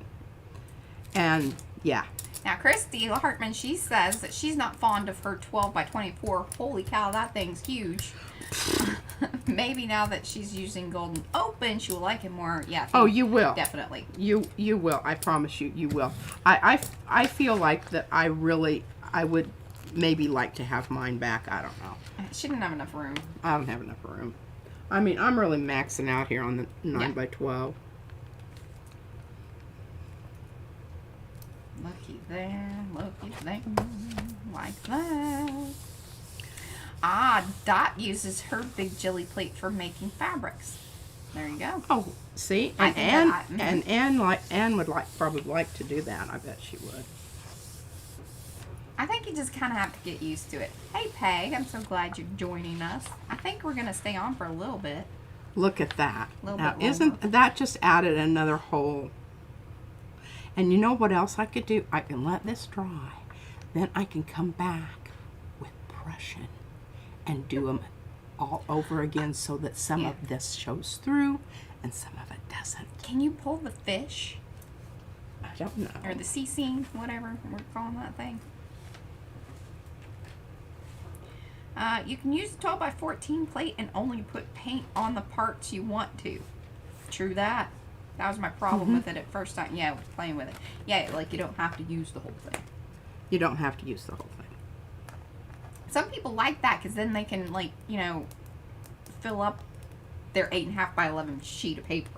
And yeah. now Christy Hartman, she says that she's not fond of her 12 by 24. Holy cow, that thing's huge. Maybe now that she's using Golden Open, she will like it more. Yeah. Oh, you will. Definitely. You will. I promise you, you will. I feel like that I would maybe like to have mine back. I don't know. She didn't have enough room. I don't have enough room. I mean, I'm really maxing out here on the 9 by 12. Looky there, looky there, like that. Ah, Dot uses her big jelly plate for making fabrics. There you go. Oh, see, I and think Anne would probably like to do that. I bet she would. I think you just kind of have to get used to it. Hey, Peg, I'm so glad you're joining us. I think we're going to stay on for a little bit. Look at that. Little Now, bit longer. isn't that just added another whole? And you know what else I could do? I can let this dry. Then I can come back with Prussian and do them all over again so that some Yeah. of this shows through and some of it doesn't. Can you pull the fish? I don't know. Or the sea scene, whatever we're calling that thing. You can use a 12 by 14 plate and only put paint on the parts you want to. True that. That was my problem with it at first time. Yeah, playing with it. Yeah, like you don't have to use the whole thing. You don't have to use the whole thing. Some people like that because then they can, like, fill up their 8.5 by 11 sheet of paper.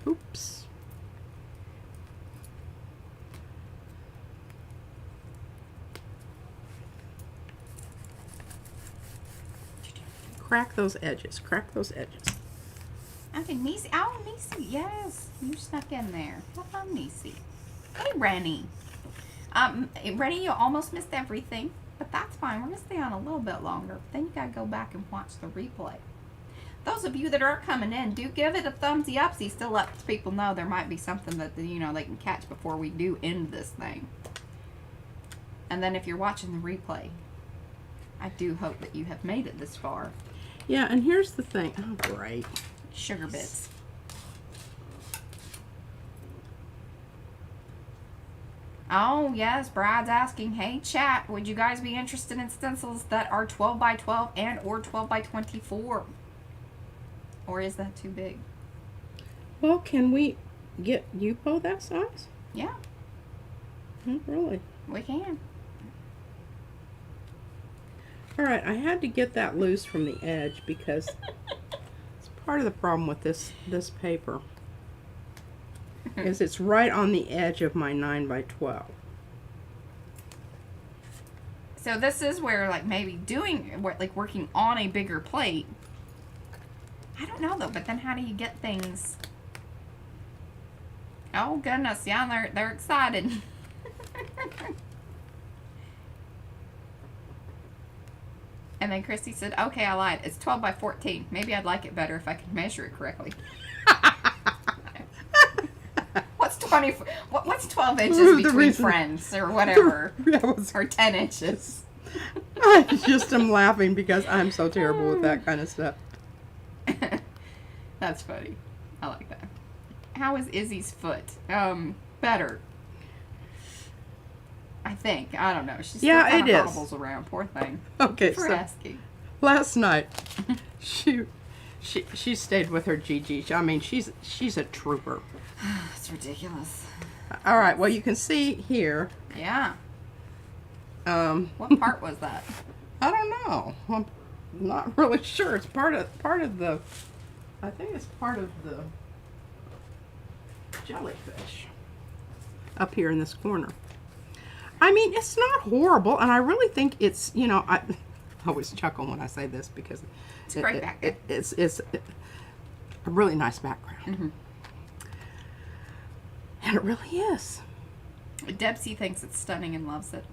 Oops. Crack those edges. Crack those edges. Okay, Niecy. Oh, Niecy, yes. You snuck in there. Hello, Niecy. Hey, Rennie. Rennie, you almost missed everything, but that's fine. We're going to stay on a little bit longer. Then you got to go back and watch the replay. Those of you that are coming in, do give it a thumbsy up. So still lets people know there might be something that, you know, they can catch before we do end this thing. And then if you're watching the replay, I do hope that you have made it this far. Yeah, and here's the thing. Oh, great. Sugar bits. Oh, yes, Brad's asking, hey, chat, would you guys be interested in stencils that are 12 by 12 and or 12 by 24? Or is that too big? Well, can we get Yupo that size? Yeah. Really? We can. All right, I had to get that loose from the edge because it's part of the problem with this paper. Is it's right on the edge of my 9 by 12. So this is where, like, maybe like working on a bigger plate. I don't know though, but then how do you get things? Oh goodness, yeah, they're excited. And then Christy said, "Okay, I lied. It's 12 by 14. Maybe I'd like it better if I could measure it correctly." What's 20? What's 12 inches between friends or whatever, or 10 inches? I just am laughing because I'm so terrible with that kind of stuff. That's funny. I like that. How is Izzy's foot? Better. I think. I don't know. She's still kind of hobbles around. Poor thing. Okay, for asking. Last night, she stayed with her Gigi. I mean, she's a trooper. It's ridiculous. All right. Well, you can see here. Yeah. What part was that? I don't know. I'm not really sure. It's part of the. I think it's part of the jellyfish up here in this corner. I mean, it's not horrible, and I really think it's, you know, I always chuckle when I say this because it's a great background. It's a really nice background. Mm-hmm. And it really is. Debsy thinks it's stunning and loves it.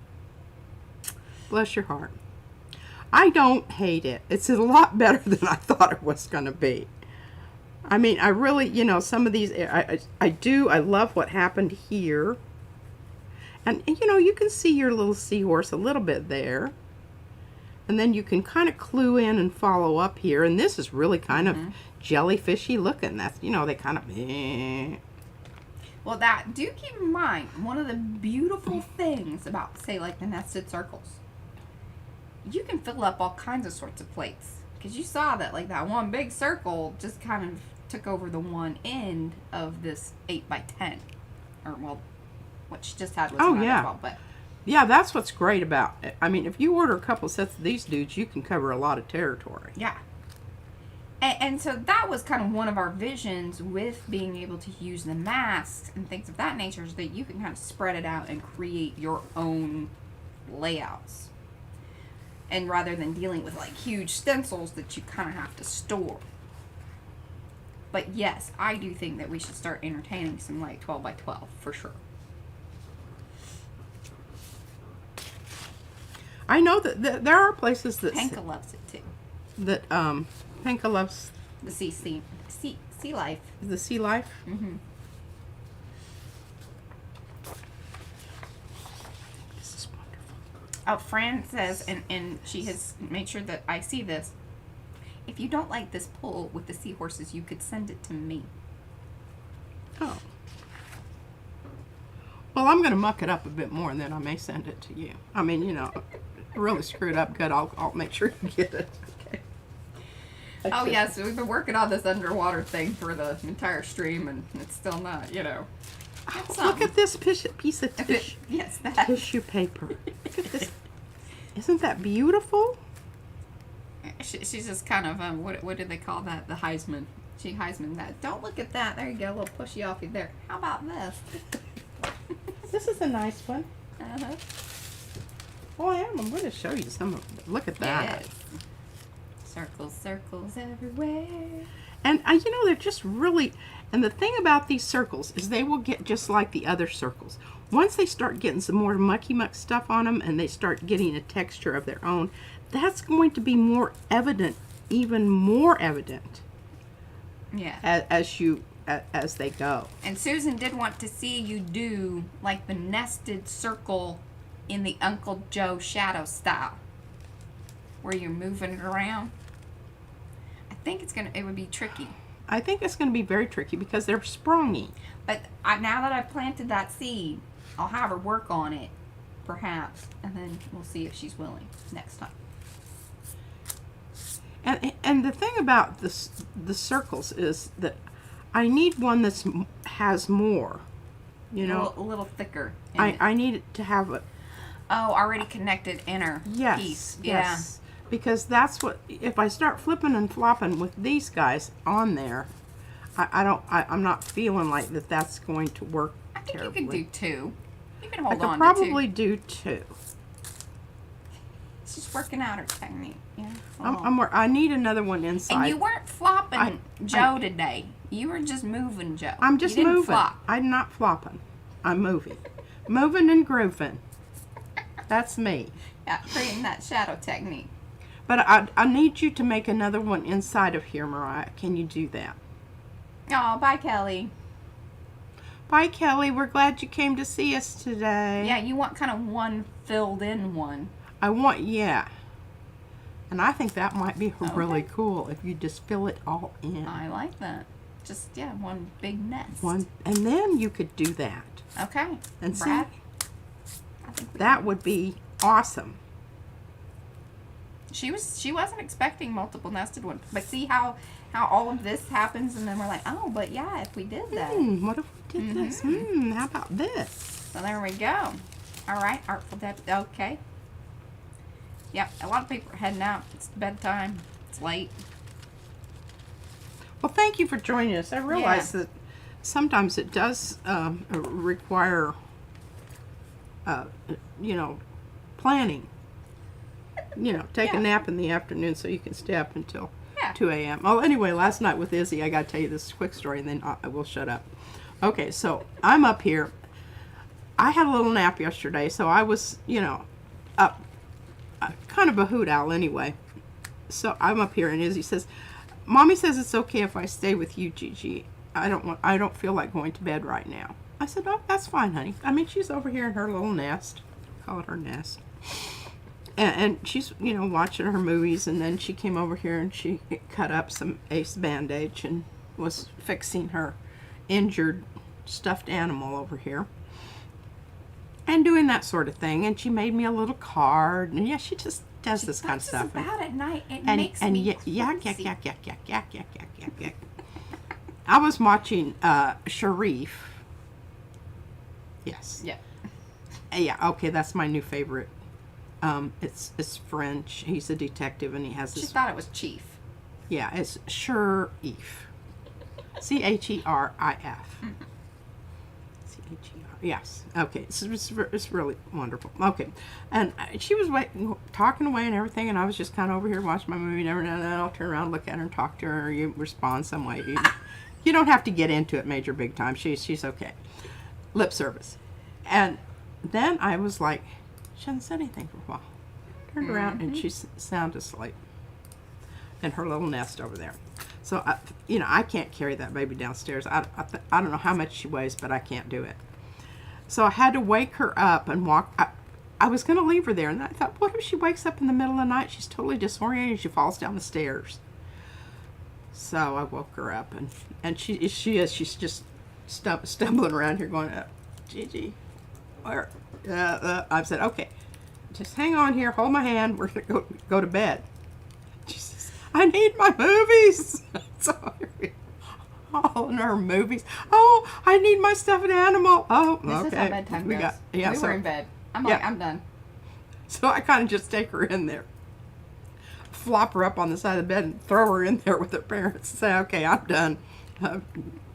Bless your heart. I don't hate it. It's a lot better than I thought it was going to be. I mean, I really, you know, some of these, I love what happened here. And, you know, you can see your little seahorse a little bit there. And then you can kind of clue in and follow up here. And this is really kind of jellyfishy looking. That's, you know, they kind of... Well, do keep in mind, one of the beautiful things about, say, like the nested circles, you can fill up all kinds of sorts of plates. Because you saw that, like, that one big circle just kind of took over the one end of this 8 by 10. Or, well, what she just had was 9 by 12, but... Yeah, that's what's great about it. I mean, if you order a couple sets of these dudes, you can cover a lot of territory. Yeah. And so that was kind of one of our visions with being able to use the masks and things of that nature, is that you can kind of spread it out and create your own layouts. And rather than dealing with like huge stencils that you kind of have to store. But yes, I do think that we should start entertaining some like 12 by 12 for sure. I know that there are places that... Panka loves it too. That, Panka loves... The sea life. The sea life? Mm-hmm. This is wonderful. Oh, Fran says, and she has made sure that I see this, if you don't like this pull with the seahorses, you could send it to me. Oh. Well, I'm going to muck it up a bit more, and then I may send it to you. I mean, you know, really screwed up good. I'll make sure you get it. Okay. Oh, yes, we've been working on this underwater thing for the entire stream, and it's still not, you know. Oh, look at this piece of tissue. Yes, that. Tissue paper. Look at this. Isn't that beautiful? She's just kind of, what do they call that? The Heisman. She Heisman that. Don't look at that. There you go, a little pushy offy there. How about this? This is a nice one. Uh-huh. Oh, I am. I'm going to show you some of them. Look at that. Yes. Circles, circles everywhere. And they're just really, and the thing about these circles is they will get just like the other circles. Once they start getting some more mucky muck stuff on them and they start getting a texture of their own, that's going to be more evident, even more evident. Yeah. As they go. And Susan did want to see you do like the nested circle in the Uncle Joe shadow style, where you're moving it around. I think it would be tricky. I think it's going to be very tricky because they're sprongy. But now that I've planted that seed, I'll have her work on it, perhaps, and then we'll see if she's willing next time. And the thing about the circles is that I need one that has more, A little thicker. I need it to have a... Oh, already connected inner piece. Yes. Because that's what, if I start flipping and flopping with these guys on there, I'm not feeling like that's going to work terribly. I think you can do two. You can hold on to two. I could probably do two. She's working out her technique. Yeah. I need another one inside. And you weren't flopping Joe today. You were just moving Joe. I'm just you didn't moving. Flop. I'm not flopping. I'm moving. Moving and grooving. That's me. Yeah, creating that shadow technique. But I need you to make another one inside of here, Mariah. Can you do that? Oh, bye, Kelly. Bye, Kelly. We're glad you came to see us today. Yeah, you want kind of one filled in one. Yeah. And I think that might be really cool if you just fill it all in. I like that. Just, one big nest. And then you could do that. Okay. And Brad, see, that would be awesome. She wasn't expecting multiple nested ones, but see how all of this happens, and then we're like, oh, but yeah, if we did that. What if we did this? How about this? So there we go. All right, Artful Deb. Okay. Yep, a lot of people are heading out. It's bedtime. It's late. Well, thank you for joining us. I realize that sometimes it does require, planning. Take a nap in the afternoon so you can stay up until 2 a.m. Oh, anyway, last night with Izzy, I got to tell you this quick story, and then I will shut up. Okay, so I'm up here. I had a little nap yesterday, so I was, up, kind of a hoot owl anyway. So I'm up here, and Izzy says, Mommy says it's okay if I stay with you, Gigi. I don't feel like going to bed right now. I said, oh, that's fine, honey. I mean, she's over here in her little nest. Call it her nest. And she's, watching her movies, and then she came over here and she cut up some Ace bandage and was fixing her injured stuffed animal over here. And doing that sort of thing. And she made me a little card. And she just does this kind of stuff. It's about at night. It and, makes and me yak. I was watching Sharif. Yes. Yeah. Yeah, okay, that's my new favorite. It's French. He's a detective, and he has this. She thought it was Chief. Yeah, it's Sharif. Cherif. Cher. Yes. Okay. It's really wonderful. Okay. And she was talking away and everything, and I was just kind of over here watching my movie. And every now and then I'll turn around, look at her, and talk to her, or you respond some way. You don't have to get into it major big time. She's okay. Lip service. And then I was like, she hasn't said anything for a while. Turned around and she's sound asleep in her little nest over there. So, I can't carry that baby downstairs. I don't know how much she weighs, but I can't do it. So I had to wake her up and walk. I was going to leave her there, and I thought, what if she wakes up in the middle of the night? She's totally disoriented. She falls down the stairs. So I woke her up, and she's just stumbling around here going, Gigi, where? I said, okay, just hang on here, hold my hand, we're going to go to bed. She says, I need my movies. So all in her movies. Oh, I need my stuffed animal. Oh, this okay. This is how bedtime goes. We were in bed. I'm like, I'm done. So I kind of just take her in there, flop her up on the side of the bed, and throw her in there with her parents and say, okay, I'm done.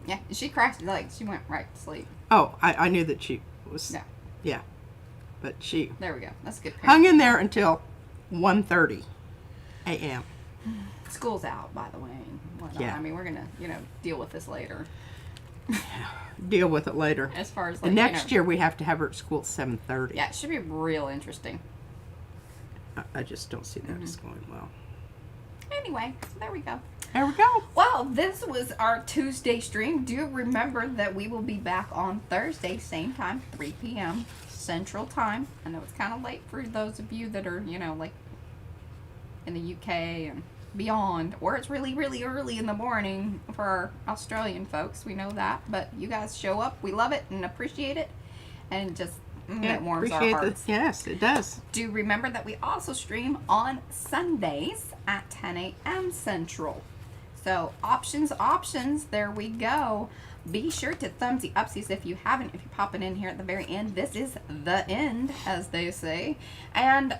Yeah, she crashed her legs. She went right to sleep. Oh, I knew that she was. Yeah. Yeah. But she. There we go. That's good. Hung in there until 1:30 a.m. School's out, by the way. And whatnot. Yeah. I mean, we're gonna, deal with this later. Deal with it later. As far as like And next year we have to have her at school at 7:30. Yeah, it should be real interesting. I just don't see that as going well. Anyway, so there we go. There we go. Well, this was our Tuesday stream. Do remember that we will be back on Thursday, same time, 3 p.m. Central Time. I know it's kind of late for those of you that are, like in the UK and beyond, or it's really, really early in the morning for our Australian folks. We know that, but you guys show up. We love it and appreciate it, and just it warms our hearts. Yes, it does. Do remember that we also stream on Sundays at 10 a.m. Central. So options, there we go. Be sure to thumbsy upsies if you haven't. If you're popping in here at the very end, this is the end, as they say. And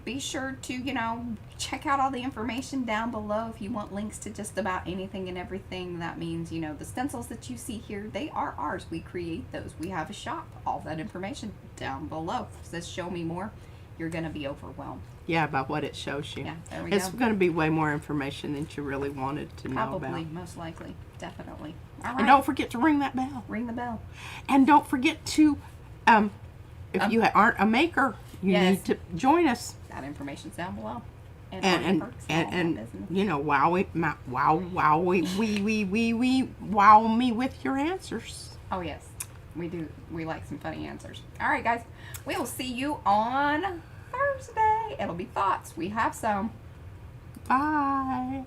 be sure to, check out all the information down below if you want links to just about anything and everything. That means, the stencils that you see here, they are ours. We create those. We have a shop. All that information down below. If it says show me more, you're going to be overwhelmed. Yeah, about what it shows you. Yeah, there we It's go. going to be way more information than you really wanted to know about. Probably, most likely. Definitely. All right. And don't forget to ring that bell. Ring the bell. And don't forget to, if you aren't a maker, you Yes. need to join us. That information's down below. And perks all that business. wow me with your answers. Oh yes, we do. We like some funny answers. All right, guys. We will see you on Thursday. It'll be thoughts. We have some. Bye.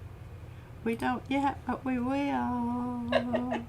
We don't yet, but we will.